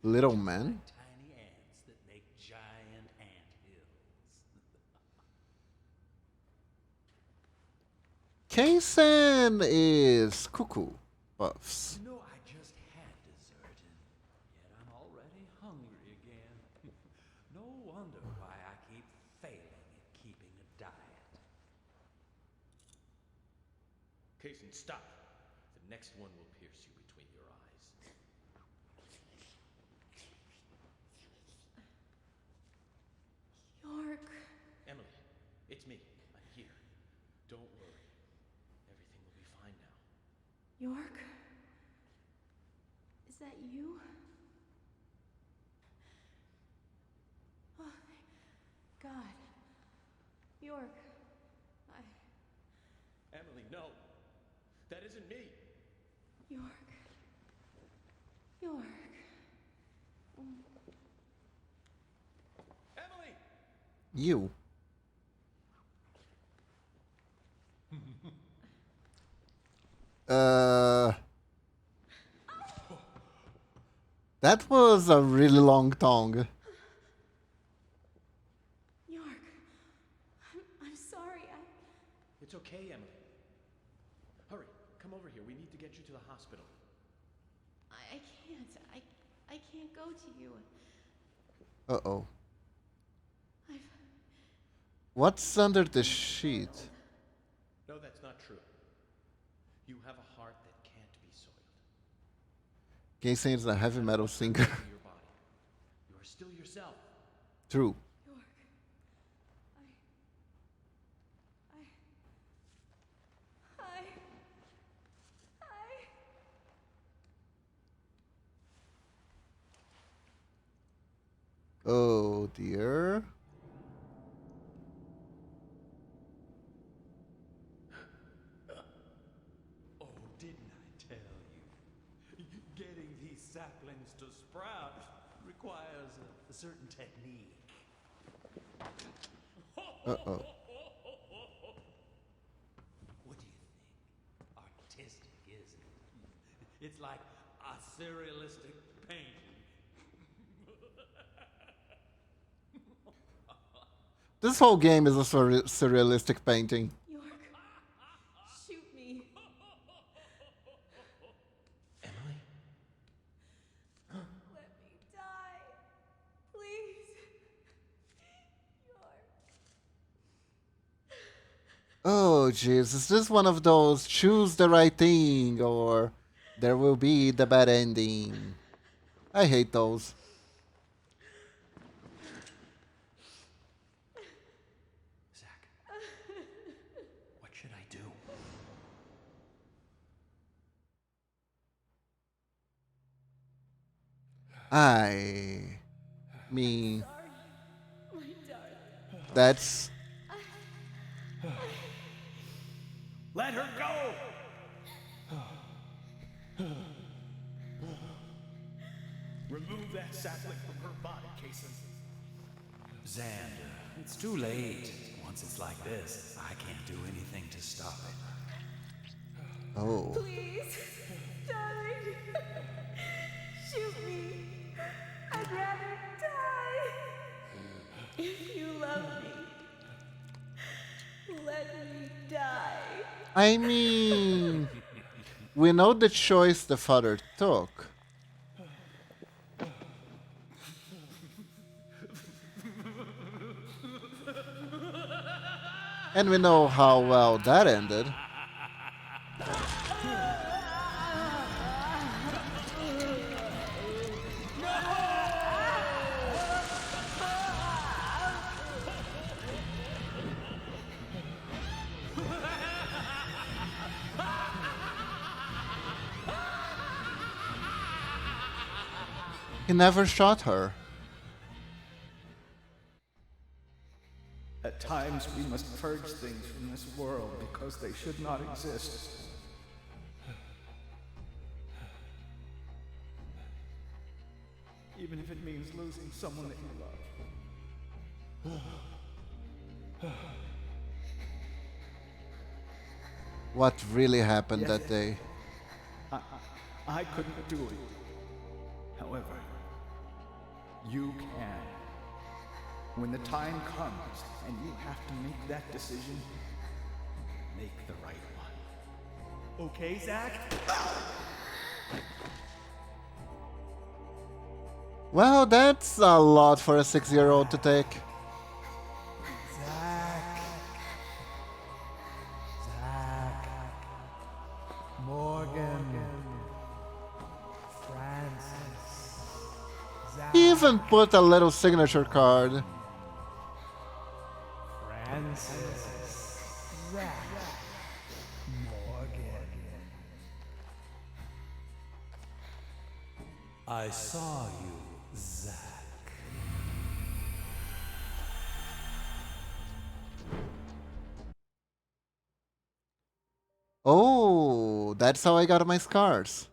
Little man? Tiny ants that make giant ant hills. Kaisen is cuckoo. buffs. You know, I just had dessert, and yet I'm already hungry again. No wonder why I keep failing at keeping a diet. Kaysen, stop. The next one will pierce you between your eyes. York. Emily, it's me. I'm here. Don't worry. Everything will be fine now. York? Is that you? Oh, thank God. York, Emily, no. That isn't me. York. York. Emily! You. That was a really long tongue. York. I'm sorry. It's okay, Emily. Hurry, come over here. We need to get you to the hospital. I can't. I can't go to you. Uh-oh. I've... What's under the sheet? No, that's not true. You have a heart that can't be soiled. Kaysen is a heavy metal singer. Your body. You are still yourself. True. York. Oh dear. Oh, didn't I tell you? Getting these saplings to sprout requires a certain technique. Uh-oh. What do you think? Artistic, isn't it? It's like a surrealistic painting. This whole game is a surrealistic painting. York. Shoot me. Emily? Let me die. Please. York. Oh jeez, is this one of those choose the right thing or there will be the bad ending? I hate those. Zach, what should I do? I mean, My darling. that's... Let her go! Remove that sapling from her body, Kaysen. Xander, it's too late. Once it's like this, I can't do anything to stop it. Oh. Please. Darling. Shoot me. I'd rather die. If you love me, let me die. I mean, we know the choice the father took. And we know how well that ended. He never shot her. At times we must purge things from this world because they should not exist. Even if it means losing someone that you love. What really happened that day? I couldn't do it. However, you can. When the time comes and you have to make that decision, make the right one. Okay, Zach? Well, that's a lot for a 6-year-old to take. Zach. Morgan. Francis. Zach. He even put a little signature card. Francis. Zach. Morgan. I saw you, Zach. Oh, that's how I got my scars.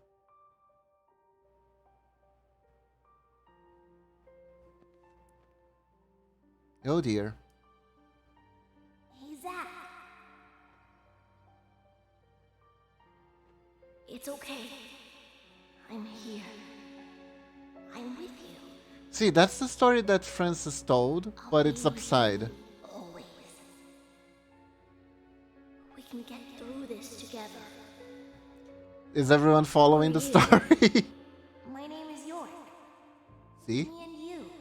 Oh dear. Hey, Zach. It's okay. I'm here. I'm with you. See, that's the story that Francis told, but it's upside. Always. We can get through this together. Is everyone following the story? My name is York. See? Me and you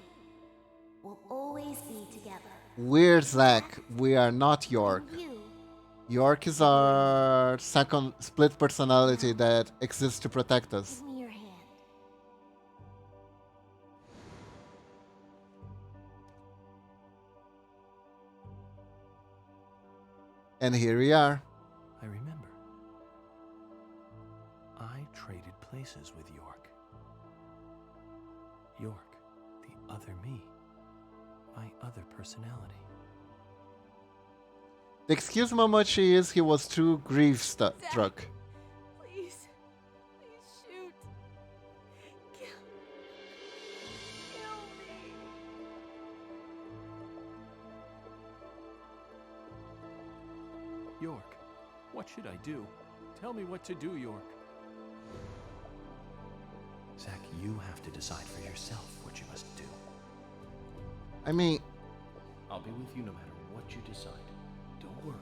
will always be together. We're Zach. We are not York. You. York is our second split personality that exists to protect us. Give me your hand. And here we are. I remember. I traded places with York. York, the other me. My other personality. The excuse how much he is, he was too grief-struck. Please. Please shoot. Kill me. York, what should I do? Tell me what to do, York. Zach, you have to decide for yourself what you must do. I mean... I'll be with you no matter what you decide. Don't worry.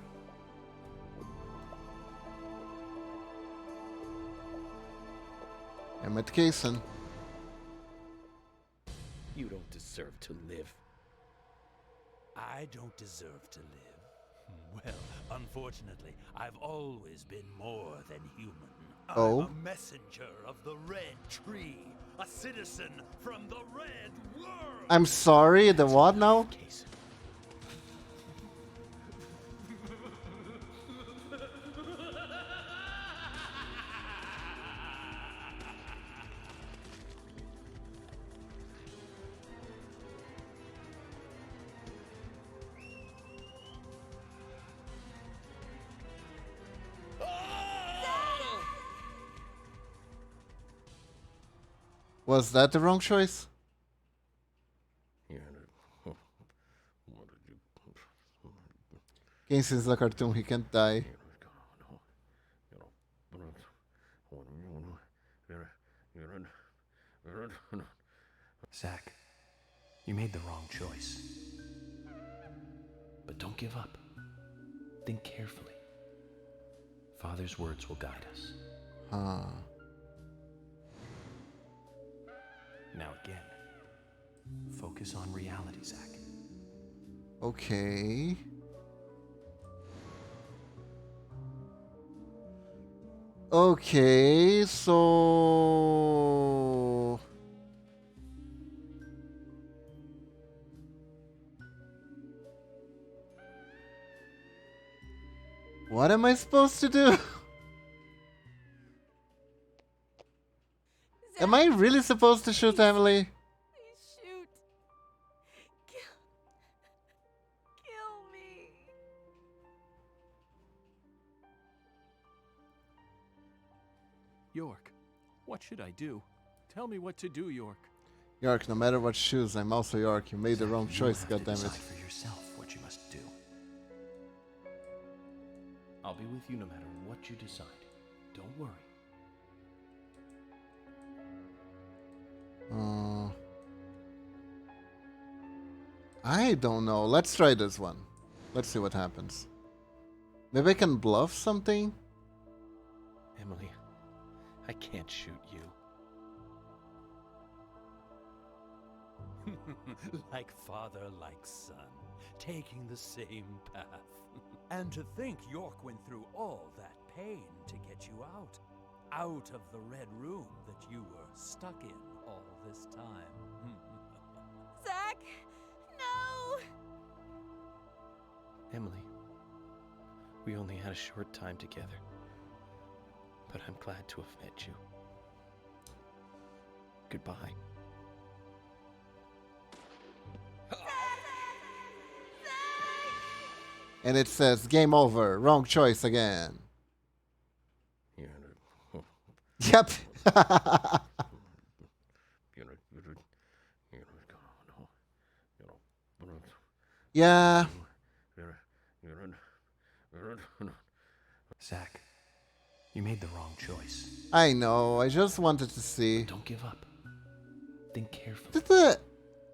I'm at Kaysen. You don't deserve to live. I don't deserve to live. Well, unfortunately, I've always been more than human. Oh? I'm a messenger of the Red Tree, a citizen from the Red World. I'm sorry, the what now? Was that the wrong choice? Kaysen's a cartoon, he can't die. Zach, you made the wrong choice. But don't give up. Think carefully. Father's words will guide us. Ah. Now again, focus on reality, Zach. Okay. Okay, so... What am I supposed to do? Am I really supposed to shoot Emily? Please shoot. Kill me. York, what should I do? Tell me what to do, York. York, no matter what choose, I'm also York. You made the wrong choice, You have to goddammit. decide for yourself what you must do. I'll be with you no matter what you decide. Don't worry. I don't know. Let's try this one. Let's see what happens. Maybe I can bluff something? Emily, I can't shoot you. Like father, like son, taking the same path. And to think York went through all that pain to get you out. Out of the red room that you were stuck in all this time. Zach! No! Emily, we only had a short time together, but I'm glad to have met you. Goodbye. And it says, game over. Wrong choice again. Yep. Yeah. Zach, you made the wrong choice. I know. I just wanted to see. But don't give up. Think carefully.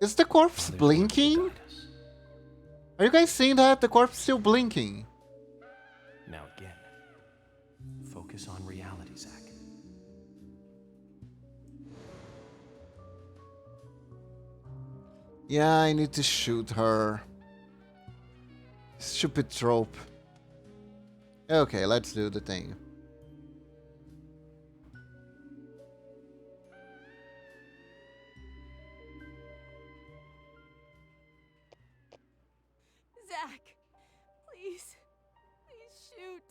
Is the corpse blinking? Are you guys seeing that? The corpse still blinking. Now again, focus on reality, Zach. Yeah, I need to shoot her. Stupid trope. Okay, let's do the thing. Zach! Please. Please shoot.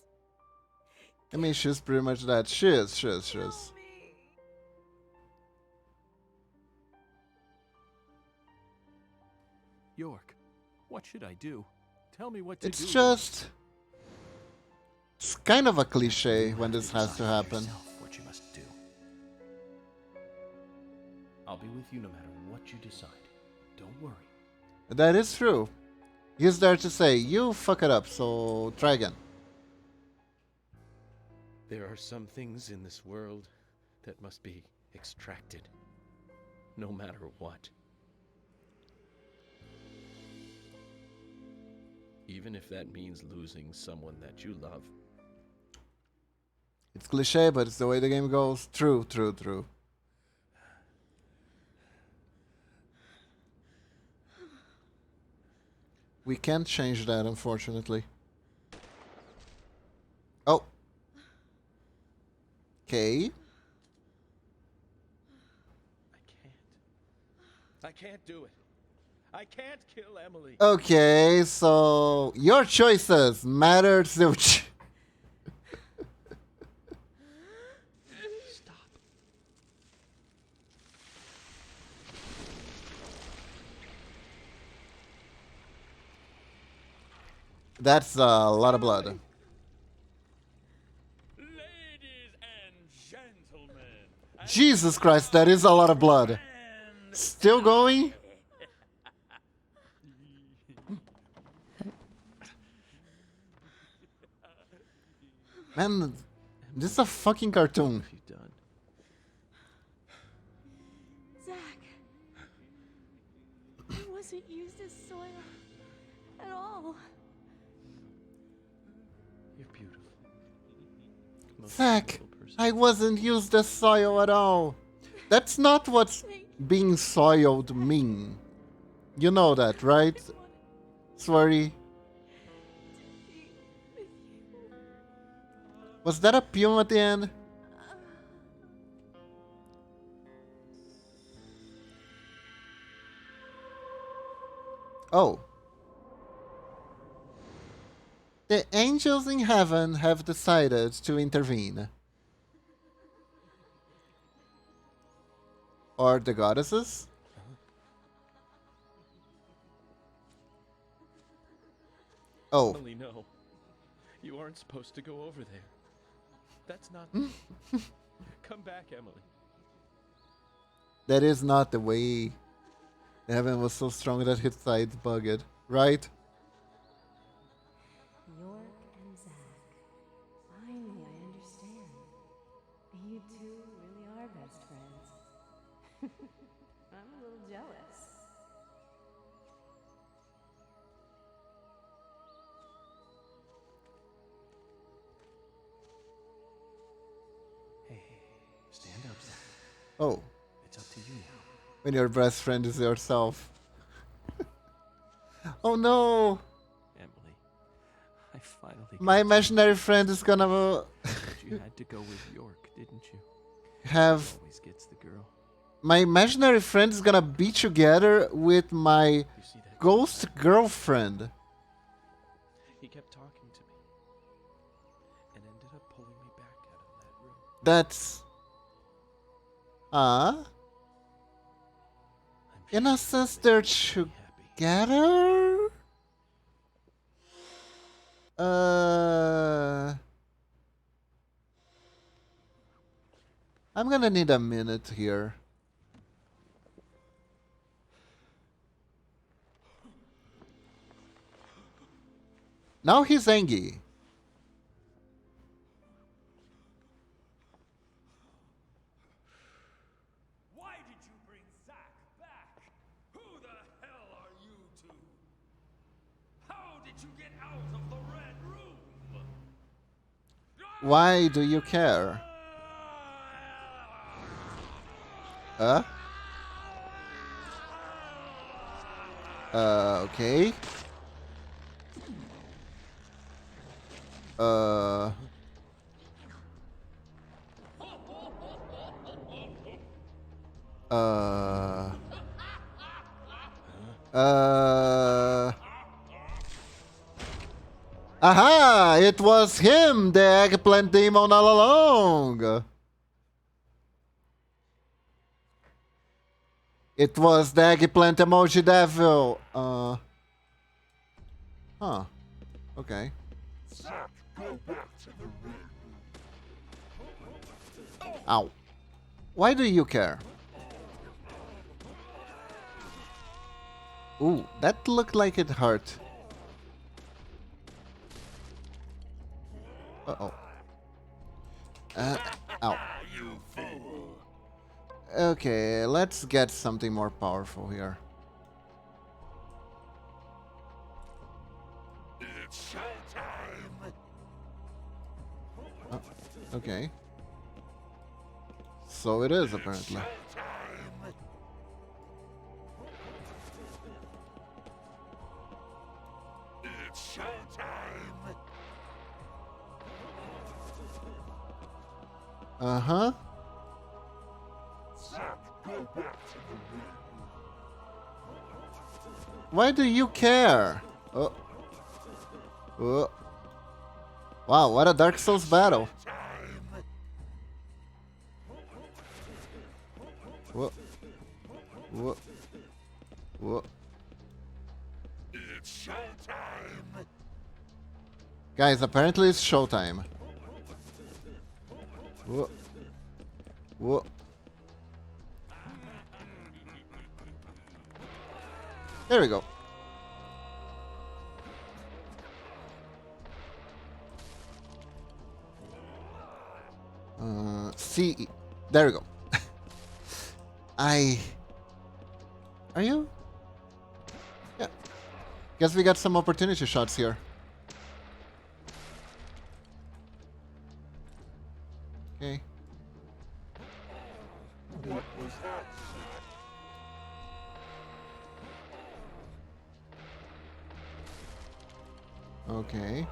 I mean, she's pretty much that. She is. York, what should I do? Tell me what to do. It's just... It's kind of a cliche when this has to happen. What you must do. I'll be with you no matter what you decide. Don't worry. That is true. He's there to say, you fuck it up, so try again. There are some things in this world that must be extracted, no matter what. Even if that means losing someone that you love. It's cliche, but it's the way the game goes. True. We can't change that, unfortunately. Oh. Okay. I can't do it. I can't kill Emily. Okay, so your choices matter to... Stop. That's a lot of blood. Ladies and gentlemen. Jesus Christ, that is a lot of blood. Still going? Man, this is a fucking cartoon. Zach. It wasn't used as soil at all. You're beautiful. Zach, I wasn't used as soil at all. That's not what being soiled mean. You know that, right? Sorry. Was that a pew at the end? Oh. The angels in heaven have decided to intervene. Or the goddesses? Oh. Emily, no. You aren't supposed to go over there. That's not... Come back, Emily. That is not the way. The heaven was so strong that his sides bugged, right? York and Zach. Finally, I understand. You two really are best friends. I'm a little jealous. Oh. It's up to you now. When your best friend is yourself. Oh no! Emily, I finally. My imaginary friend is gonna You had to go with York, didn't you? have. He always gets the girl. My imaginary friend is gonna be together with my ghost girlfriend. He kept talking to me and ended up pulling me back out of that room. That's. In a sense, they're together? I'm gonna need a minute here. Now he's angry. Why did you bring Zack back? Who the hell are you two? How did you get out of the Red Room? Why do you care? Okay. Aha! It was him, the eggplant demon all along! It was the eggplant emoji devil! Huh. Okay. Zack, go back to the room. Ow. Why do you care? Ooh, that looked like it hurt. Uh-oh. Ow. You fool. Okay, let's get something more powerful here. It's showtime. Oh, okay. So it is, apparently. It's showtime. Uh-huh. Zack, go back to the room. Why do you care? Oh. Oh. Wow, what a Dark Souls battle. Whoa. Whoa. Whoa. It's showtime. Guys, apparently it's showtime. Whoa. Whoa. There we go. See, there we go. Are you? Yeah. Guess we got some opportunity shots here. Okay. What was that? Okay.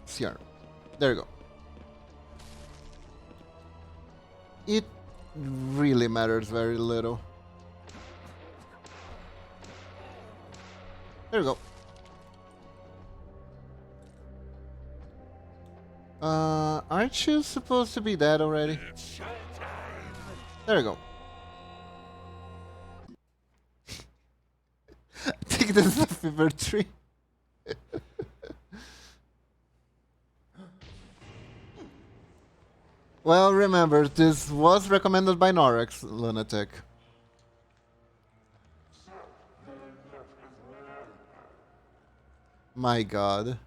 CR. There you go. It really matters very little. There we go. Aren't you supposed to be dead already? There we go. I think this is a fever tree. Well, remember, this was recommended by Norex, lunatic. My god.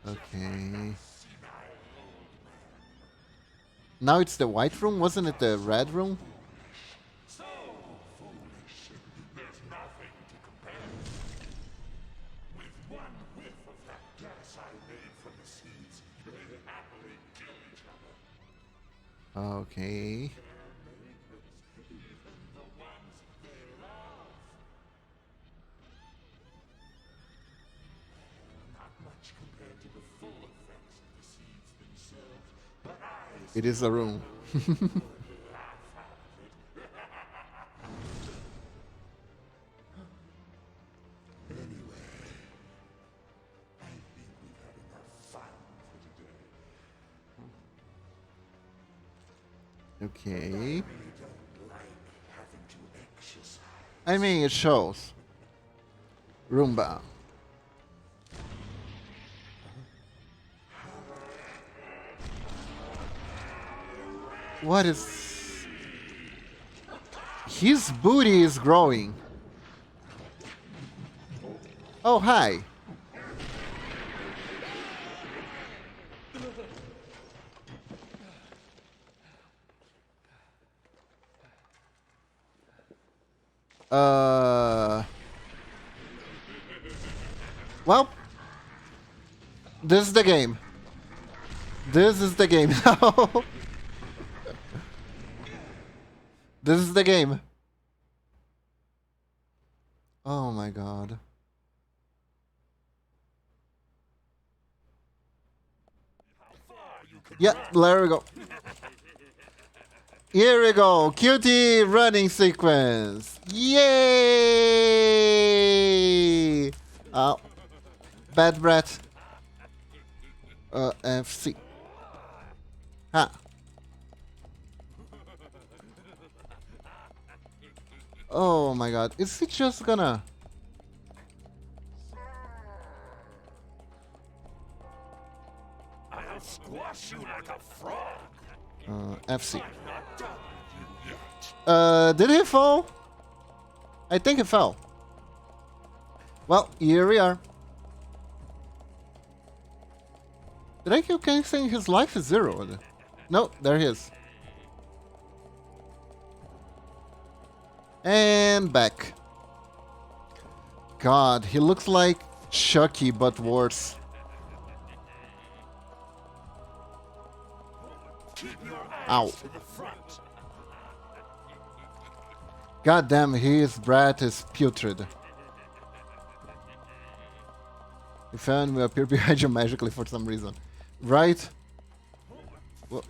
Okay. Now it's the white room, wasn't it the red room? Okay. It is a room. Okay. I mean, it shows. Roomba. What is... His booty is growing. Oh, hi. Well, this is the game. This is the game now. This is the game. Oh my god. Yeah, there we go. Here we go. Cutie running sequence. Yay! Oh. Bad breath. FC. Ha. Oh my god. Is he just gonna... I'll squash you like a frog. FC. Did he fall? I think he fell. Well, here we are. Did I keep saying his life is 0? No, there he is. And back. God, he looks like Chucky, but worse. Ow. God damn, his breath is putrid. You found will appear behind you magically for some reason. Right? Well,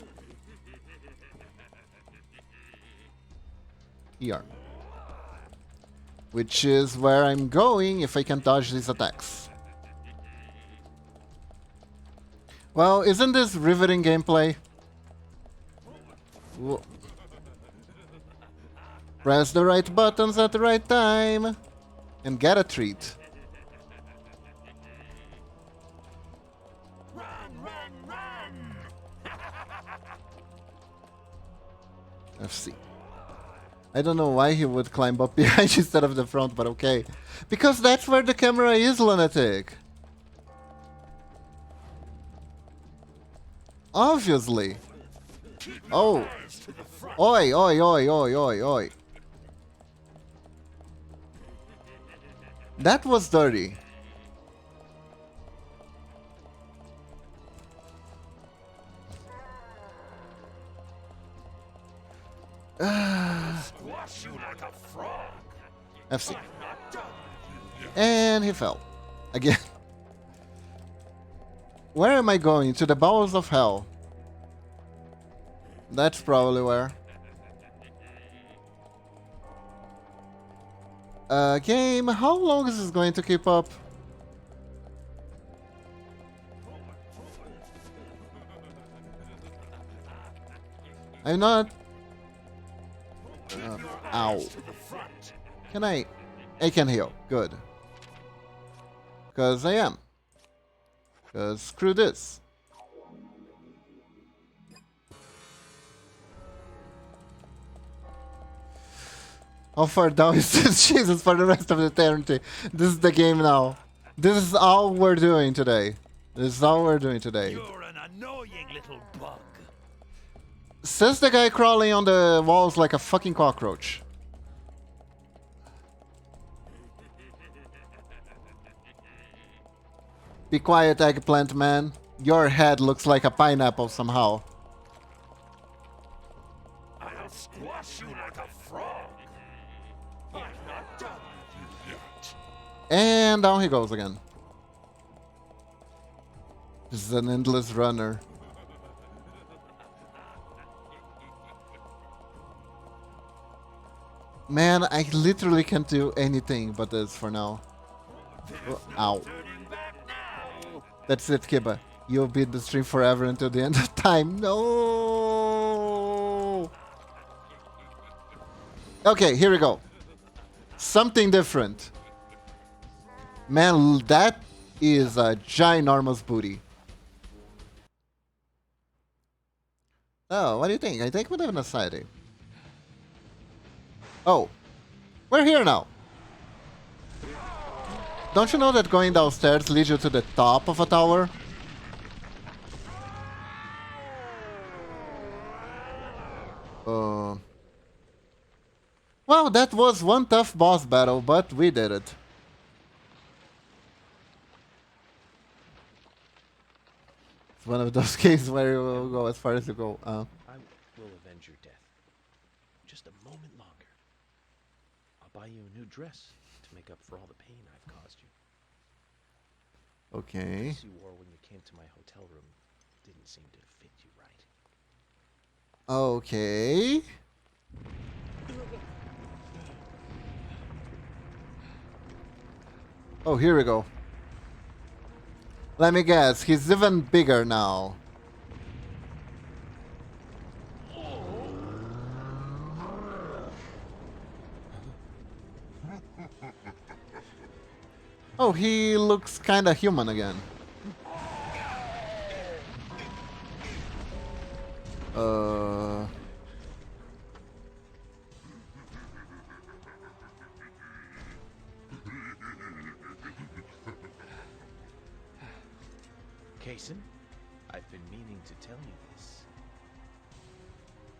here. Which is where I'm going if I can dodge these attacks. Well, isn't this riveting gameplay? Whoa. Press the right buttons at the right time and get a treat. FC. I don't know why he would climb up behind instead of the front, but okay. Because that's where the camera is, lunatic. Obviously. Oh. Oi, oi, oi, oi, oi, oi. That was dirty. FC. And he fell. Again. Where am I going? To the bowels of hell. That's probably where. Game, how long is this going to keep up? I'm not... ow. Can I can heal. Good. Because I am. Because screw this. How far down is this? Jesus, for the rest of eternity. This is the game now. This is all we're doing today. This is all we're doing today. You're an annoying little bug. Says the guy crawling on the walls like a fucking cockroach. Be quiet, eggplant man. Your head looks like a pineapple somehow. I'll squash you like a frog. I'm not done with you yet. And down he goes again. This is an endless runner. Man, I literally can't do anything but this for now. Oh, ow. That's it, Kiba. You'll be in the stream forever until the end of time. No! Okay, here we go. Something different. Man, that is a ginormous booty. Oh, what do you think? I think we live in a society. Oh, we're here now. Don't you know that going downstairs leads you to the top of a tower? Well, that was one tough boss battle, but we did it. It's one of those cases where you will go as far as you go. I will avenge your death. Just a moment longer. I'll buy you a new dress to make up for all the pain I've caused you. Okay. The dress you wore when you came to my hotel room didn't seem to fit you right. Okay. Oh, here we go. Let me guess, he's even bigger now. Oh, he looks kinda human again. Kason, I've been meaning to tell you this.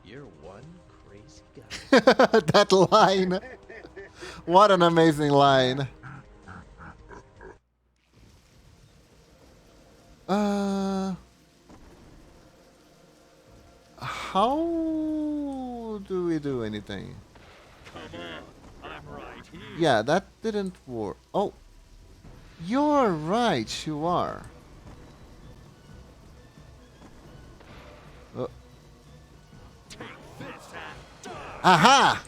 You're one crazy guy. That line. What an amazing line. How do we do anything? Come on, I'm right here. Yeah, that didn't work. Oh, you're right, you are. Aha!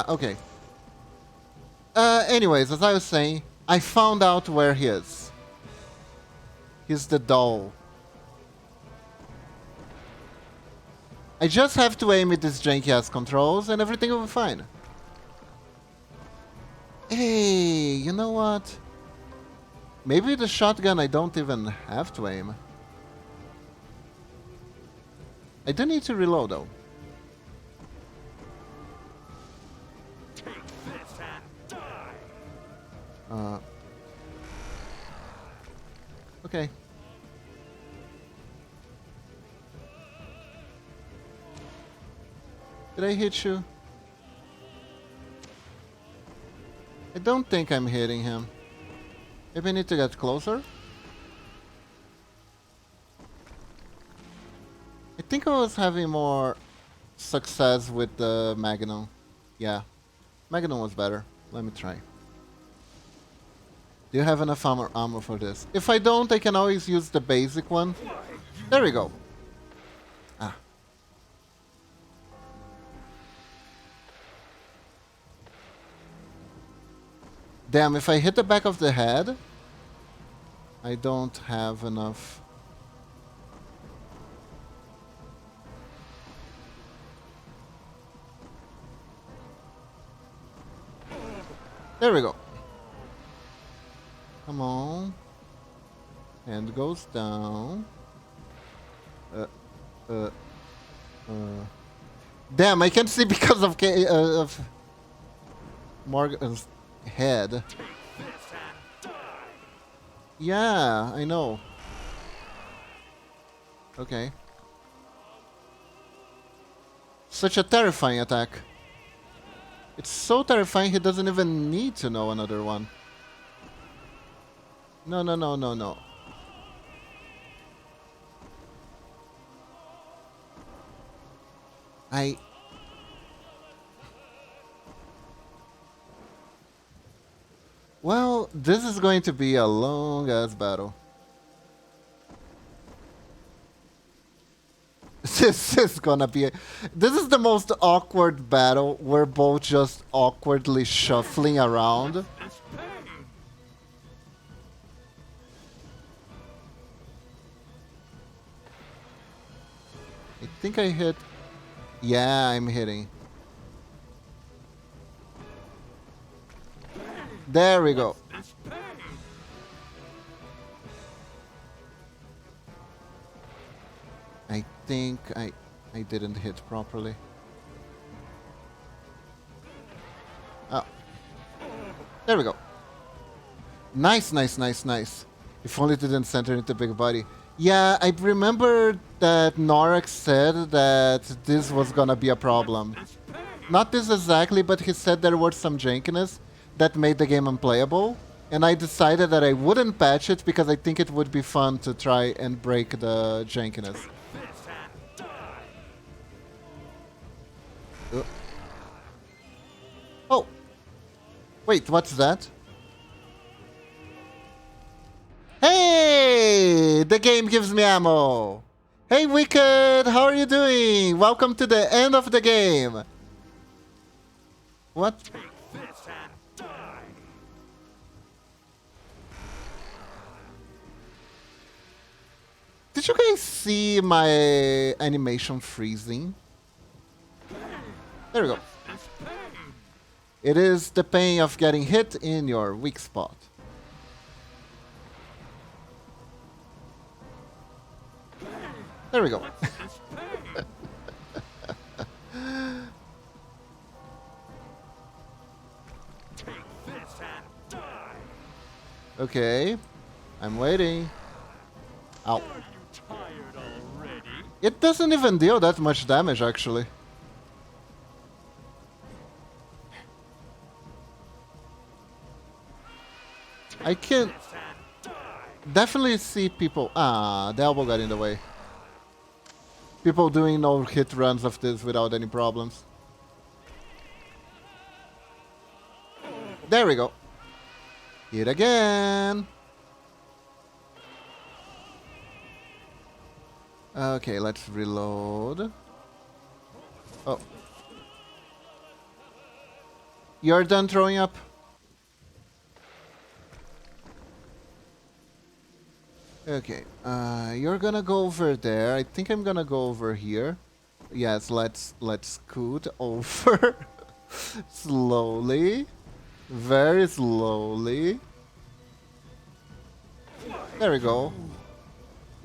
Okay. Anyways, as I was saying, I found out where he is. He's the doll. I just have to aim at these janky ass controls and everything will be fine. Hey, you know what? Maybe the shotgun I don't even have to aim. I do need to reload though. Okay. Did I hit you? I don't think I'm hitting him. Maybe I need to get closer? I think I was having more success with the Magnum. Yeah. Magnum was better. Let me try. Do you have enough armor for this? If I don't, I can always use the basic one. There we go. Ah. Damn, if I hit the back of the head, I don't have enough. There we go. Come on. Hand goes down. Damn, I can't see because of Morgan's head. Yeah, I know. Okay. Such a terrifying attack. It's so terrifying he doesn't even need to know another one. No, no, no, no, no. Well, this is going to be a long-ass battle. This is gonna be... This is the most awkward battle. We're both just awkwardly shuffling around. I think I hit... Yeah, I'm hitting. There we go. I think I didn't hit properly. Oh. There we go. Nice, nice, nice, nice. If only it didn't center into big body. Yeah, I remember that Norex said that this was gonna be a problem. Not this exactly, but he said there were some jankiness that made the game unplayable. And I decided that I wouldn't patch it because I think it would be fun to try and break the jankiness. Oh! Wait, what's that? Hey! The game gives me ammo! Hey Wicked! How are you doing? Welcome to the end of the game! What? Did you guys see my animation freezing? There we go. It is the pain of getting hit in your weak spot. There we go. Okay. I'm waiting. Ow. It doesn't even deal that much damage, actually. I can definitely see people... Ah, the elbow got in the way. People doing no hit runs of this without any problems. There we go. Hit again. Okay, let's reload. Oh. You're done throwing up? Okay, you're gonna go over there. I think I'm gonna go over here. Yes, let's scoot over. Slowly. Very slowly. There we go.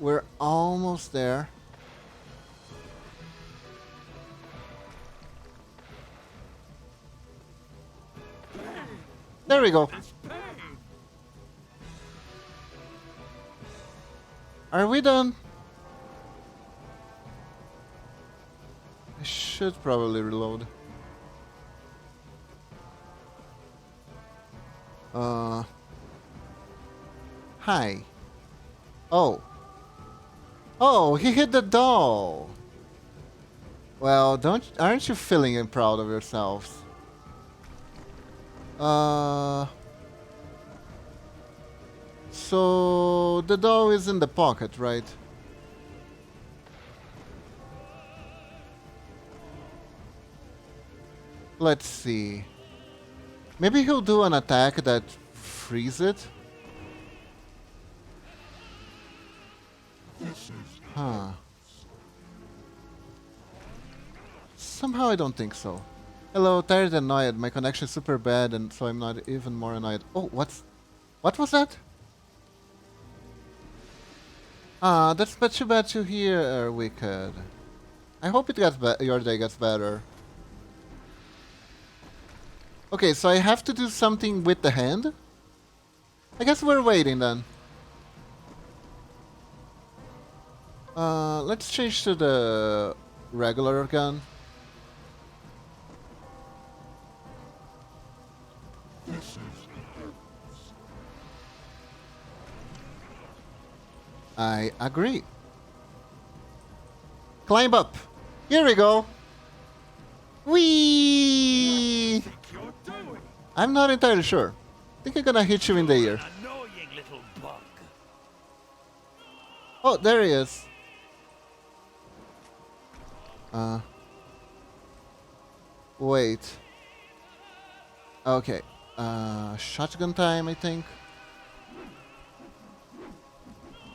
We're almost there. There we go. Are we done? I should probably reload. Hi. Oh. Oh, he hit the doll. Well, aren't you feeling proud of yourselves? So the doll is in the pocket, right? Let's see. Maybe he'll do an attack that frees it. Huh. Somehow I don't think so. Hello, tired and annoyed. My connection is super bad, and so I'm not even more annoyed. Oh, what was that? Ah, that's too bad to hear, Wicked. I hope it gets your day gets better. Okay, so I have to do something with the hand? I guess we're waiting then. Let's change to the regular gun. I agree. Climb up. Here we go. Whee! You're doing. I'm not entirely sure. I think I'm gonna hit you in the ear. Annoying little bug. Oh, there he is. Wait. Okay. Shotgun time, I think.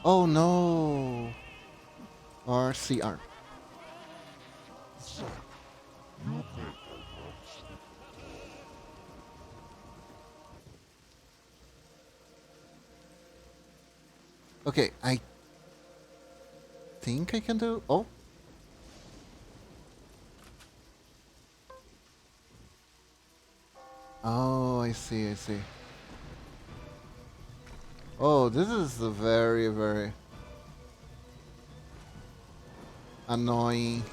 Oh no. Or CR. Okay, I think I can do. Oh. Oh, I see, I see. Oh, this is a very, very annoying.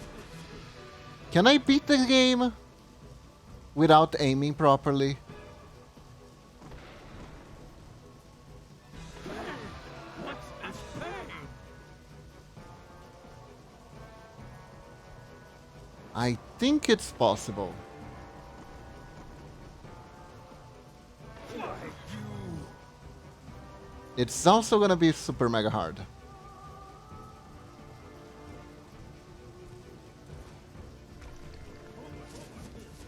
Can I beat the game without aiming properly? What's this pain? I think it's possible. It's also gonna be super mega hard.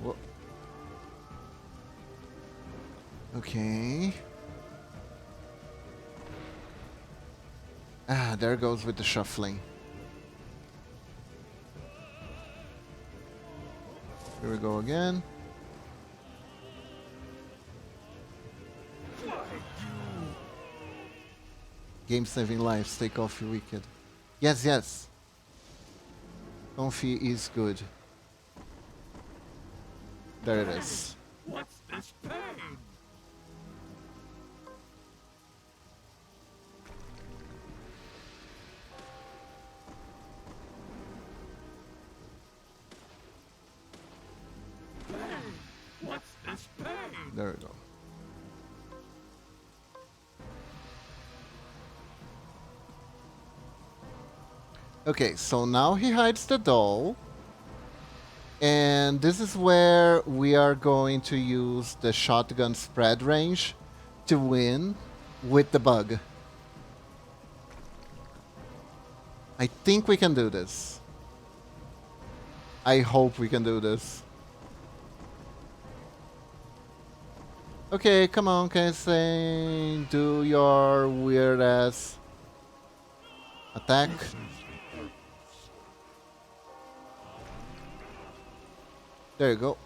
Whoa. Okay. Ah, there goes with the shuffling. Here we go again. Game saving lives, take off your wicked. Yes, yes. Comfy is good. There it is. What's this pain? What's this pain? There we go. Okay, so now he hides the doll. And this is where we are going to use the shotgun spread range to win with the bug. I think we can do this. I hope we can do this. Okay, come on, Casey. Do your weird ass attack. There you go.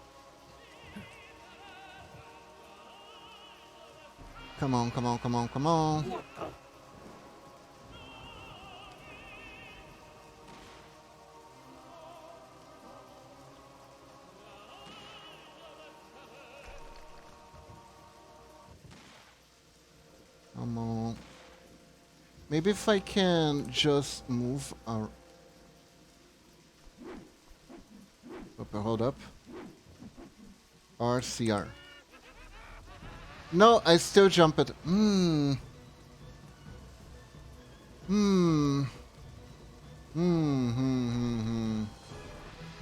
Come on, come on, come on, come on. Come on. Maybe if I can just move our... Hold up. RCR. No, I still jump it.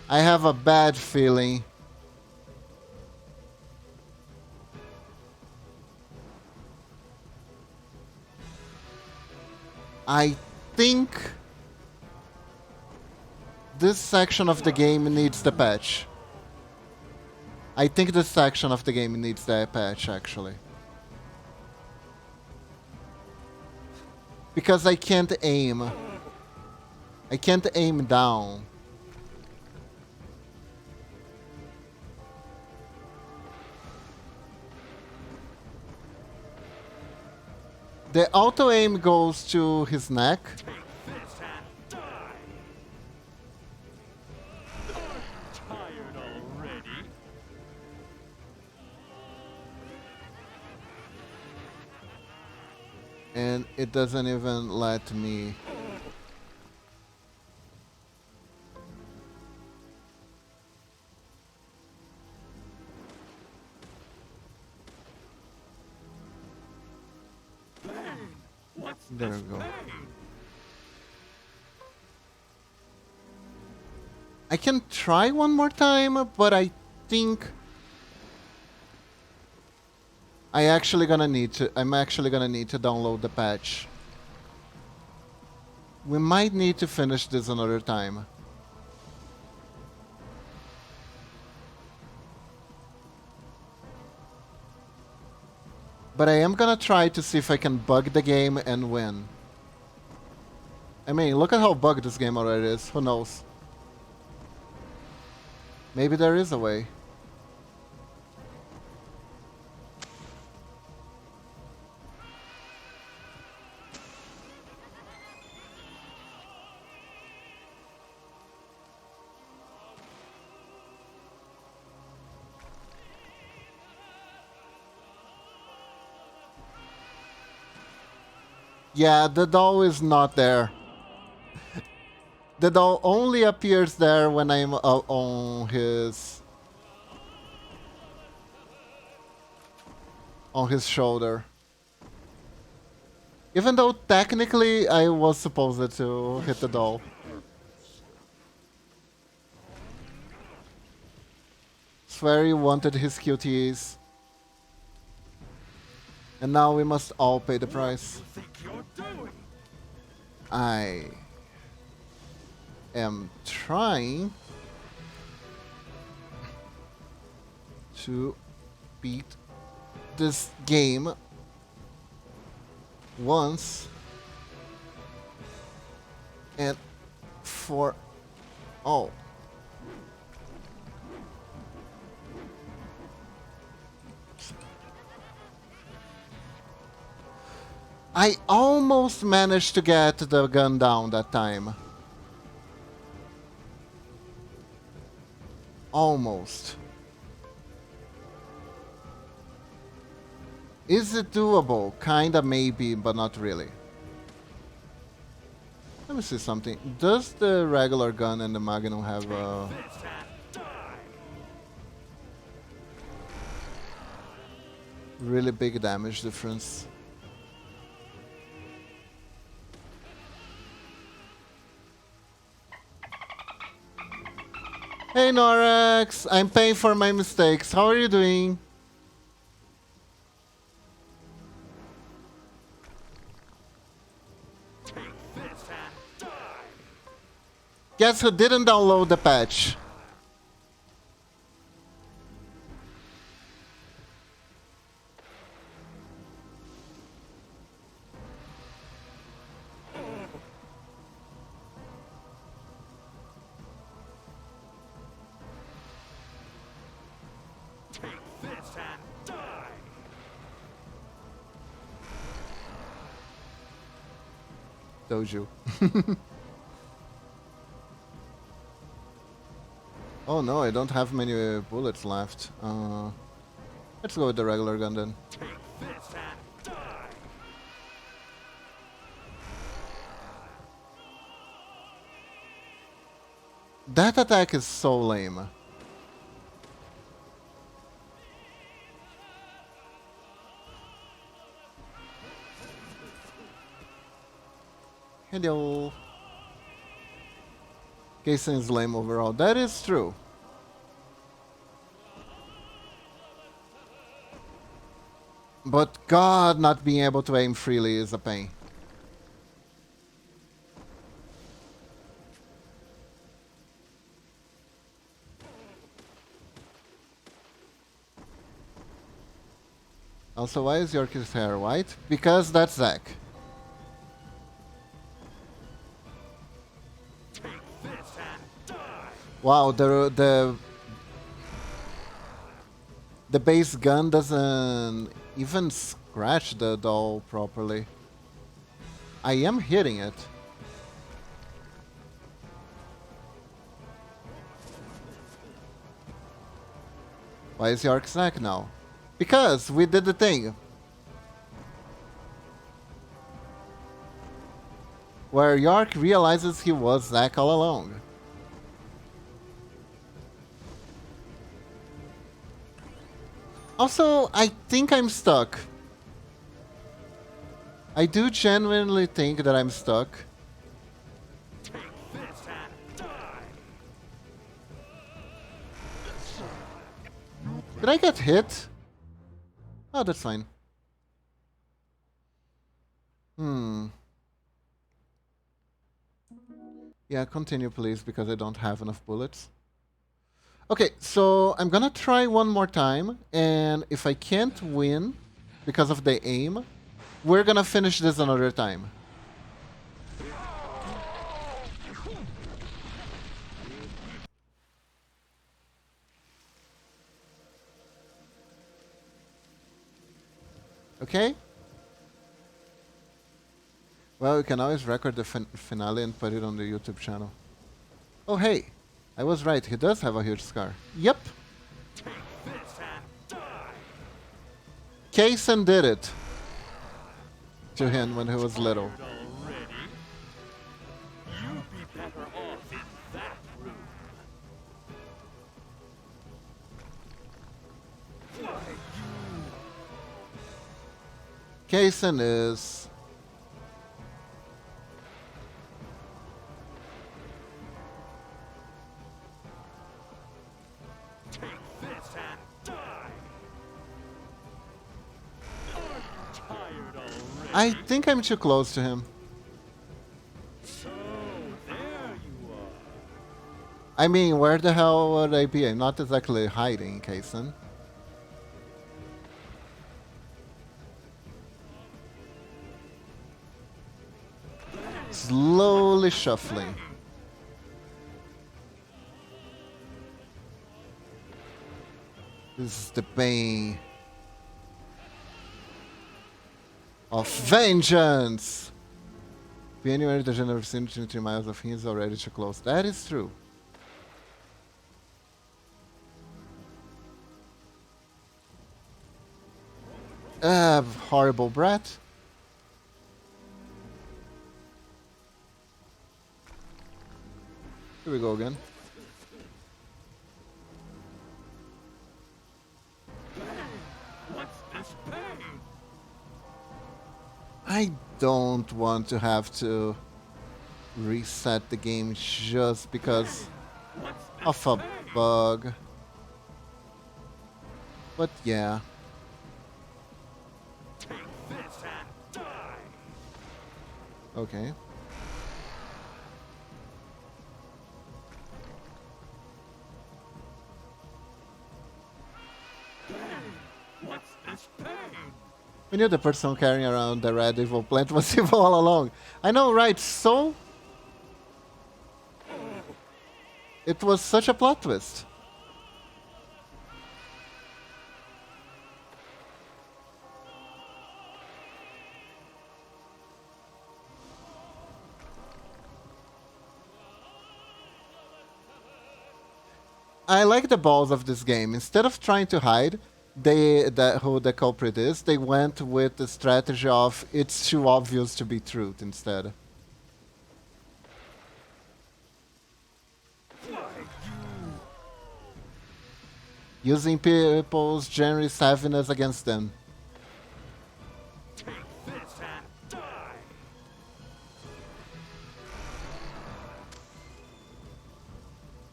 I have a bad feeling. I think this section of the game needs the patch. I think this section of the game needs the patch, actually. Because I can't aim. I can't aim down. The auto aim goes to his neck. And it doesn't even let me. There we go. I can try one more time, but I think I'm actually gonna need to download the patch. We might need to finish this another time. But I am gonna try to see if I can bug the game and win. I mean, look at how bugged this game already is. Who knows? Maybe there is a way. Yeah, the doll is not there. The doll only appears there when I'm on his shoulder. Even though technically I was supposed to hit the doll. Swear he wanted his QTEs. And now we must all pay the price. I am trying to beat this game once and for all. I almost managed to get the gun down that time. Almost. Is it doable? Kinda, maybe, but not really. Let me see something. Does the regular gun and the Magnum have a... really big damage difference? Hey Norex, I'm paying for my mistakes. How are you doing? Guess who didn't download the patch? Doju. Oh no, I don't have many bullets left. Let's go with the regular gun then. That attack is so lame. Hello. Jason is lame overall. That is true. But God, not being able to aim freely is a pain. Also, why is York's hair white? Because that's Zach. Wow, the base gun doesn't even scratch the doll properly. I am hitting it. Why is York Snack now? Because we did the thing where York realizes he was Zack all along. Also, I think I'm stuck. I do genuinely think that I'm stuck. Did I get hit? Oh, that's fine. Yeah, continue please, because I don't have enough bullets. Okay, so I'm gonna try one more time, and if I can't win because of the aim, we're gonna finish this another time. Okay? Well, you can always record the finale and put it on the YouTube channel. Oh, hey! I was right, he does have a huge scar. Yep! Kaysen did it to him when he was little. Kaysen is... I think I'm too close to him. I mean, where the hell would I be? I'm not exactly hiding, Kaysen. Slowly shuffling. This is the bane of vengeance! Be anywhere in the general vicinity 3 miles of him is already too close. That is true. Horrible brat. Here we go again. I don't want to have to reset the game just because of a bug. But yeah. Okay. We knew the person carrying around the red evil plant was evil all along. I know, right? So... it was such a plot twist. I like the balls of this game. Instead of trying to hide who the culprit is, they went with the strategy of it's too obvious to be truth instead. Using people's generous savviness against them.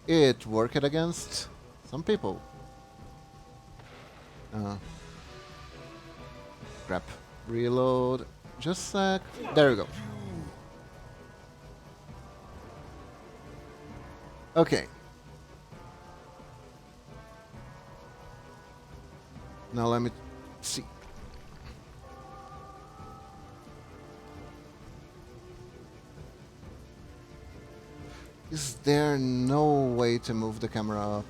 It worked against some people. Crap. Reload. Just a sec. There we go. Okay. Now let me see. Is there no way to move the camera up?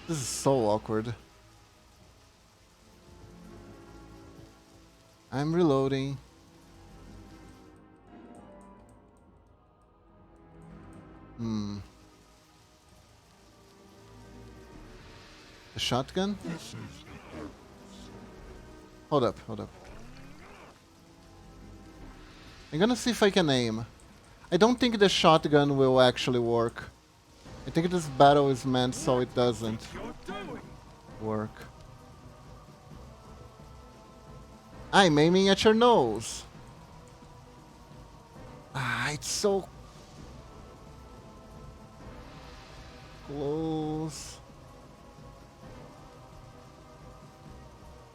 This is so awkward. I'm reloading. A shotgun? Hold up, hold up. I'm gonna see if I can aim. I don't think the shotgun will actually work. I think this battle is meant so it doesn't work. I'm aiming at your nose. Ah, it's so close.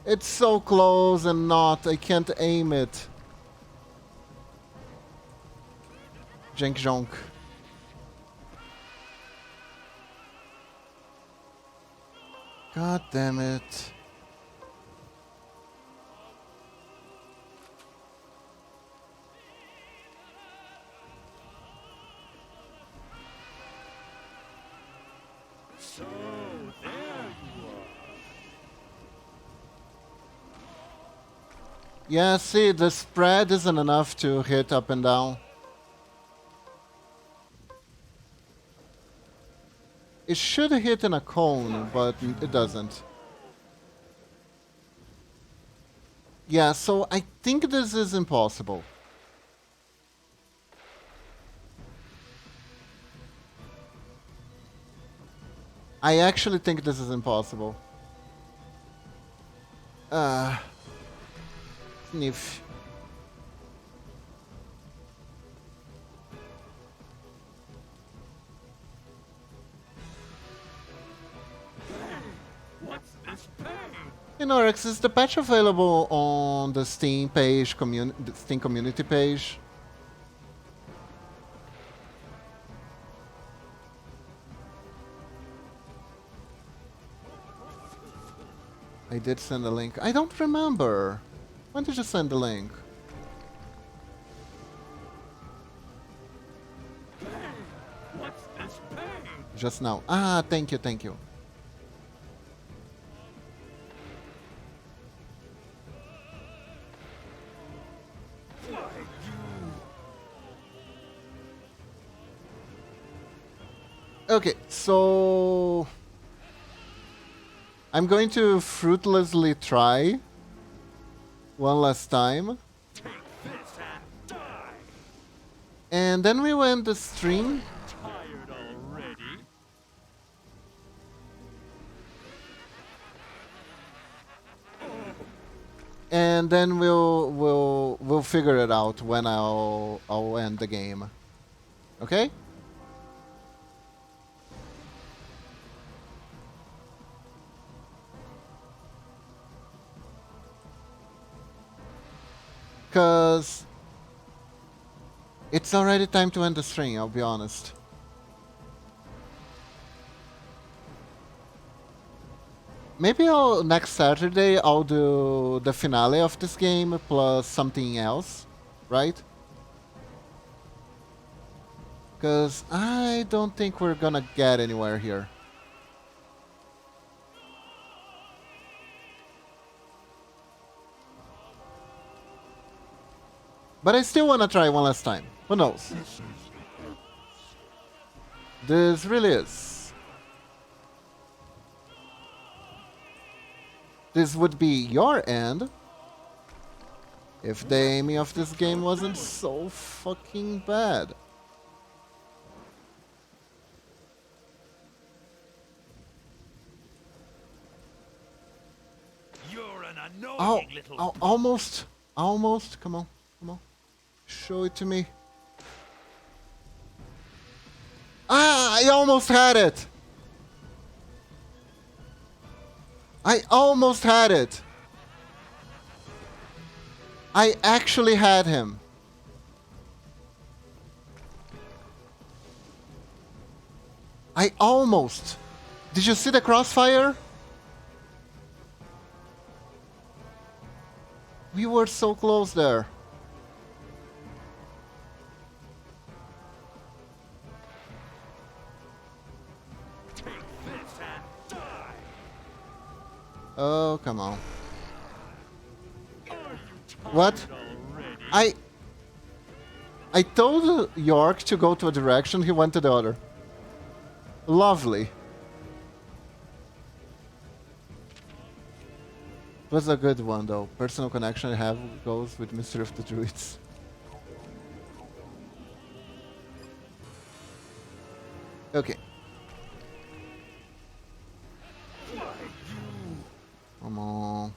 It's so close and not. I can't aim it. Jenk jonk. God damn it. So, there you are. Yeah, see, the spread isn't enough to hit up and down. It should hit in a cone, but it doesn't. Yeah, so I think this is impossible. I actually think this is impossible. Sniff. What's this pain? You know, Rex, is the patch available on the Steam page, the Steam community page? I did send a link. I don't remember. When did you send the link? What's this pain? Just now. Ah, thank you, thank you. Okay, so I'm going to fruitlessly try one last time. Take this and die. And then we will end the stream. Tired already? And then we'll figure it out when I'll end the game. Okay? Because it's already time to end the stream, I'll be honest. Maybe next Saturday I'll do the finale of this game plus something else, right? Because I don't think we're gonna get anywhere here. But I still want to try one last time. Who knows? This really is. This would be your end if the aiming of this game wasn't so fucking bad. You're an annoying little... Almost. Come on. Show it to me. Ah, I almost had it. I almost had it. I actually had him. I almost. Did you see the crossfire? We were so close there. Oh, come on. What? I told York to go to a direction, he went to the other. Lovely. It was a good one though. Personal connection I have goes with Mystery of the Druids. Okay. Come on.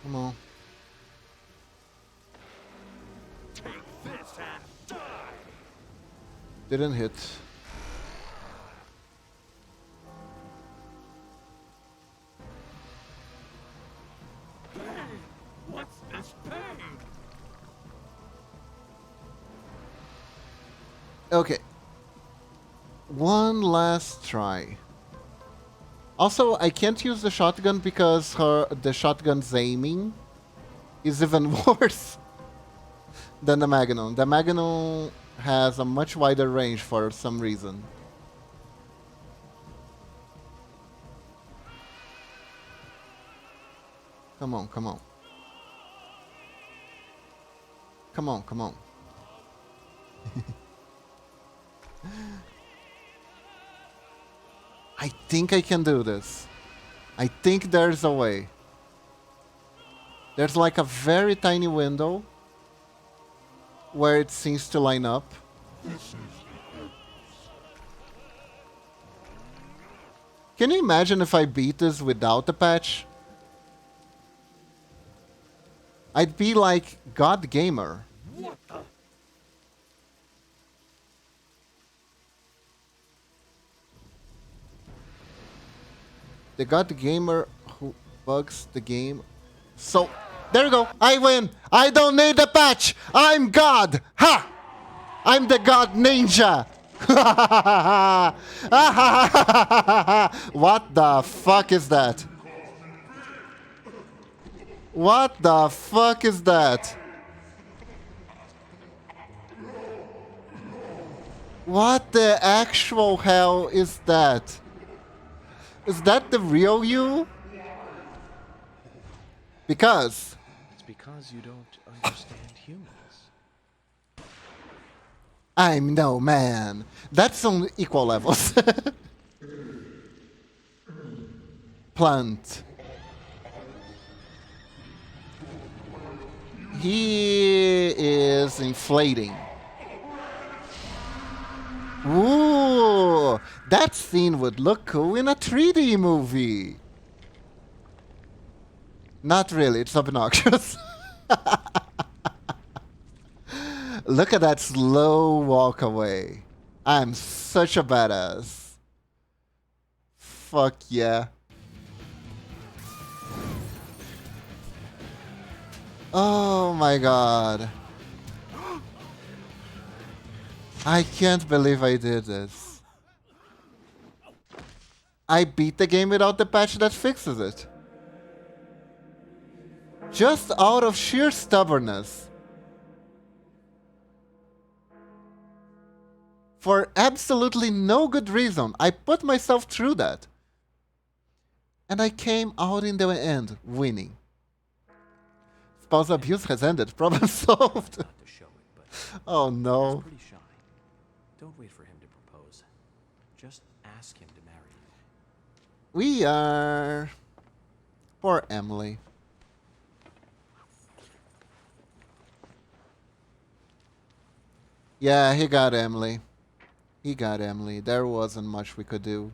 Come on. Didn't hit. What's this pain? Okay. One last try. Also, I can't use the shotgun because the shotgun's aiming is even worse than the Magnum. The Magnum has a much wider range for some reason. Come on, come on. Come on, come on. I think I can do this. I think there's a way. There's like a very tiny window where it seems to line up. Can you imagine if I beat this without the patch? I'd be like God Gamer. The God Gamer who bugs the game. So, there you go. I win. I don't need the patch. I'm God. Ha! I'm the God Ninja. What the fuck is that? What the fuck is that? What the actual hell is that? Is that the real you? Because... It's because you don't understand humans. I'm no man. That's on equal levels. Plant. He is inflating. Ooh, that scene would look cool in a 3D movie. Not really, it's obnoxious. Look at that slow walk away. I'm such a badass. Fuck yeah. Oh my god. I can't believe I did this. I beat the game without the patch that fixes it. Just out of sheer stubbornness. For absolutely no good reason. I put myself through that. And I came out in the end winning. Spousal abuse has ended. Problem solved. Oh no. Pretty shy. Don't wait for him to propose. Just ask him to marry you. We are... Poor Emily. Yeah, he got Emily. He got Emily. There wasn't much we could do.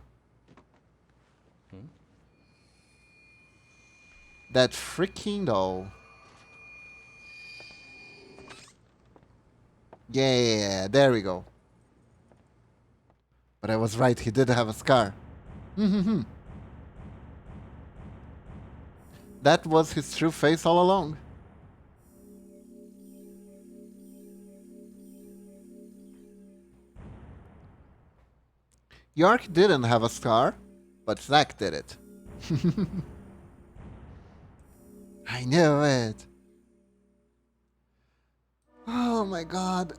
That freaking doll. Yeah, there we go. But I was right, he did have a scar. That was his true face all along. York didn't have a scar, but Zack did it. I knew it. Oh my god.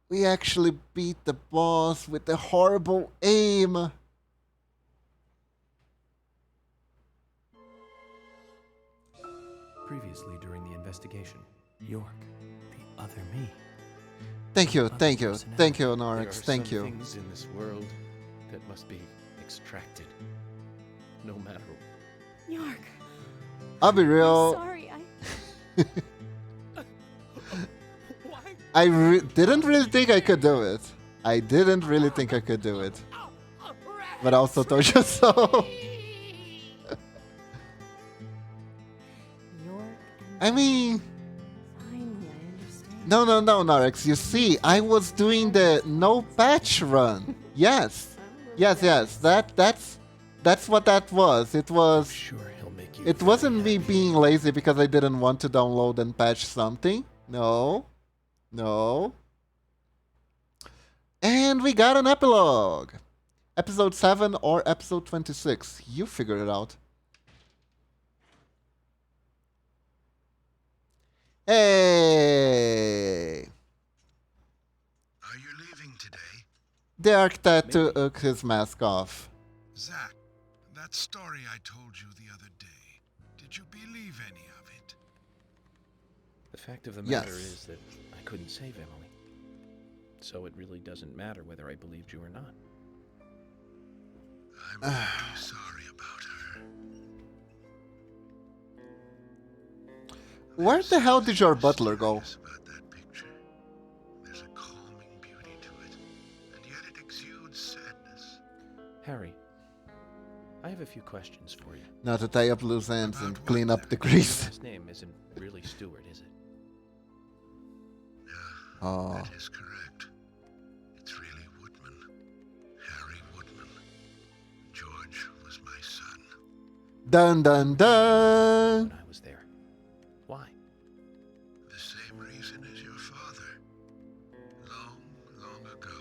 We actually beat the boss with the horrible aim. Previously during the investigation, York, the other me. Thank you, thank you, thank you, Norix, thank you. There are some things in this world that must be extracted. No matter. York. I'll be I'm real. sorry. I didn't really think I could do it. I didn't really think I could do it. But I also told you so. I mean... Finally, I understand. No, Narex. You see, I was doing the no patch run. Yes. Yes. That's what that was. It was... I'm sure he'll make you It wasn't me being lazy because I didn't want to download and patch something. No. And we got an epilogue. Episode 7 or episode 26. You figure it out. Hey! Are you leaving today? The architect took his mask off. Zack, that story I told you the other day, did you believe any of it? The fact of the matter Yes. is that I couldn't save Emily. So it really doesn't matter whether I believed you or not. I'm really sorry about her. Where the hell did your butler go? About that picture. There's a calming beauty to it, and yet it exudes sadness. Harry, I have a few questions for you. Now to tie up loose ends and About clean what up the Your grease. last name isn't really Stewart, is it? Oh. That is correct. It's really Woodman. Harry Woodman. George was my son. Dun dun dun! When I was there. Why? The same reason as your father. Long ago,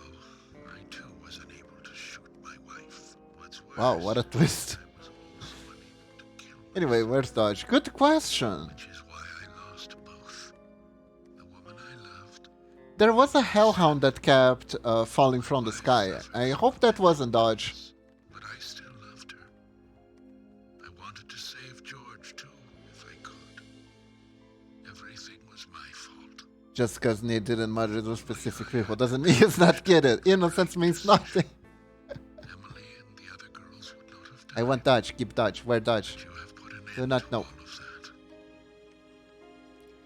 I too was unable to shoot my wife. What's worse, Wow, what a twist. I was also unable to kill Anyway, where's Dodge? Good question. which is why I lost both. The woman I loved, There was a hellhound that kept falling from the sky. I hope that wasn't Dodge. but I still loved her. I wanted to save George too, if I could. Everything was my fault. Just because Nate didn't murder those specific people doesn't mean he's not kidding. Innocence means nothing. Emily and the other girls would not have died. I want Dodge. Keep Dodge. Where Dodge? You have put an Do end not to know. all of that.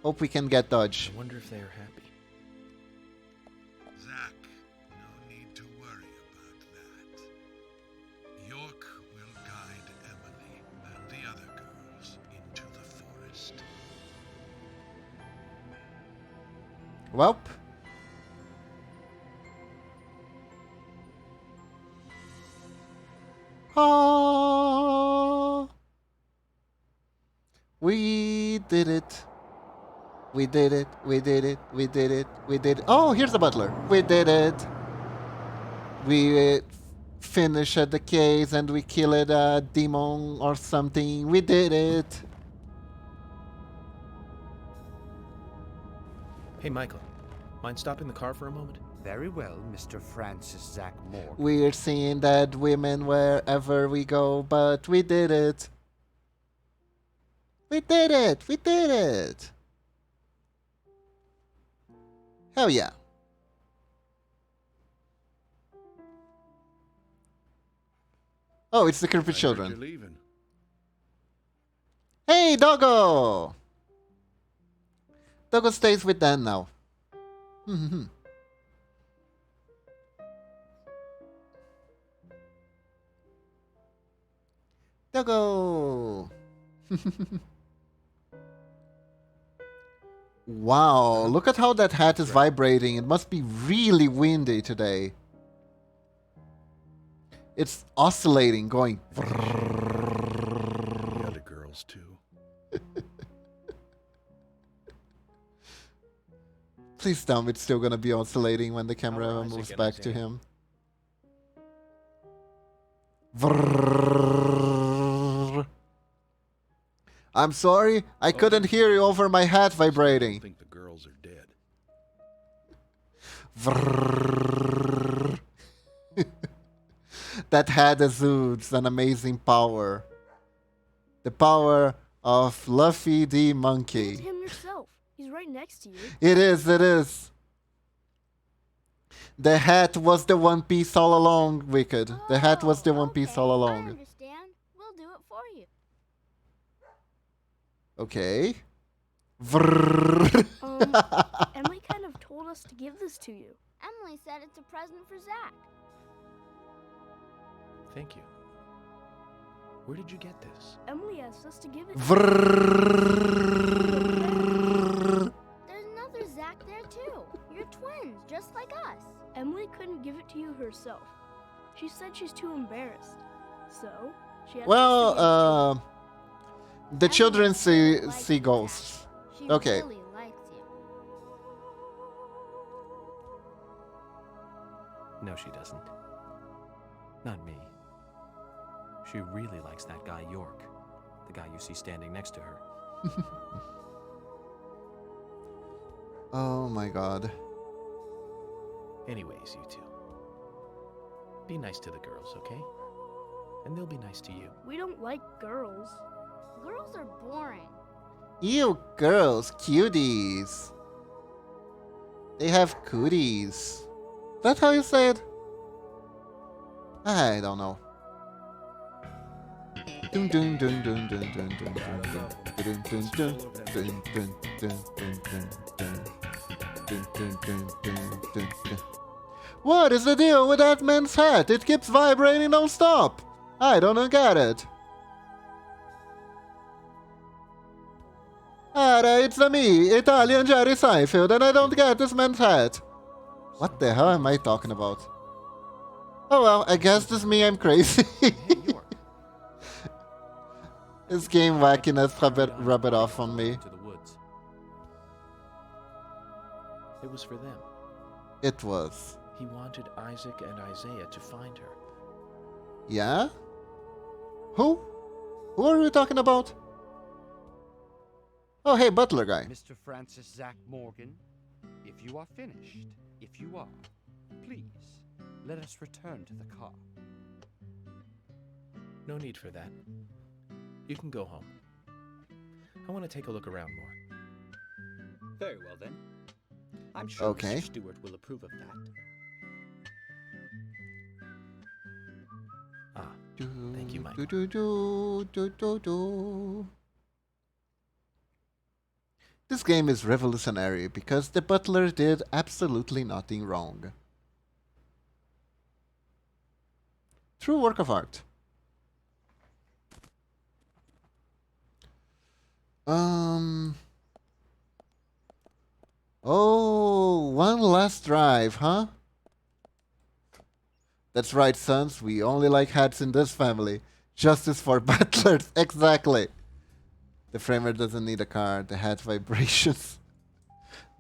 Hope we can get Dodge. I wonder if they are happy. Zack, no need to worry about that. York will guide Emily and the other girls into the forest. Welp. Ah. We did it. We did it. We did it. We did it. We did it. Oh, here's the butler. We did it. We finished the case and we killed a demon or something. We did it. Hey, Michael. Mind stopping the car for a moment? Very well, Mr. Francis Zack Morgan. We're seeing dead women wherever we go, but we did it. We did it. We did it. Hell yeah. Oh, it's the creepy children. Leaving. Hey, Doggo! Doggo stays with Dan now. Doggo! Wow, look at how that hat is vibrating. It must be really windy today. It's oscillating, going. The other girls too. Please tell me it's still gonna be oscillating when the camera Alright, moves Isaac, back to Isaiah. him. Vrrrr. I'm sorry, I couldn't hear you over my hat I vibrating. think the girls are dead. Vrrrr. That hat exudes an amazing power. The power of Luffy the Look at monkey. him yourself. He's right next to you. It is, it is. The hat was the One Piece all along, Wicked. The hat was the One Piece all I along. understand. We'll do it for you. Okay. Vrrrr. Emily kind of told us to give this to you. Emily said it's a present for Zach. Thank you. Where did you get this? Emily asked us to give it to Vrrrr. There's another Zach there too. You're twins, just like us. Emily couldn't give it to you herself. She said she's too embarrassed. So, she asked us to give it to Well, the children see ghosts. She Okay. really likes you. No, she doesn't. Not me. She really likes that guy York, the guy you see standing next to her. Oh my god. Anyways, you two. Be nice to the girls, okay? And they'll be nice to you. We don't like girls. Girls are boring. Ew, girls, cuties. They have cooties. That's how you say it? I don't know. Dun dun dun dun dun dun dun dun dun dun dun dun dun dun dun dun dun dun. What is the deal with that man's hat? It keeps vibrating non-stop. I don't get it. It's me, Italian Jerry Seinfeld, and I don't get this man's hat. What the hell am I talking about? Oh well, I guess this me, I'm crazy. This game wackiness rub it off on me. To the woods. It was for them. It was. He wanted Isaac and Isaiah to find her. Yeah? Who? Who are we talking about? Oh, hey, butler guy. Mr. Francis Zach Morgan, if you are finished, if you are, please, let us return to the car. No need for that. You can go home. I want to take a look around more. Very well, then. I'm sure Okay. Mr. Stewart will approve of that. Thank you, Mike. This game is revolutionary because the butler did absolutely nothing wrong. True work of art. Oh, one last drive, huh? That's right, sons. We only like hats in this family. Justice for butlers. Exactly. The framer doesn't need a car. The hat vibrations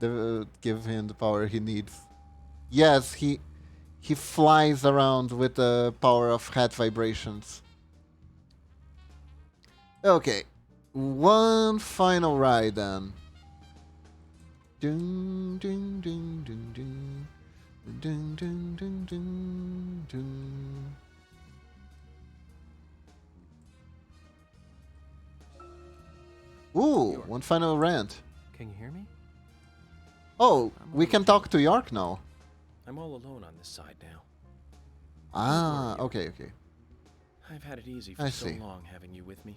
give him the power he needs. Yes, he flies around with the power of hat vibrations. Okay. One final ride then. Dun, dun, dun, dun, dun. Dun, dun, dun, dun, dun. Ooh, one final rant. Can you hear me? Oh, we can talk to York now. I'm all alone on this side now. Ah, okay, okay. I've had it easy for I so see. long having you with me.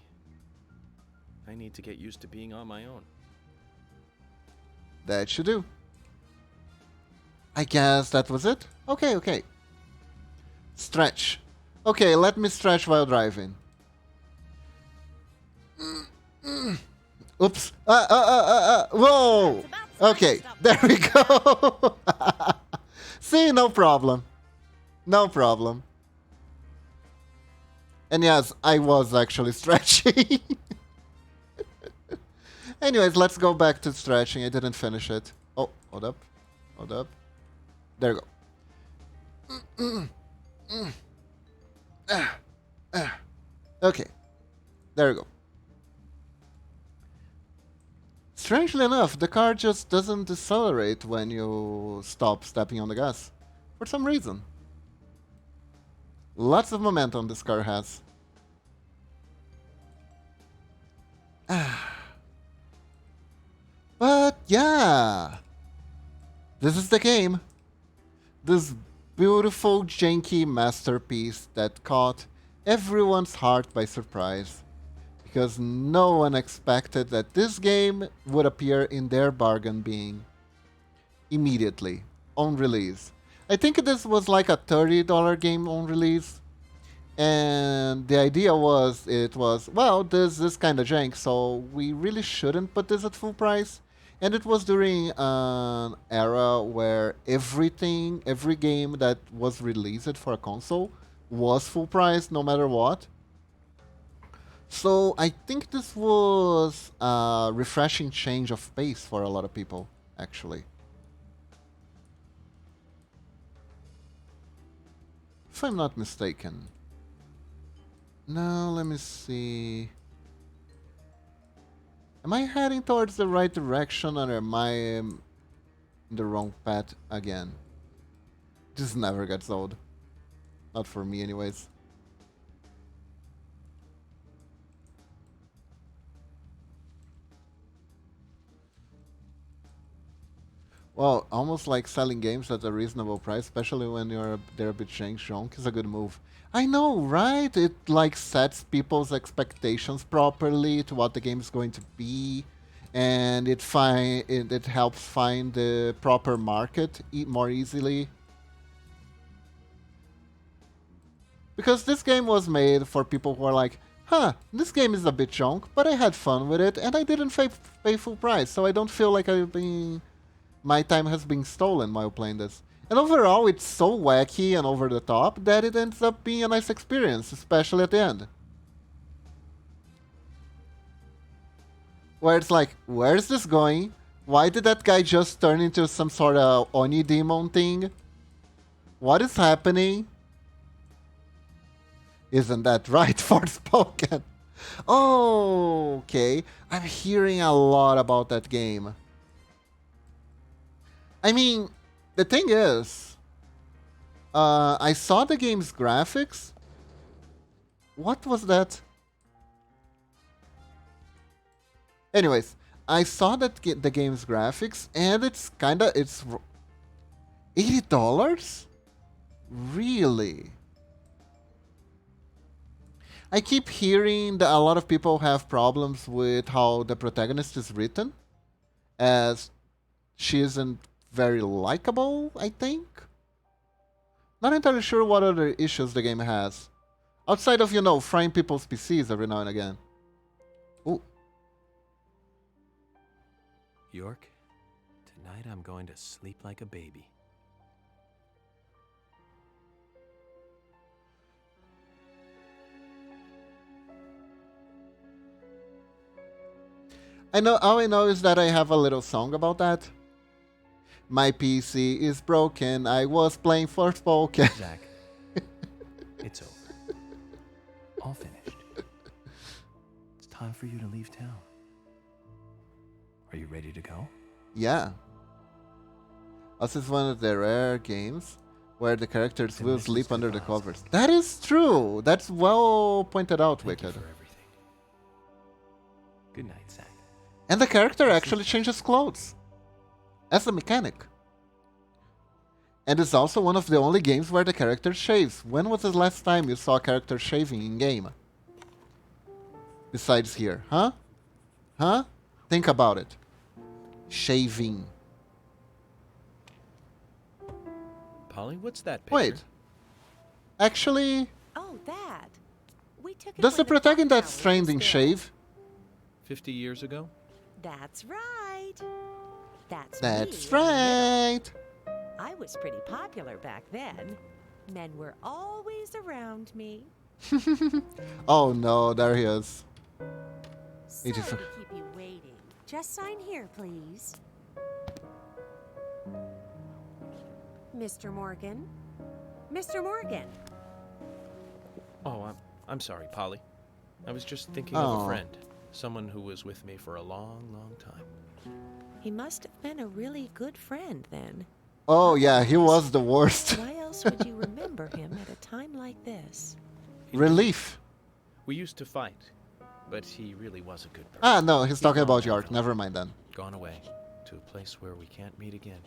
I need to get used to being on my own. That should do. I guess that was it. Okay, okay. Stretch. Okay, let me stretch while driving. Oops. Whoa. Okay, there we go. See, no problem. No problem. And yes, I was actually stretching. Anyways, let's go back to stretching. I didn't finish it. Oh, hold up. Hold up. There you go. Okay. There you go. Strangely enough, the car just doesn't decelerate when you stop stepping on the gas. For some reason. Lots of momentum this car has. But yeah. This is the game. This beautiful, janky masterpiece that caught everyone's heart by surprise. Because no one expected that this game would appear in their bargain bin immediately on release. I think this was like a $30 game on release. And the idea was, well, this is kind of jank, so we really shouldn't put this at full price. And it was during an era where every game that was released for a console was full price no matter what. So I think this was a refreshing change of pace for a lot of people, actually. If I'm not mistaken. Now, let me see. Am I heading towards the right direction or am I in the wrong path again? This never gets old. Not for me anyways. Well, almost like selling games at a reasonable price, especially when they're a bit junk, is a good move. I know, right? It like sets people's expectations properly to what the game is going to be, and it helps find the proper market more easily. Because this game was made for people who are like, huh, this game is a bit junk, but I had fun with it, and I didn't pay full price, so I don't feel like my time has been stolen while playing this. And overall, it's so wacky and over the top that it ends up being a nice experience, especially at the end. Where it's like, where is this going? Why did that guy just turn into some sort of Oni demon thing? What is happening? Isn't that right, Forspoken? Oh, okay. I'm hearing a lot about that game. I mean, the thing is, I saw the game's graphics. What was that? Anyways, I saw that the game's graphics, and it's $80? Really? I keep hearing that a lot of people have problems with how the protagonist is written, as she isn't very likable, I think. Not entirely sure what other issues the game has. Outside of, frying people's PCs every now and again. Ooh. York, tonight I'm going to sleep like a baby. All I know is that I have a little song about that. My PC is broken. I was playing Forspoken. Zach, it's over. All finished. It's time for you to leave town. Are you ready to go? Yeah. This is one of the rare games where the characters will sleep under the covers. That is true. That's well pointed out, Wicked. Good night, Zach. And the character actually changes clothes as a mechanic. And it's also one of the only games where the character shaves. When was the last time you saw a character shaving in game? Besides here, huh? Huh? Think about it. Shaving. Polly, what's that picture? Wait. Actually, Oh, that. We took it does the when protagonist clock that's tower trained was in built. shave? 50 years ago? That's right. That's That's me in the right. middle. I was pretty popular back then. Men were always around me. Oh no, there he is. Sorry to 84. keep you waiting. Just sign here, please. Mr. Morgan? Mr. Morgan! Oh, I'm sorry, Polly. I was just thinking of Oh. a friend. Someone who was with me for a long, long time. He must have been a really good friend then. Oh yeah, he was the worst. Why else would you remember him at a time like this? Relief. We used to fight, but he really was a good person. Ah, no, he's talking about York. Never mind then. Gone away to a place where we can't meet again.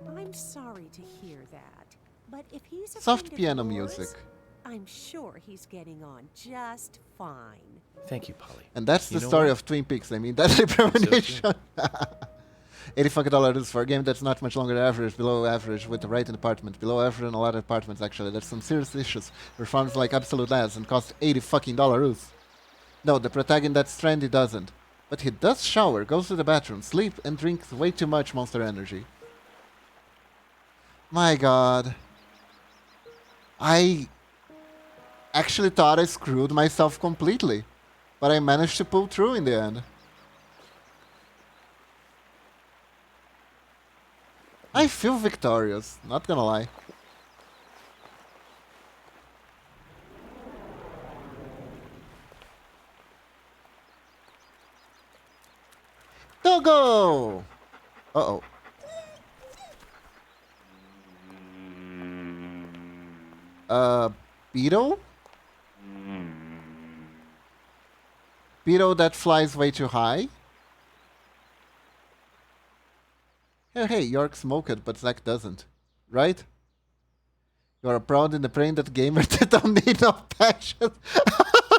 I'm sorry to hear that, but if he's a Soft friend of piano yours, music. I'm sure he's getting on just fine. Thank you, Polly. And that's You the know story what? of Twin Peaks. I mean, that's a premonition. $80 for a game that's not much longer than average, below average with the right department, below average in a lot of departments actually. There's some serious issues. Performs like absolute ass and costs $80. No, the protagonist that's trendy doesn't. But he does shower, goes to the bathroom, sleep, and drinks way too much Monster Energy. My god. I actually thought I screwed myself completely. But I managed to pull through in the end. I feel victorious, not gonna lie. Doggo! Uh-oh. Beetle? Beetle that flies way too high? Hey, York smoked, but Zack doesn't. Right? You are proud in the brain that gamer that don't need no passion.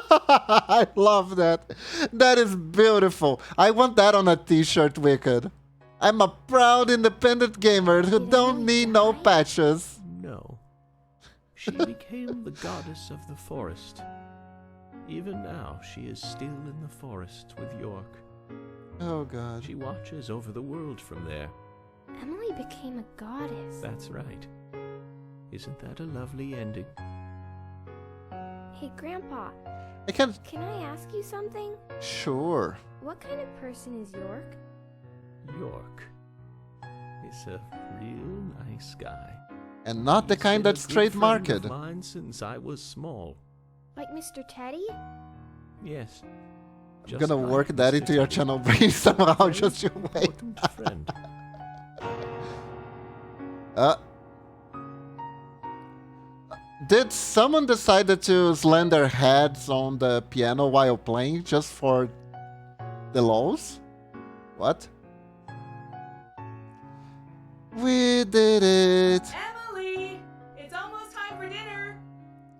I love that. That is beautiful. I want that on a t-shirt, Wicked. I'm a proud independent gamer who don't need no patches. No. She became the goddess of the forest. Even now, she is still in the forest with York. Oh, God. She watches over the world from there. Emily became a goddess. That's right. Isn't that a lovely ending? Hey, Grandpa. Can I ask you something? Sure. What kind of person is York? York is a real nice guy. And not the He's kind been a that's good friend trademarked. of mine since I was small. Like Mr. Teddy? Yes. I'm gonna work that into your channel brain somehow, just you wait. Did someone decided to slam their heads on the piano while playing just for the lows? What? We did it! Emily! It's almost time for dinner!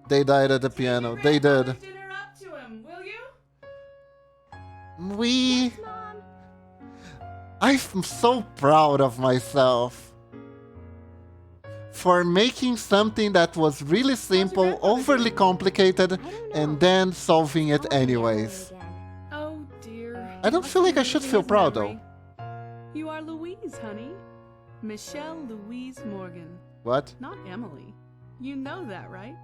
They died at the piano. They did. Dinner up to him, will you? We... I'm so proud of myself for making something that was really simple, overly complicated, and then solving it anyways. Oh dear. I don't feel like I should feel proud though. You are Louise, honey. Michelle Louise Morgan. What? Not Emily. You know that, right?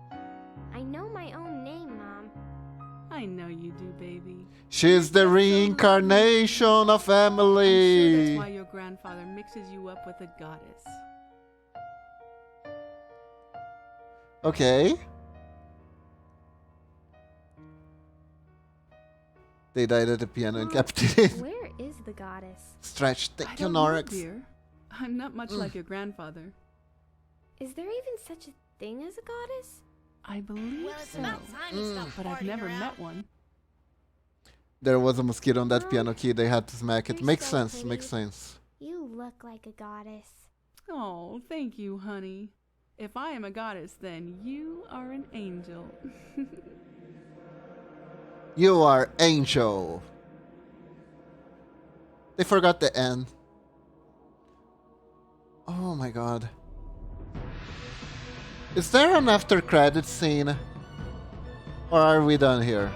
I know my own name, Mom. I know you do, baby. She's the reincarnation of I'm sure Emily. that's why your grandfather mixes you up with a goddess. Okay. They died at the piano and captivated. Where is the goddess? Stretch. I Thank you, don't know, Norex. dear. I'm not much like your grandfather. Is there even such a thing as a goddess? I believe so. But I've never met one. There was a mosquito on that piano key. They had to smack it. You're Makes so sense. pretty. Makes sense. You look like a goddess. Oh, thank you, honey. If I am a goddess, then you are an angel. You are Angel. They forgot the N. Oh my god. Is there an after credit scene? Or are we done here?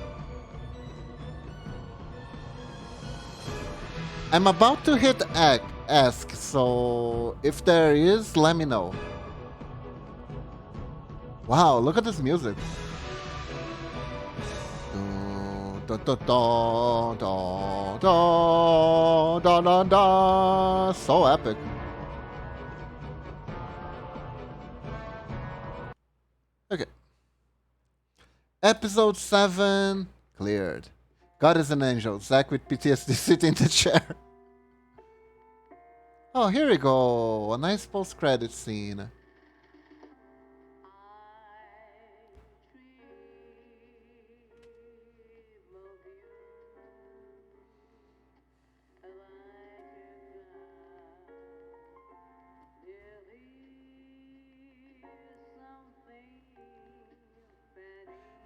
I'm about to hit ask, so if there is, let me know. Wow, look at this music. Da, da, da, da, da, da, da, da. So epic. Okay. Episode 7 cleared. God is an angel. Zack with PTSD sitting in the chair. Oh, here we go. A nice post-credit scene.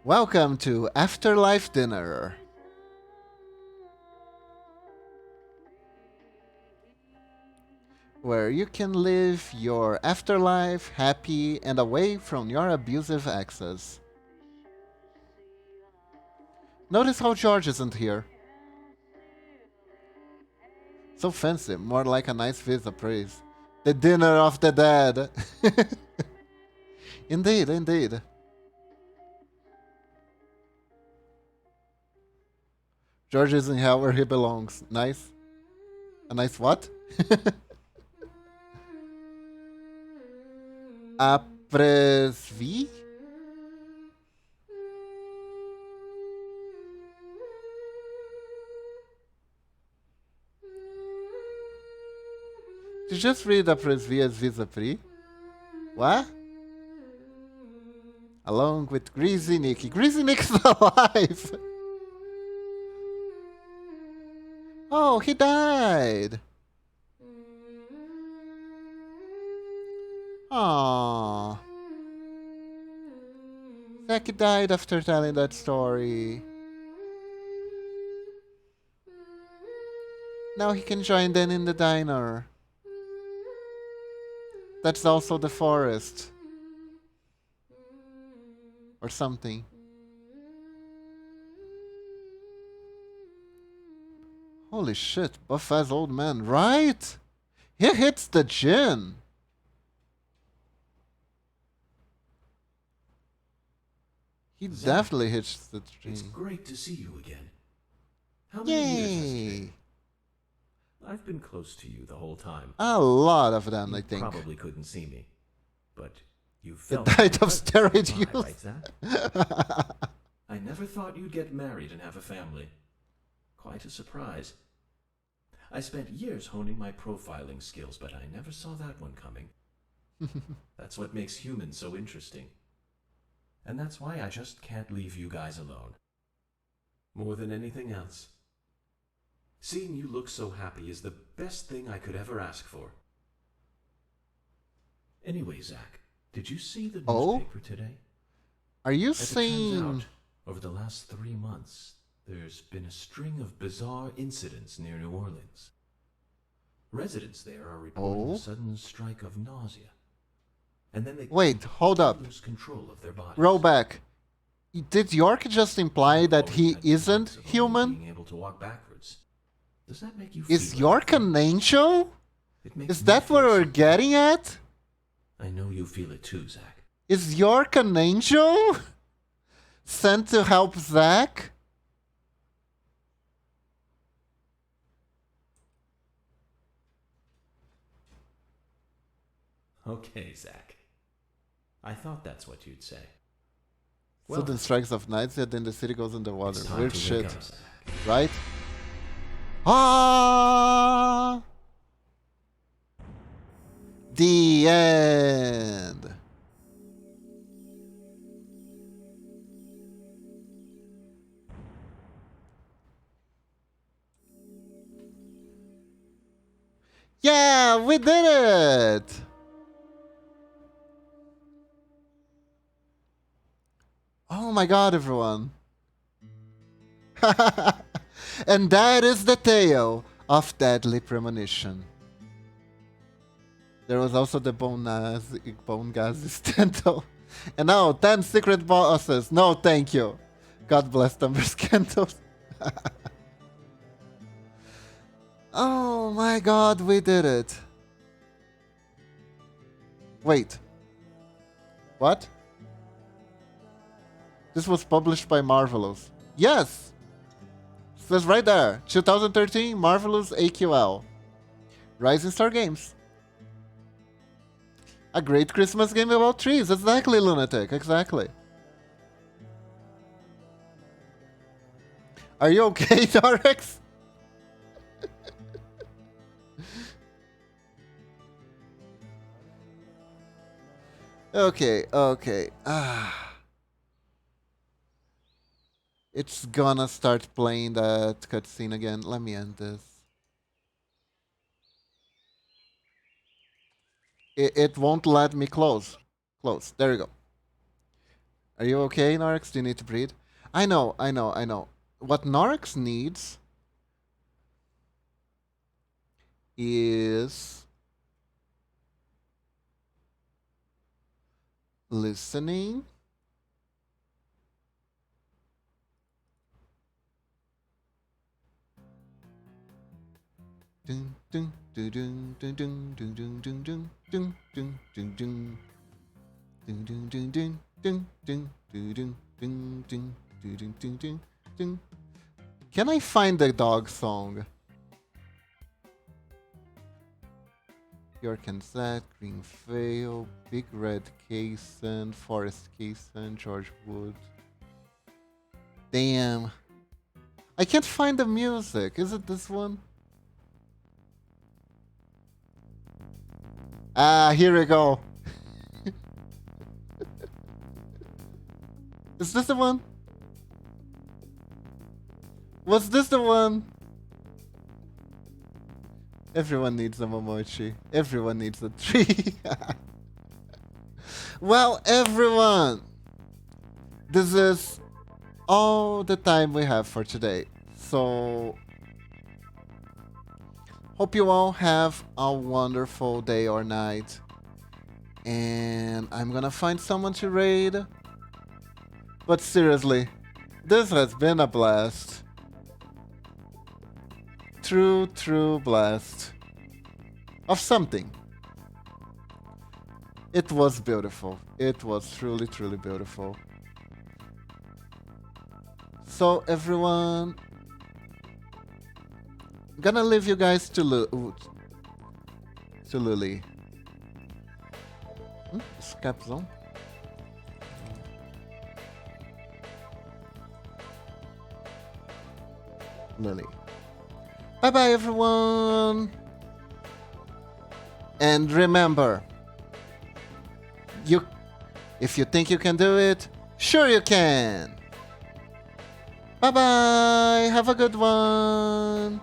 Welcome to Afterlife Dinner. Where you can live your afterlife happy and away from your abusive exes. Notice how George isn't here. So fancy, more like a nice visa praise. The dinner of the dead. Indeed, indeed. George is in hell where he belongs. Nice. A nice what? Apresvi? Did you just read Apresvi as Visa Free? What? Along with Greasy Nicky. Greasy Nick's alive! Oh, he died! Aww. Zack died after telling that story. Now he can join Dan in the diner. That's also the forest. Or something. Holy shit, buff-ass old man, right? He hits the gin. He definitely hits the gin. It's great to see you again. How many years has it been? I've been close to you the whole time. A lot of them, you I think. Probably couldn't see me, but you It felt died of my steroid presence. Am I use. right, Zach? I never thought you'd get married and have a family. Quite a surprise. I spent years honing my profiling skills, but I never saw that one coming. That's what makes humans so interesting. And that's why I just can't leave you guys alone. More than anything else. Seeing you look so happy is the best thing I could ever ask for. Anyway, Zach, did you see the newspaper today? Are you As it turns saying... out, over the last 3 months, there's been a string of bizarre incidents near New Orleans. Residents there are reporting a sudden strike of nausea. And then they Wait, hold up. lose control of their bodies. Roll back. Did York just imply that he isn't Being human? able to walk backwards. Does that make you Is feel York an angel? It makes Is me that feel what we're something. getting at? I know you feel it too, Zach. Is York an angel? Sent to help Zack? Okay, Zach. I thought that's what you'd say. Sudden strikes of nausea, then the city goes underwater. It's time Weird to shit. wake up, Zach. Right? Ah! The end. Yeah, we did it! Oh my god, everyone. And that is the tale of Deadly Premonition. There was also the Bone Gas Stento. And now 10 secret bosses. No, thank you. God bless Tumblr Scandals. Oh my god, we did it. Wait. What? This was published by Marvelous. Yes! It says right there. 2013 Marvelous AQL. Rising Star Games. A great Christmas game about trees. Exactly, Lunatic. Exactly. Are you okay, Dorex? Okay, okay. It's gonna start playing that cutscene again. Let me end this. It won't let me close. Close. There you go. Are you okay, Norix? Do you need to breathe? I know. What Norix needs is listening. Dun, dun, dun, dun, dun, dun, dun, dun, dun, dun, dun, dun, dun, dun. Dun, dun, dun, dun, dun, dun, dun, dun, dun, dun, dun, dun, dun, dun. Can I find the dog song? York and Zach, Green Vale, Big Red Cason, Forest Cason, George Wood. Damn. I can't find the music. Is it this one? Ah, here we go. Is this the one? Was this the one? Everyone needs a Momochi. Everyone needs a tree. Well, everyone, this is all the time we have for today. So, hope you all have a wonderful day or night. And I'm gonna find someone to raid. But seriously, this has been a blast. True blast. Of something. It was beautiful. It was truly beautiful. So everyone, gonna leave you guys to Lily. Escape zone. Lily. Bye bye everyone. And remember, if you think you can do it, sure you can. Bye bye. Have a good one.